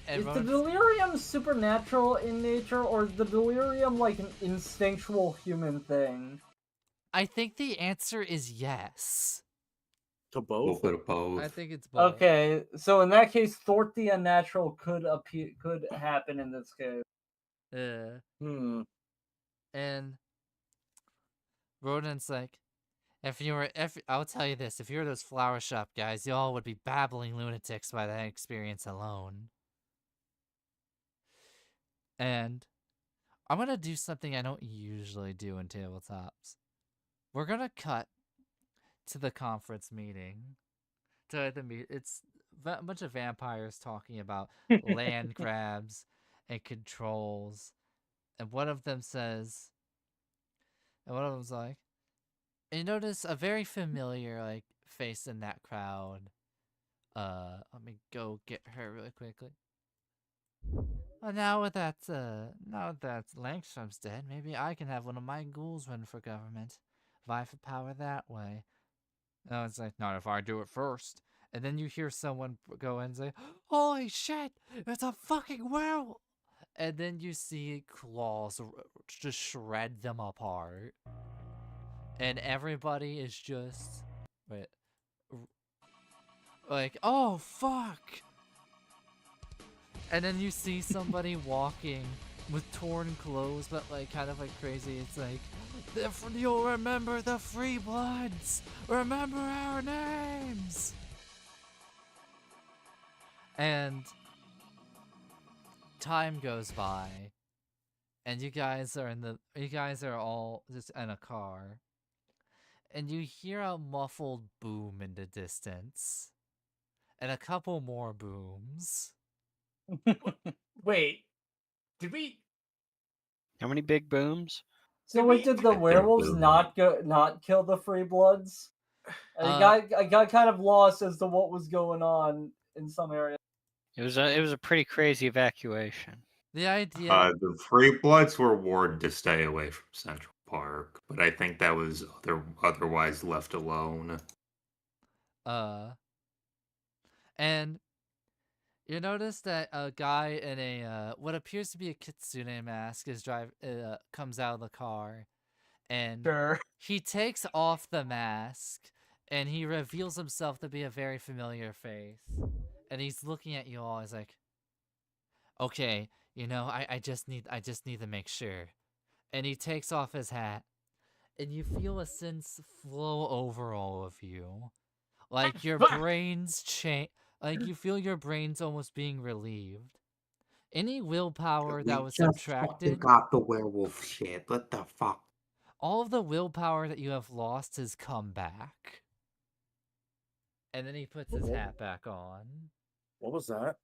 Is the everyone's- delirium supernatural in nature, or is the delirium like an instinctual human thing? I think the answer is yes. To A both? little bit of both. I think it's both. Okay, so in that case, Thort the Unnatural could happen in this case. Hmm. And Rodent's like, if I'll tell you this, if you were those flower shop guys, y'all would be babbling lunatics by that experience alone. And I'm gonna do something I don't usually do in tabletops. We're gonna cut to the conference meeting. It's a bunch of vampires talking about land grabs and controls. And one of them says, and one of them's like, and you notice a very familiar like face in that crowd. Let me go get her really quickly. Well, now that Langstrom's dead, maybe I can have one of my ghouls run for government. Vie for power that way. No, it's like, not if I do it first. And then you hear someone go in and say, "Holy shit, it's a fucking werewolf!" And then you see claws just shred them apart. And everybody is just, wait, like, oh fuck! And then you see somebody walking with torn clothes, but like kind of like crazy. It's like, you'll remember the Free Bloods. Remember our names. And time goes by, and you guys are all just in a car, and you hear a muffled boom in the distance, and a couple more booms. Wait, did we? How many big booms? So wait, did the werewolves boom. not kill the Free Bloods? I got kind of lost as to what was going on in some areas. It was a pretty crazy evacuation. The idea. The Free Bloods were warned to stay away from Central Park, but I think that was otherwise left alone. And you notice that a guy in a what appears to be a kitsune mask comes out of the car, and Sure. he takes off the mask, and he reveals himself to be a very familiar face, and he's looking at you all. He's like, "Okay, I just need to make sure," and he takes off his hat, and you feel a sense flow over all of you, like your brains change. Like, you feel your brains almost being relieved. Any willpower that was subtracted, got the werewolf shit. What the fuck? all of the willpower that you have lost has come back. And then he puts his hat back on. What was that?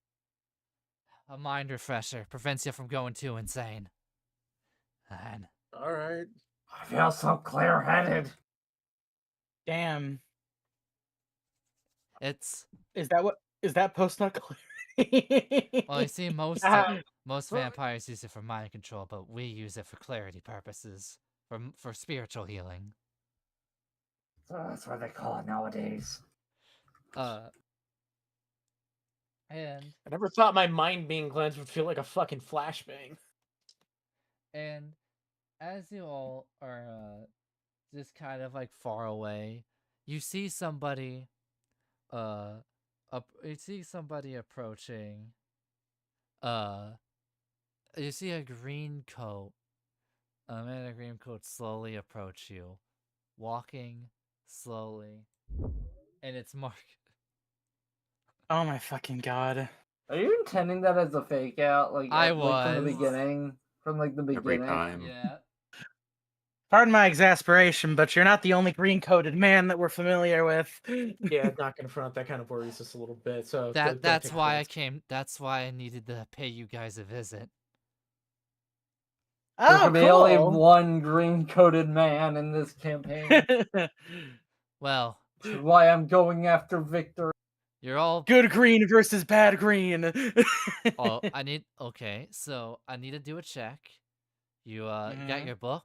A mind refresher prevents you from going too insane. And All right. I feel so clear-headed. Damn. it's Is that post-nut clarity? well, you see, most vampires use it for mind control, but we use it for clarity purposes, for spiritual healing. So that's what they call it nowadays. And I never thought my mind being cleansed would feel like a fucking flashbang. And as you all are just kind of like far away, you see somebody approaching. You see a green coat. A man in a green coat slowly approach you, walking slowly, and it's Mark. Oh my fucking god. Are you intending that as a fake out? Like, I from the was. beginning? From like the Every beginning? time. Yeah. Pardon my exasperation, but you're not the only green-coated man that we're familiar with. Yeah, not gonna front. That kind of worries us a little bit. So That's why I came. That's why I needed to pay you guys a visit. There Oh, can be only cool. one green-coated man in this campaign. Well, Which is why I'm going after Victor. you're all Good green versus bad green. Oh, okay, so I need to do a check. You got your book?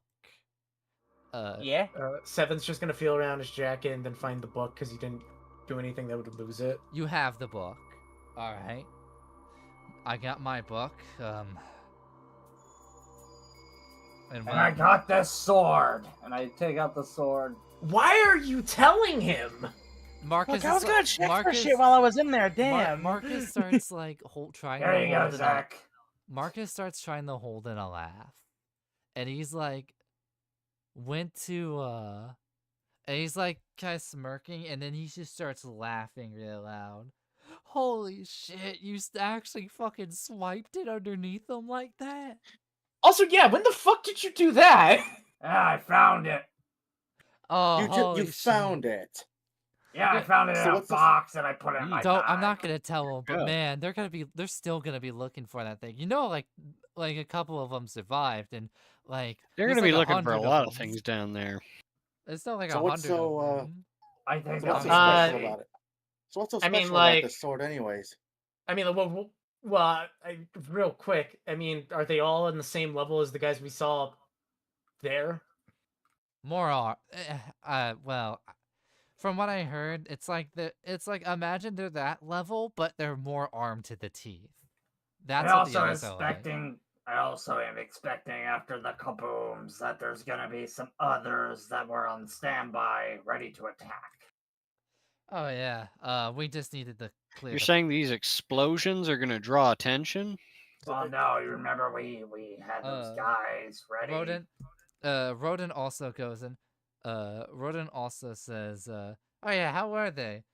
Yeah. Seven's just gonna feel around his jacket and then find the book because he didn't do anything that would lose it. You have the book. All right. I got my book. And I got this sword. And I take out the sword. Why are you telling him? Marcus. Look, I was gonna check for Marcus, shit while I was in there. Damn. Marcus starts like trying There to you go, hold Zach. Marcus starts trying to hold in a laugh, and he's like, and he's like kind of smirking, and then he just starts laughing really loud. Holy shit! You actually fucking swiped it underneath him like that? Also, yeah, when the fuck did you do that? Yeah, I found it. Oh, You found it. Yeah, I found it So in a what's this- box and I put it in my bag. I'm not gonna tell them, but Yeah. man, they're still gonna be looking for that thing. Like a couple of them survived, and like They're there's gonna be like looking for a 100 lot of them. things down there. It's not like So what's 100 so, of them. I think So what's so I'll special be about it? So what's so I special mean, about like- this sword, anyways? I mean, Well, real quick, I mean, are they all on the same level as the guys we saw there? More are. Well, from what I heard, it's like imagine they're that level, but they're more armed to the teeth. That's what the others are like. I also am expecting after the kabooms that there's gonna be some others that were on standby, ready to attack. Oh yeah. We just needed to clear. You're saying these explosions are going to draw attention? Well, no, you remember we had those guys ready. Rodin also goes in. Rodin also says, "Oh yeah, how were they?"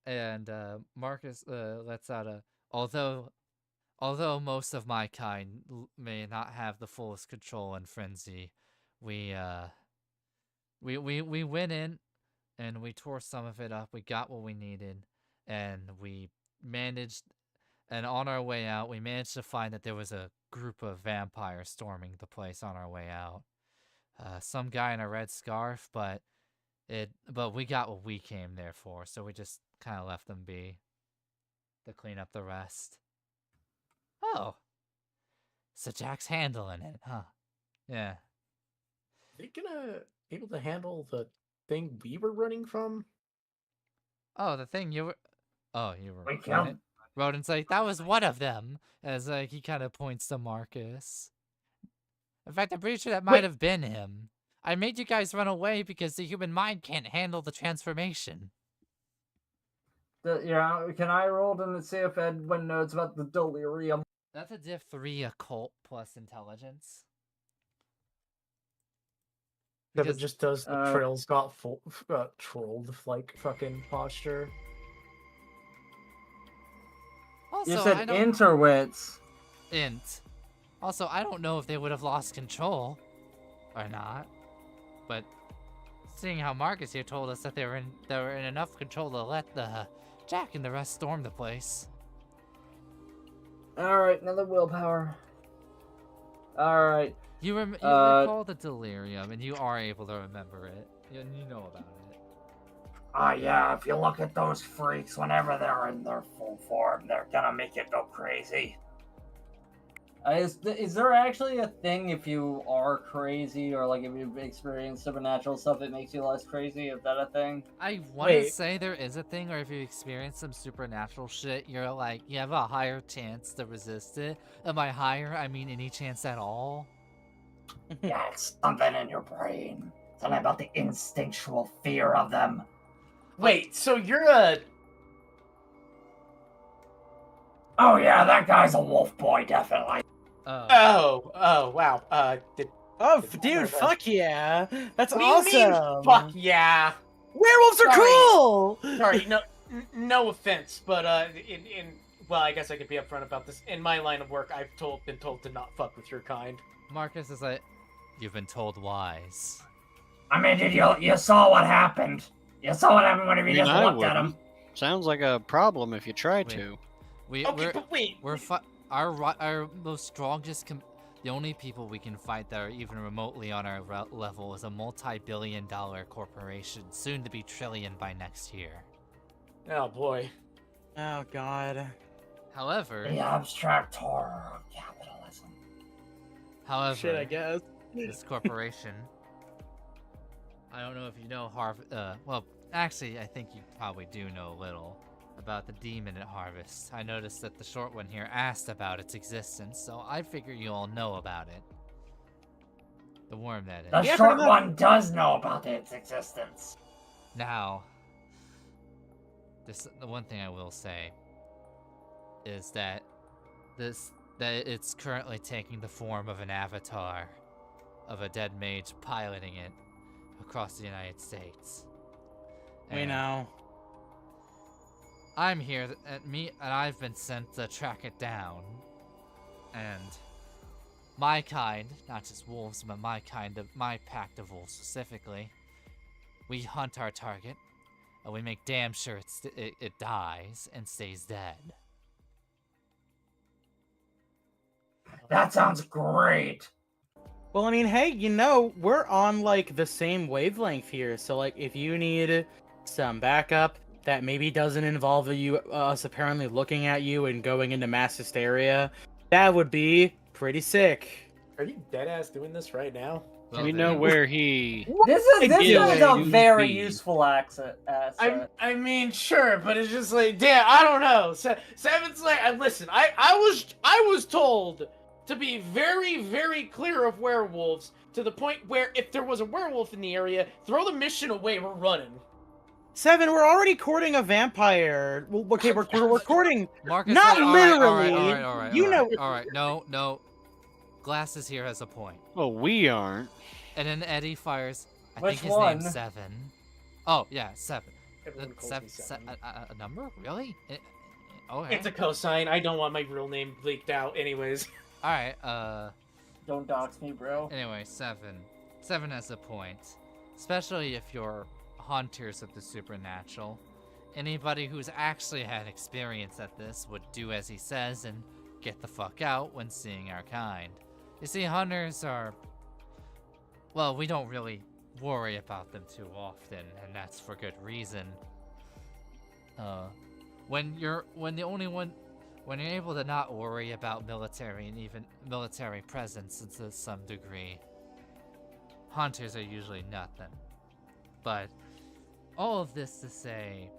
And Marcus lets out a although most of my kind may not have the fullest control and frenzy, we went in and we tore some of it up. We got what we needed, and we managed. And on our way out, we managed to find that there was a group of vampires storming the place on our way out. Some guy in a red scarf, but we got what we came there for, so we just kind of left them be to clean up the rest. Oh, so Jack's handling it, huh? Yeah. Are they gonna able to handle the thing we were running from? Oh, the thing you were. Oh, you were. We killed. Rodin's like, that was one of them, as like he kind of points to Marcus. In fact, I'm pretty sure that might have been him. I made you guys run away because the human mind can't handle the transformation. Yeah, can I roll to see if Edwin knows about the delirium? That's a diff 3 occult plus intelligence. That it just does the trails got trolled like fucking posture. Also, you said interwits. Int. Also, I don't know if they would have lost control or not, but seeing how Marcus here told us that they were in enough control to let the Jack and the rest storm the place. All right, another willpower. All right. You recall the delirium, and you are able to remember it. You know about it. Yeah, if you look at those freaks, whenever they're in their full form, they're gonna make it go crazy. Is there actually a thing if you are crazy or like if you've experienced supernatural stuff it makes you less crazy? Is that a thing? I want to say there is a thing, or if you experience some supernatural shit, you're like, you have a higher chance to resist it. And by higher, I mean any chance at all. Yeah, it's something in your brain. Something about the instinctual fear of them. Wait, so you're a... Oh yeah, that guy's a wolf boy, definitely. Oh, wow. Dude, fuck yeah. That's what awesome. Do you mean, fuck yeah. Werewolves are cool! Sorry, no offense, but well, I guess I could be upfront about this. In my line of work, I've been told to not fuck with your kind. Marcus is like, you've been told wise. I mean, you saw what happened. You saw what happened when you just looked at him. Sounds like a problem if you try to. Our most strongest, the only people we can fight that are even remotely on our level is a multi-billion-dollar corporation, soon to be trillion by next year. Oh boy. Oh god. However, the abstract horror of capitalism. However, shit, I guess this corporation. I don't know if you know well, actually, I think you probably do know a little about the demon at Harvest. I noticed that the short one here asked about its existence, so I figure you all know about it. The worm, that is. The short one does know about its existence. Now, the one thing I will say is that it's currently taking the form of an avatar of a dead mage piloting it across the United States. We know. I'm here, and I've been sent to track it down. And my kind, not just wolves, but my pack of wolves specifically, we hunt our target, and we make damn sure it dies and stays dead. That sounds great. Well, I mean, hey, we're on, like, the same wavelength here, so, like, if you need some backup, that maybe doesn't involve us apparently looking at you and going into mass hysteria, that would be pretty sick. Are you dead ass doing this right now? We know where he. This is a do very be. useful asset. I mean, sure, but it's just like, damn, I don't know. Seven's like, listen, I was told to be very, very clear of werewolves to the point where if there was a werewolf in the area, throw the mission away. We're running. 7, we're already courting a vampire. Well, okay, we're courting. Marcus, Not all right, literally. all right, You know. All right, no. Glasses here has a point. Well, we aren't. And then Eddie fires. I Which think his one? name's 7. Oh yeah, 7. Everyone calls me Seven. A number? Really? Okay. It's a cosign. I don't want my real name leaked out, anyways. All right. Don't dox me, bro. Anyway, 7. 7 has a point, especially if you're hunters of the supernatural. Anybody who's actually had experience at this would do as he says and get the fuck out when seeing our kind. You see, hunters are... Well, we don't really worry about them too often, and that's for good reason. When you're able to not worry about military and even military presence to some degree, hunters are usually nothing. But all of this to say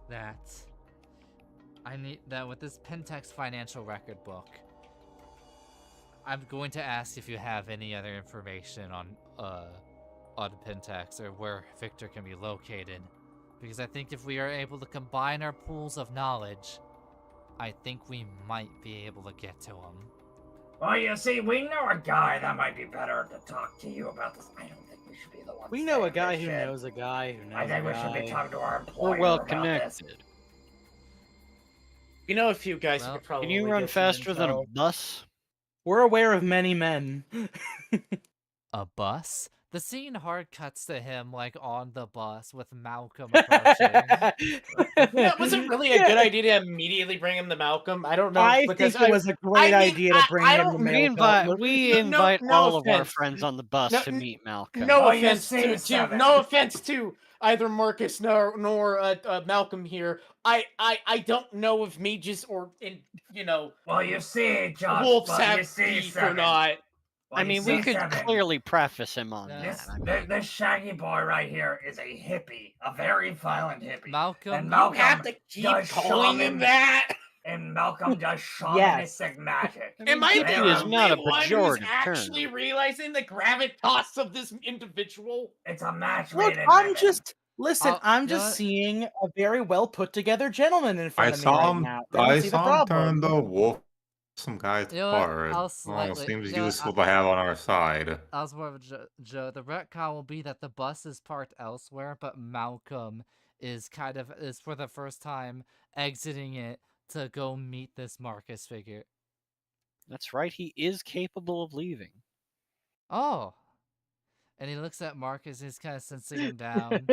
that with this Pentex financial record book, I'm going to ask if you have any other information on Pentex or where Victor can be located, because I think if we are able to combine our pools of knowledge, I think we might be able to get to him. Well, you see, we know a guy that might be better to talk to you about this. I don't think we should be the ones. We know a saying guy this who shit. knows a guy who knows I think a we should be guy. talking to our employer We're well about this. connected. You know a few guys Well, who could probably Can you run get some faster than a info. bus? We're aware of many men. A bus? The scene hard cuts to him like on the bus with Malcolm approaching. Yeah, was it really a good idea to immediately bring him to Malcolm? I don't know. I because think it was a great I mean, idea to bring I him don't to We Malcolm. invite no all of our offense. friends on the bus No- to meet Malcolm. No Oh, you offense see, to Seven. no offense to either Marcus nor Malcolm here. I don't know if mages or Well, you see, John. wolves well, you have see, teeth or Seven. not. Well, I you mean, see, we could Seven. clearly preface him on Yeah. This, that. I mean, this shaggy boy right here is a hippie, a very violent hippie. Malcolm, And You Malcolm have to keep does calling him shaman- that. And Malcolm does Yes. shamanistic magic. Am I hippie the is only not a one who's pejorative actually term. realizing the gravitas of this individual? It's a match Look, made in I'm heaven. just listen. I'll- I'm you know just what? seeing a very well put together gentleman in I front of me saw right him. now. I don't I see the saw him turn problem. the wolf. Some guys You know what? hard. I'll Oh, slightly- seems you know what? useful to have on our side. I was more of a Joe. The retcon will be that the bus is parked elsewhere, but Malcolm is for the first time exiting it to go meet this Marcus figure. that's right. He is capable of leaving. Oh. And he looks at Marcus, he's kind of sensing him down.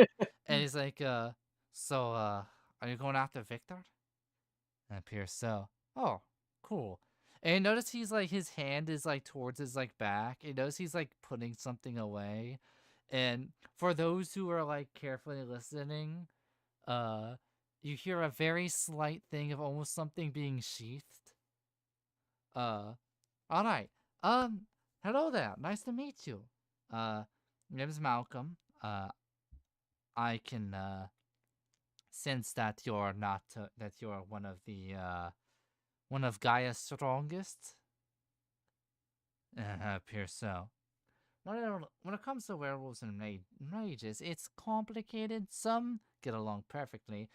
And he's like, are you going after Victor? It appears so. Oh, cool. And you notice he's like, his hand is like towards his like back. You notice he's like putting something away. And for those who are like carefully listening, you hear a very slight thing of almost something being sheathed. Alright. Hello there. Nice to meet you. My name is Malcolm. I can sense that you're not that you're one of Gaia's strongest. Appears so. When it comes to werewolves and mages, it's complicated. Some get along perfectly.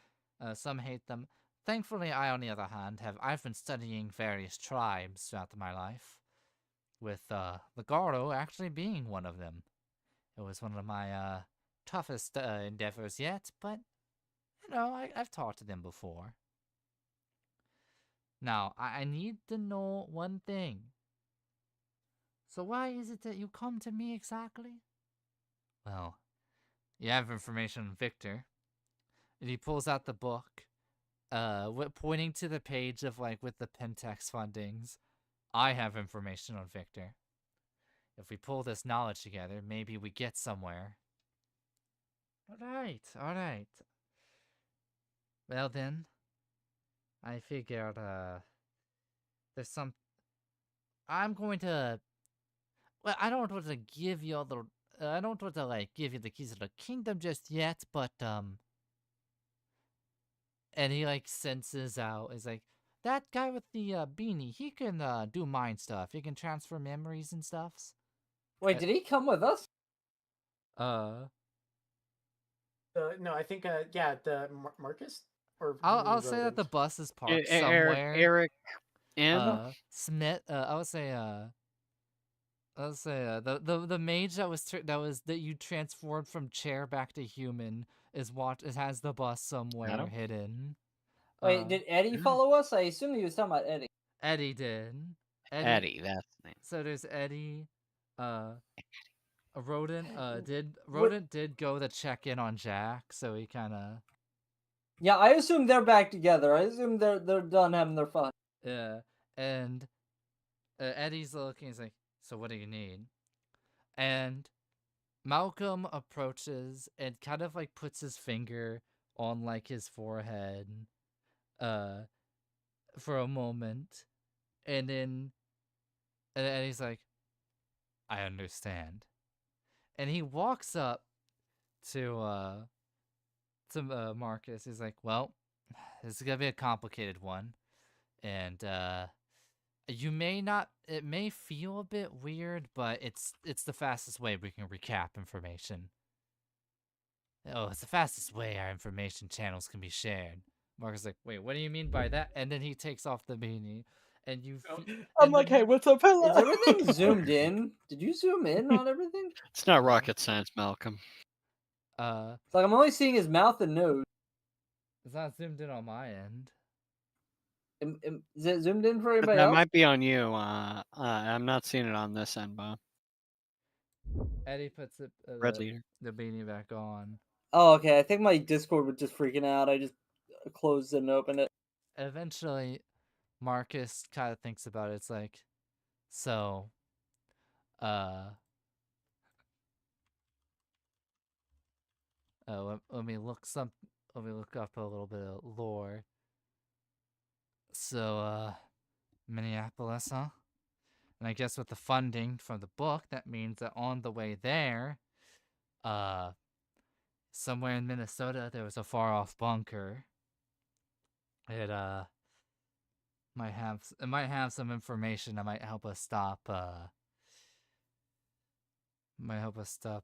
Some hate them. Thankfully, I, on the other hand, I've been studying various tribes throughout my life, with the Garo actually being one of them. It was one of my toughest endeavors yet, but I've talked to them before. Now, I need to know one thing. So why is it that you come to me exactly? Well, you have information on Victor. And he pulls out the book, pointing to the page of with the Pentex fundings. I have information on Victor. If we pull this knowledge together, maybe we get somewhere. All right. Well then, I figured there's some. I'm going to. Well, I don't want to give you all the. I don't want to like give you the keys of the kingdom just yet, but and he like senses out. Is like that guy with the beanie. He can do mind stuff. He can transfer memories and stuffs. Wait, did he come with us? No, I think yeah, the Marcus or I'll say that the rodent? bus is E- parked Eric, somewhere. Eric, M. Smith. I would say the mage that you transformed from chair back to human it has the bus somewhere Adam? hidden. Wait, did Eddie follow us? I assume he was talking about Eddie. Eddie did. Eddie, that's the name. So there's Eddie. A rodent. Did What- rodent did go to check in on Jack, so he kind of. Yeah, I assume they're back together. I assume they're done having their fun. Yeah, and Eddie's looking. He's like, "So what do you need?" And Malcolm approaches and kind of like puts his finger on like his forehead, for a moment, and then and he's like, "I understand," and he walks up to Marcus. He's like, "Well, this is gonna be a complicated one, and you may not. It may feel a bit weird, but it's the fastest way we can recap information. Oh, it's the fastest way our information channels can be shared." Marcus is like, "Wait, what do you mean by that?" And then he takes off the beanie, and you. I'm like, hey, what's up, hello? Is everything zoomed in? Did you zoom in on everything? It's not rocket science, Malcolm. It's like I'm only seeing his mouth and nose. It's not zoomed in on my end. Is it zoomed in for anybody That else? might be on you. I'm not seeing it on this end, Bob. Eddie puts Red leader. the beanie back on. Oh, okay. I think my Discord was just freaking out. I just closed it and opened it. Eventually, Marcus kind of thinks about it. It's like, so, let me look up a little bit of lore. So, Minneapolis, huh? And I guess with the funding from the book, that means that on the way there, somewhere in Minnesota, there was a far-off bunker. It might have some information that might help us stop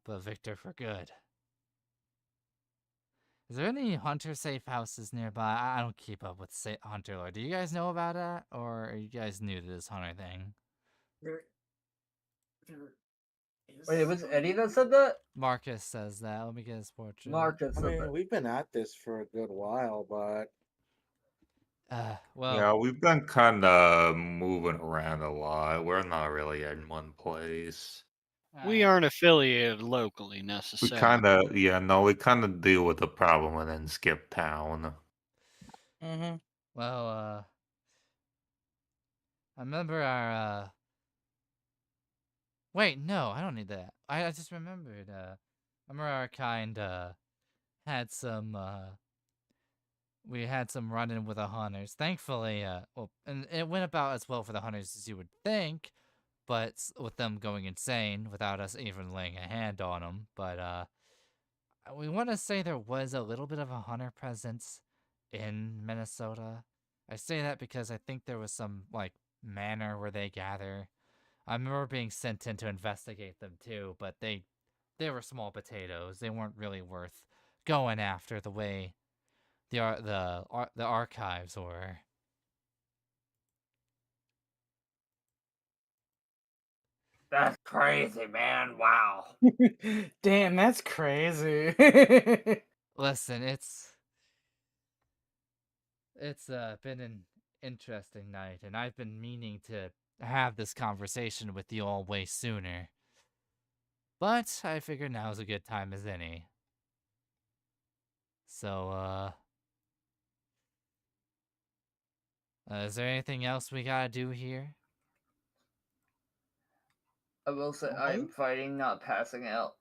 Victor for good. Is there any hunter safe houses nearby? I don't keep up with hunter lore. Do you guys know about that, or are you guys new to this hunter thing? There is. Wait, it was Eddie that said that? Marcus says that. Let me get his portrait. Marcus I said mean, that. we've been at this for a good while, but Well, Yeah, we've been kind of moving around a lot. We're not really in one place. We aren't affiliated locally We necessarily. we kind of deal with the problem and then skip town. Well, I remember our Wait, no, I don't need that. I just remembered. I remember our kind had some we had some run-in with the hunters. Thankfully, well, and it went about as well for the hunters as you would think, but with them going insane without us even laying a hand on them. But we want to say there was a little bit of a hunter presence in Minnesota. I say that because I think there was some like manor where they gather. I remember being sent in to investigate them too, but they were small potatoes. They weren't really worth going after the way the archives were. That's crazy, man. Wow. Damn, that's crazy. Listen, it's been an interesting night, and I've been meaning to have this conversation with you all way sooner. But I figure now's a good time as any. So, is there anything else we gotta do here? I will say I am fighting, not passing out.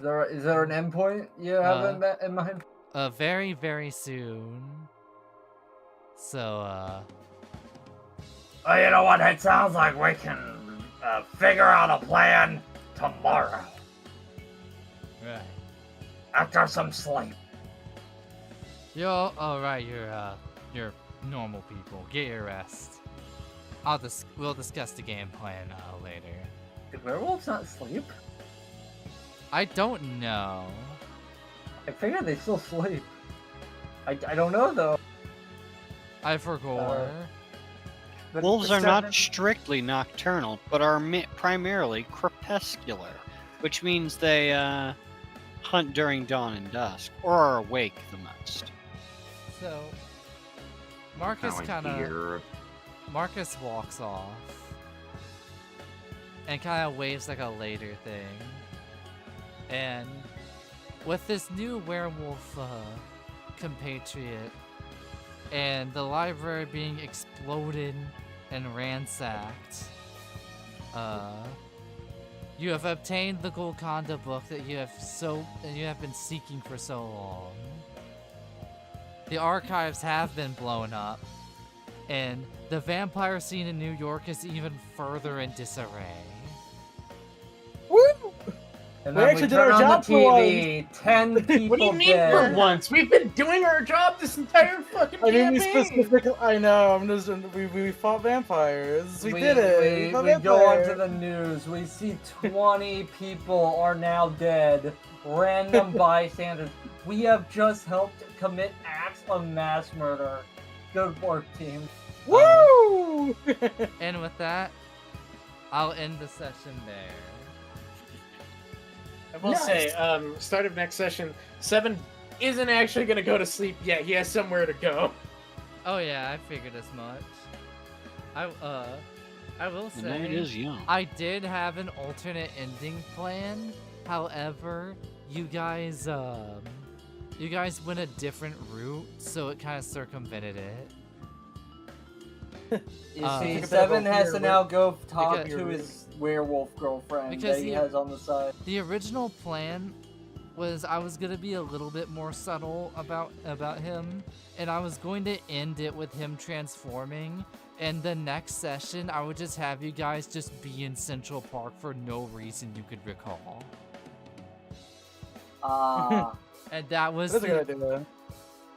Is there an endpoint you have in mind? Very, very soon. So, Oh, you know what? It sounds like we can figure out a plan tomorrow right. after some sleep. Alright, you're normal people. Get your rest. We'll discuss the game plan later. Do werewolves not sleep? I don't know. I figured they still sleep. I don't know though. I forgot. Wolves are not strictly nocturnal, but are primarily crepuscular, which means they hunt during dawn and dusk, or are awake the most. So, Marcus Deer. Marcus walks off and kind of waves like a later thing. And with this new werewolf compatriot and the library being exploded and ransacked, you have obtained the Golconda book that you have been seeking for so long. The archives have been blown up, and the vampire scene in New York is even further in disarray. Woo! And We then actually did turn our on job the TV, 10 people What do you mean dead. for once? We've been doing our job this entire fucking I mean, we campaign. specifically. I know. I'm just. We fought vampires. We did it. We go onto the news. We see 20 people are now dead. Random bystanders. We have just helped commit acts of mass murder. Good work, team. Woo! And with that, I'll end the session there. I will say, start of next session, Seven isn't actually gonna go to sleep yet. He has somewhere to go. Oh yeah, I figured as much. I will The night say is young. I did have an alternate ending plan. However, you guys went a different route, so it kind of circumvented it. You see, Seven has to now go talk to his werewolf girlfriend because that he has on the side. The original plan was I was gonna be a little bit more subtle about him, and I was going to end it with him transforming. And the next session, I would just have you guys just be in Central Park for no reason you could recall. And that was That's a good idea.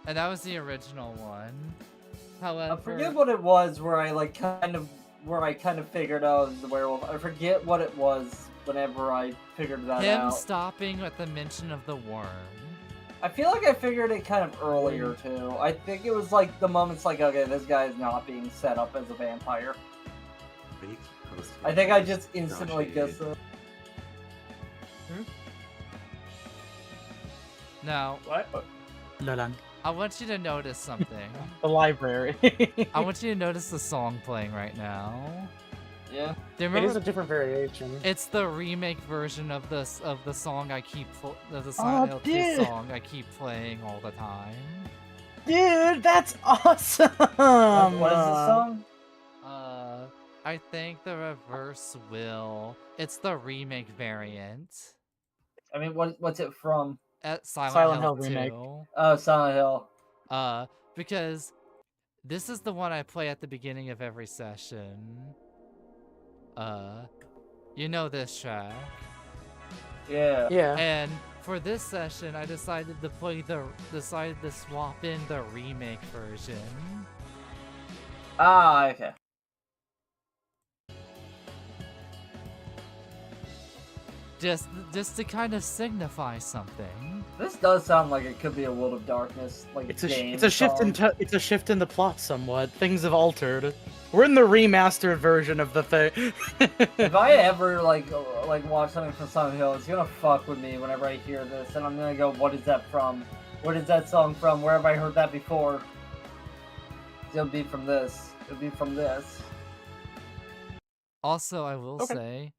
And that was the original one. However, I forget what it was where I kind of figured out it was the werewolf. I forget what it was whenever I figured that him out. stopping at the mention of the worm. I feel like I figured it kind of earlier too. I think it was like the moment's like, okay, this guy is not being set up as a vampire. I think I just instantly guessed it. Now, what? Lalan. I want you to notice something. The library. I want you to notice the song playing right now. Yeah. Do you It remember? is a different variation. It's the remake version of the song I keep of the Silent Hill 2 dude. song I keep playing all the time. Dude, that's awesome! What is the song? I think the reverse will. It's the remake variant. I mean, what's it from? At Silent Hill Hill remake. 2. Oh, Silent Hill. Because this is the one I play at the beginning of every session. You know this track. Yeah. Yeah. And for this session, I decided to swap in the remake version. Ah, okay. Just to kind of signify something. This does sound like it could be a World of Darkness like It's a game. it's a shift song. it's a shift in the plot somewhat. Things have altered. We're in the remastered version of the thing. If I ever like watch something from Silent Hill, it's gonna fuck with me whenever I hear this, and I'm gonna go, "What is that from? What is that song from? Where have I heard that before?" It'll be from this. It'll be from this. Also, I will say,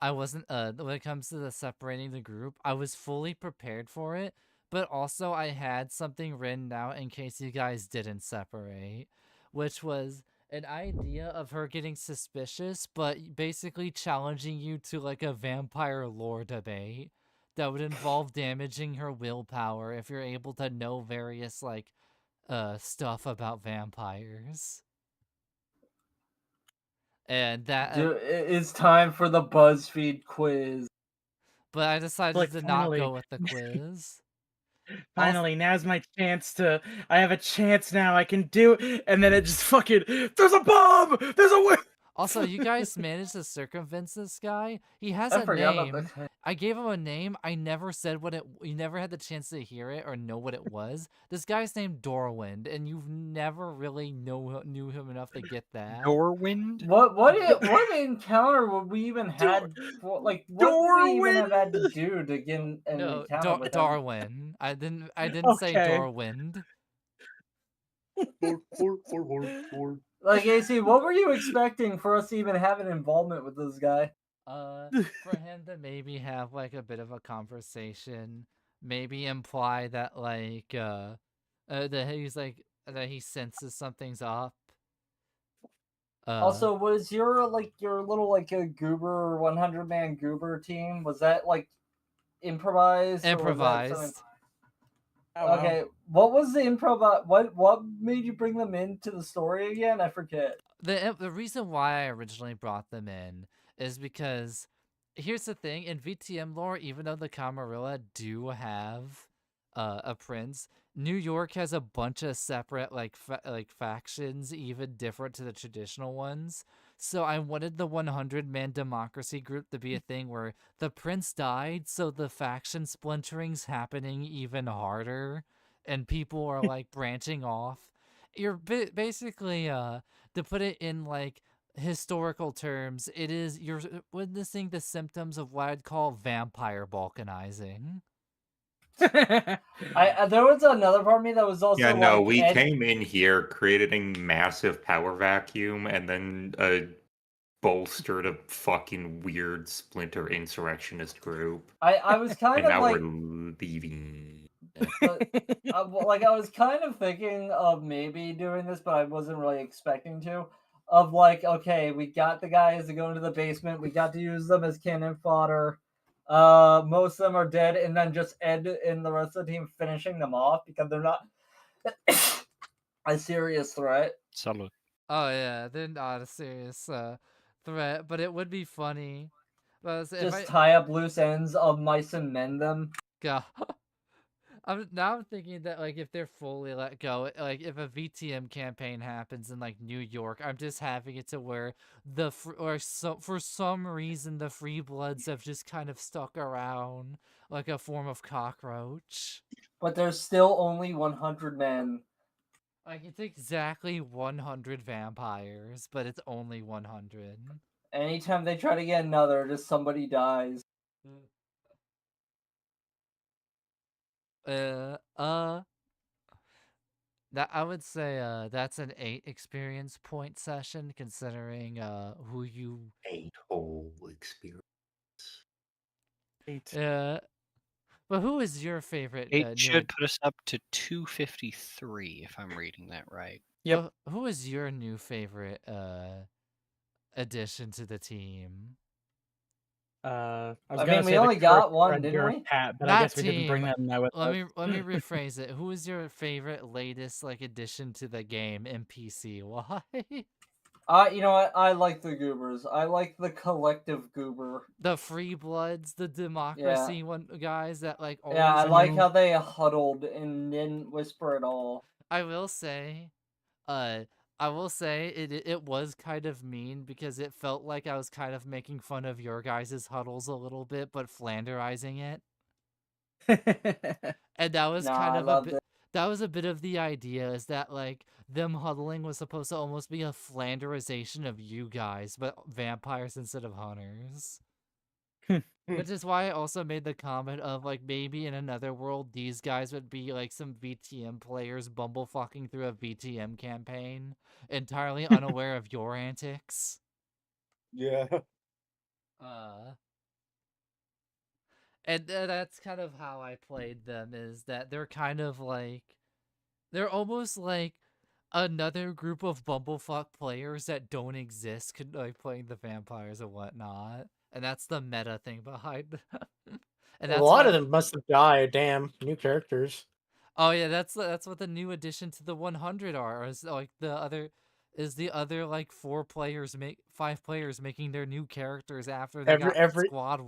I wasn't when it comes to the separating the group, I was fully prepared for it, but also I had something written out in case you guys didn't separate, which was an idea of her getting suspicious, but basically challenging you to like a vampire lore debate that would involve damaging her willpower if you're able to know various like stuff about vampires. And that It's time for the BuzzFeed quiz. but I decided Like, to not finally. go with the quiz. Finally, now's my chance to. I have a chance now. I can do it. And then it just fucking. There's a bomb! There's a. Also, you guys managed to circumvent this guy. He has I a forgot about name. the. I gave him a name. I never said what it. You never had the chance to hear it or know what it was. This guy's named Dorwind, and you've never really knew him enough to get that. Doorwind? What encounter would we even had? Like, what would we even have had to do to get an No, encounter with him? Darwin. I didn't say Okay. Dorwind. Like, AC, what were you expecting for us to even have an involvement with this guy? For him to maybe have like a bit of a conversation, maybe imply that like that he's like that he senses something's up. Also, was your little like a goober 100-man goober team? Was that like improvised? Or was that something... improvised. Okay, what was the improv? What made you bring them into the story again? I forget. The reason why I originally brought them in is because here's the thing, in VTM lore, even though the Camarilla do have a prince, New York has a bunch of separate like factions, even different to the traditional ones. So I wanted the 100-man democracy group to be a thing where the prince died, so the faction splintering's happening even harder, and people are like branching off. You're basically to put it in like historical terms, you're witnessing the symptoms of what I'd call vampire balkanizing. There was another part of me that was also Yeah, no, like, we came in here creating massive power vacuum and then bolstered a fucking weird splinter insurrectionist group. I was kind And of now like, we're leaving. like I was kind of thinking of maybe doing this, but I wasn't really expecting to. Of like, okay, we got the guys to go into the basement. We got to use them as cannon fodder. Most of them are dead, and then just Ed and the rest of the team finishing them off because they're not a serious threat. Salute. Oh yeah, they're not a serious threat, but it would be funny. But Just tie up loose ends of mice and mend them. God. I'm thinking that like if they're fully let go, like if a VTM campaign happens in like New York, I'm just having it to where for some reason the Free Bloods have just kind of stuck around like a form of cockroach. But there's still only 100 men. Like it's exactly 100 vampires, but it's only 100. Anytime they try to get another, just somebody dies. That I would say that's an 8 experience point session, considering who you 8 whole experience. 8. But who is your favorite? It should put us up to 253 if I'm reading that right. Yep. Who is your new favorite addition to the team? I mean, we only got one, didn't we? Pat, but Not I guess we didn't bring team. that in there with Let us. me rephrase it. Who is your favorite latest like addition to the game NPC? Why? You know what? I like the goobers. I like the collective goober. The Free Bloods, the democracy one guys that like always. Yeah, I like how they huddled and didn't whisper at all. I will say, it was kind of mean because it felt like I was kind of making fun of your guys' huddles a little bit, but Flanderizing it. And that was kind of a bit. That was a bit of the idea, is that like them huddling was supposed to almost be a Flanderization of you guys, but vampires instead of hunters. Which is why I also made the comment of like maybe in another world these guys would be like some VTM players bumblefucking through a VTM campaign, entirely unaware of your antics. Yeah. And that's kind of how I played them, is that they're kind of like, they're almost like another group of bumblefuck players that don't exist, like playing the vampires and whatnot. And that's the meta thing behind them. And A that's lot why of them must have died. Damn, new characters. Oh yeah, that's what the new addition to the 100 are. Is like the other like 5 players making their new characters after they Every got every squad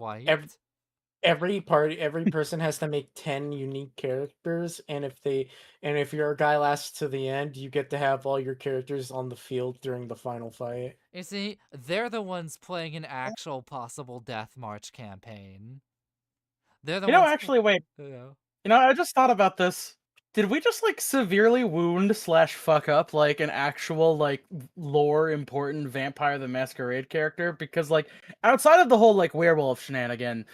every wiped. every person has to make 10 unique characters, and if your guy lasts to the end, you get to have all your characters on the field during the final fight. You see, they're the ones playing an actual possible death march campaign. They're the You know, ones. actually, wait. Yeah. You know, I just thought about this. Did we just like severely wound / fuck up like an actual like lore important Vampire the Masquerade character? Because like outside of the whole like werewolf shenanigan,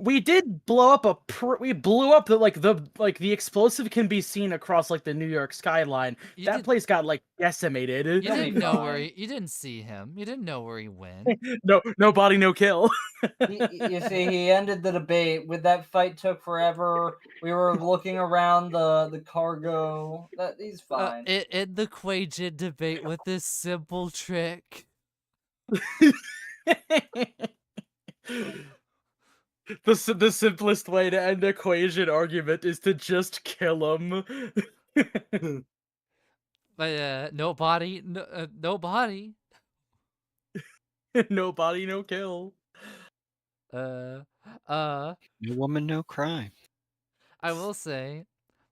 we did blow up we blew up the explosive can be seen across like the New York skyline. That place got like decimated. You didn't know where you didn't see him. You didn't know where he went. No body, no kill. You see, he ended the debate. With that fight took forever. We were looking around the cargo. He's fine. It the Quajid debate with this simple trick. The simplest way to end equation argument is to just kill him. But no body, no body. No body, no kill. No woman, no crime. I will say,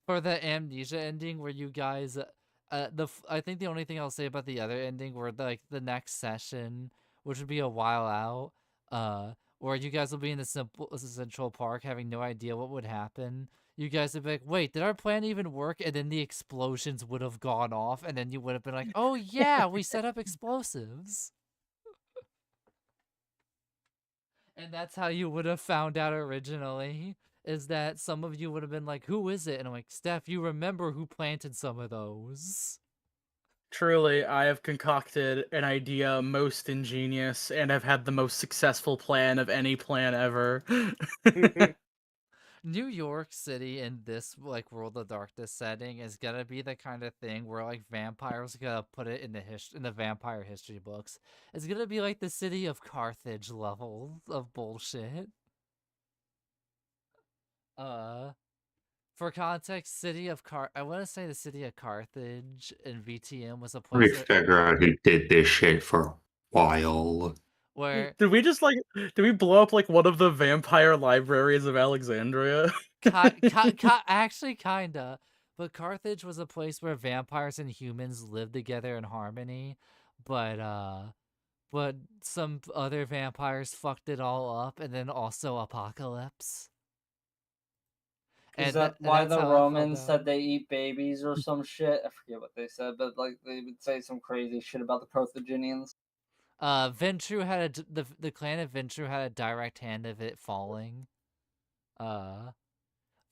for the Amnesia ending where you guys, I think the only thing I'll say about the other ending where the next session, which would be a while out, where you guys will be in the Central Park having no idea what would happen. You guys would be like, wait, did our plan even work? And then the explosions would have gone off, and then you would have been like, oh yeah, we set up explosives. And that's how you would have found out originally, is that some of you would have been like, who is it? And I'm like, Steph, you remember who planted some of those. Truly, I have concocted an idea most ingenious and have had the most successful plan of any plan ever. New York City in this like World of Darkness setting is gonna be the kind of thing where like vampires are gonna put it in the vampire history books. It's gonna be like the city of Carthage level of bullshit. For context, I want to say the city of Carthage in VTM was a We place figure out who did this shit for a while. where Did we blow up like one of the vampire libraries of Alexandria? actually kinda, but Carthage was a place where vampires and humans lived together in harmony, but some other vampires fucked it all up, and then also Apocalypse. Is that why the Romans said they eat babies or some shit? I forget what they said, but like they would say some crazy shit about the Carthaginians. Ventru had the clan of Ventru had a direct hand of it falling. But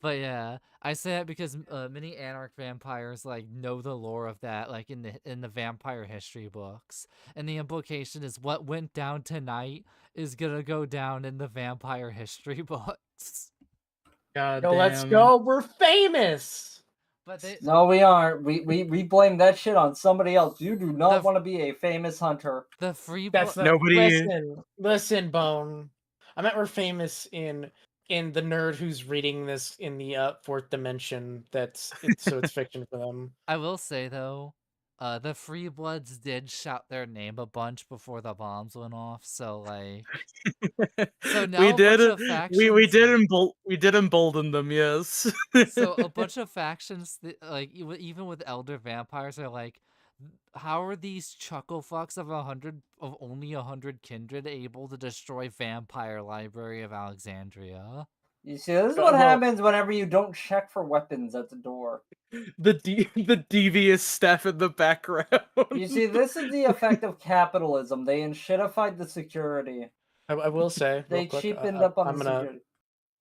yeah, I say that because many Anarch vampires like know the lore of that, like in the vampire history books, and the implication is what went down tonight is gonna go down in the vampire history books. God Yo, damn. let's go. We're famous. But No, we aren't. We blame that shit on somebody else. You do not want to be a famous hunter. The free That's Nobody. Listen, Bone. I meant we're famous in the nerd who's reading this in the fourth dimension. So it's fiction for them. I will say though, the Free Bloods did shout their name a bunch before the bombs went off. So like, so now we a did bunch of factions. we did embolden them. Yes. So a bunch of factions, like even with elder vampires, are like, how are these chuckle fucks of only 100 kindred able to destroy Vampire Library of Alexandria? You see, this is what happens whenever you don't check for weapons at the door. The devious Steph in the background. You see, this is the effect of capitalism. They enshittified the security. I will say They real quick, cheapened up on the security.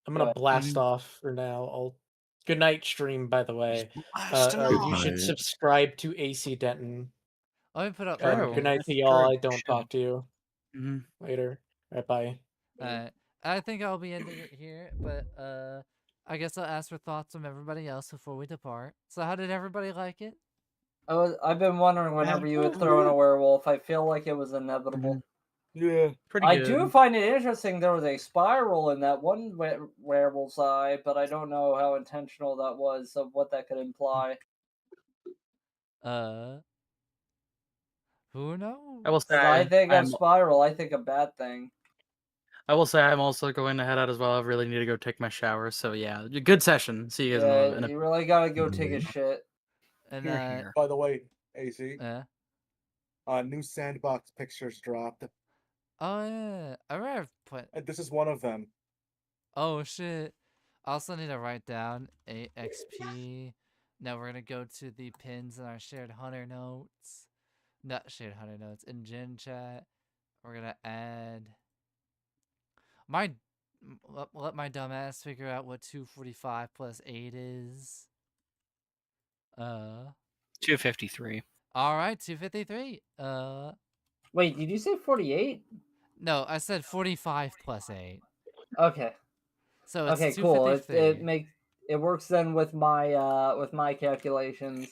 I'm gonna ahead. blast off for now. Good night, stream. By the way, Blast you should off. subscribe to AC Denton. Let me put up. Good night to y'all. I don't talk to you later. Right, bye. I think I'll be ending it here, but I guess I'll ask for thoughts from everybody else before we depart. So how did everybody like it? I've been wondering whenever you would throw in a werewolf. I feel like it was inevitable. Yeah. Pretty I good. do find it interesting there was a spiral in that one werewolf's eye, but I don't know how intentional that was of what that could imply. Who knows? I will Because I say think of spiral, I think a bad thing. I'm also going to head out as well. I really need to go take my shower. So yeah, good session. See you guys Yeah, in a you really gotta go take a shit. And Here, here. By the way, AC, yeah. new sandbox pictures dropped. Oh yeah. I remember put. And this is one of them. Oh shit. I also need to write down AXP. Now we're gonna go to the pins in our shared hunter notes. Not shared hunter notes in Gen Chat. We're gonna add let my dumbass figure out what 245 plus 8 is. 253. All right, 253. Wait, did you say 48? No, I said 45 plus 8. Okay. So it's Okay, cool. It 253. it works then with my calculations.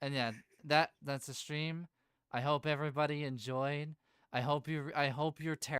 And yeah, that's a stream. I hope everybody enjoyed. I hope you're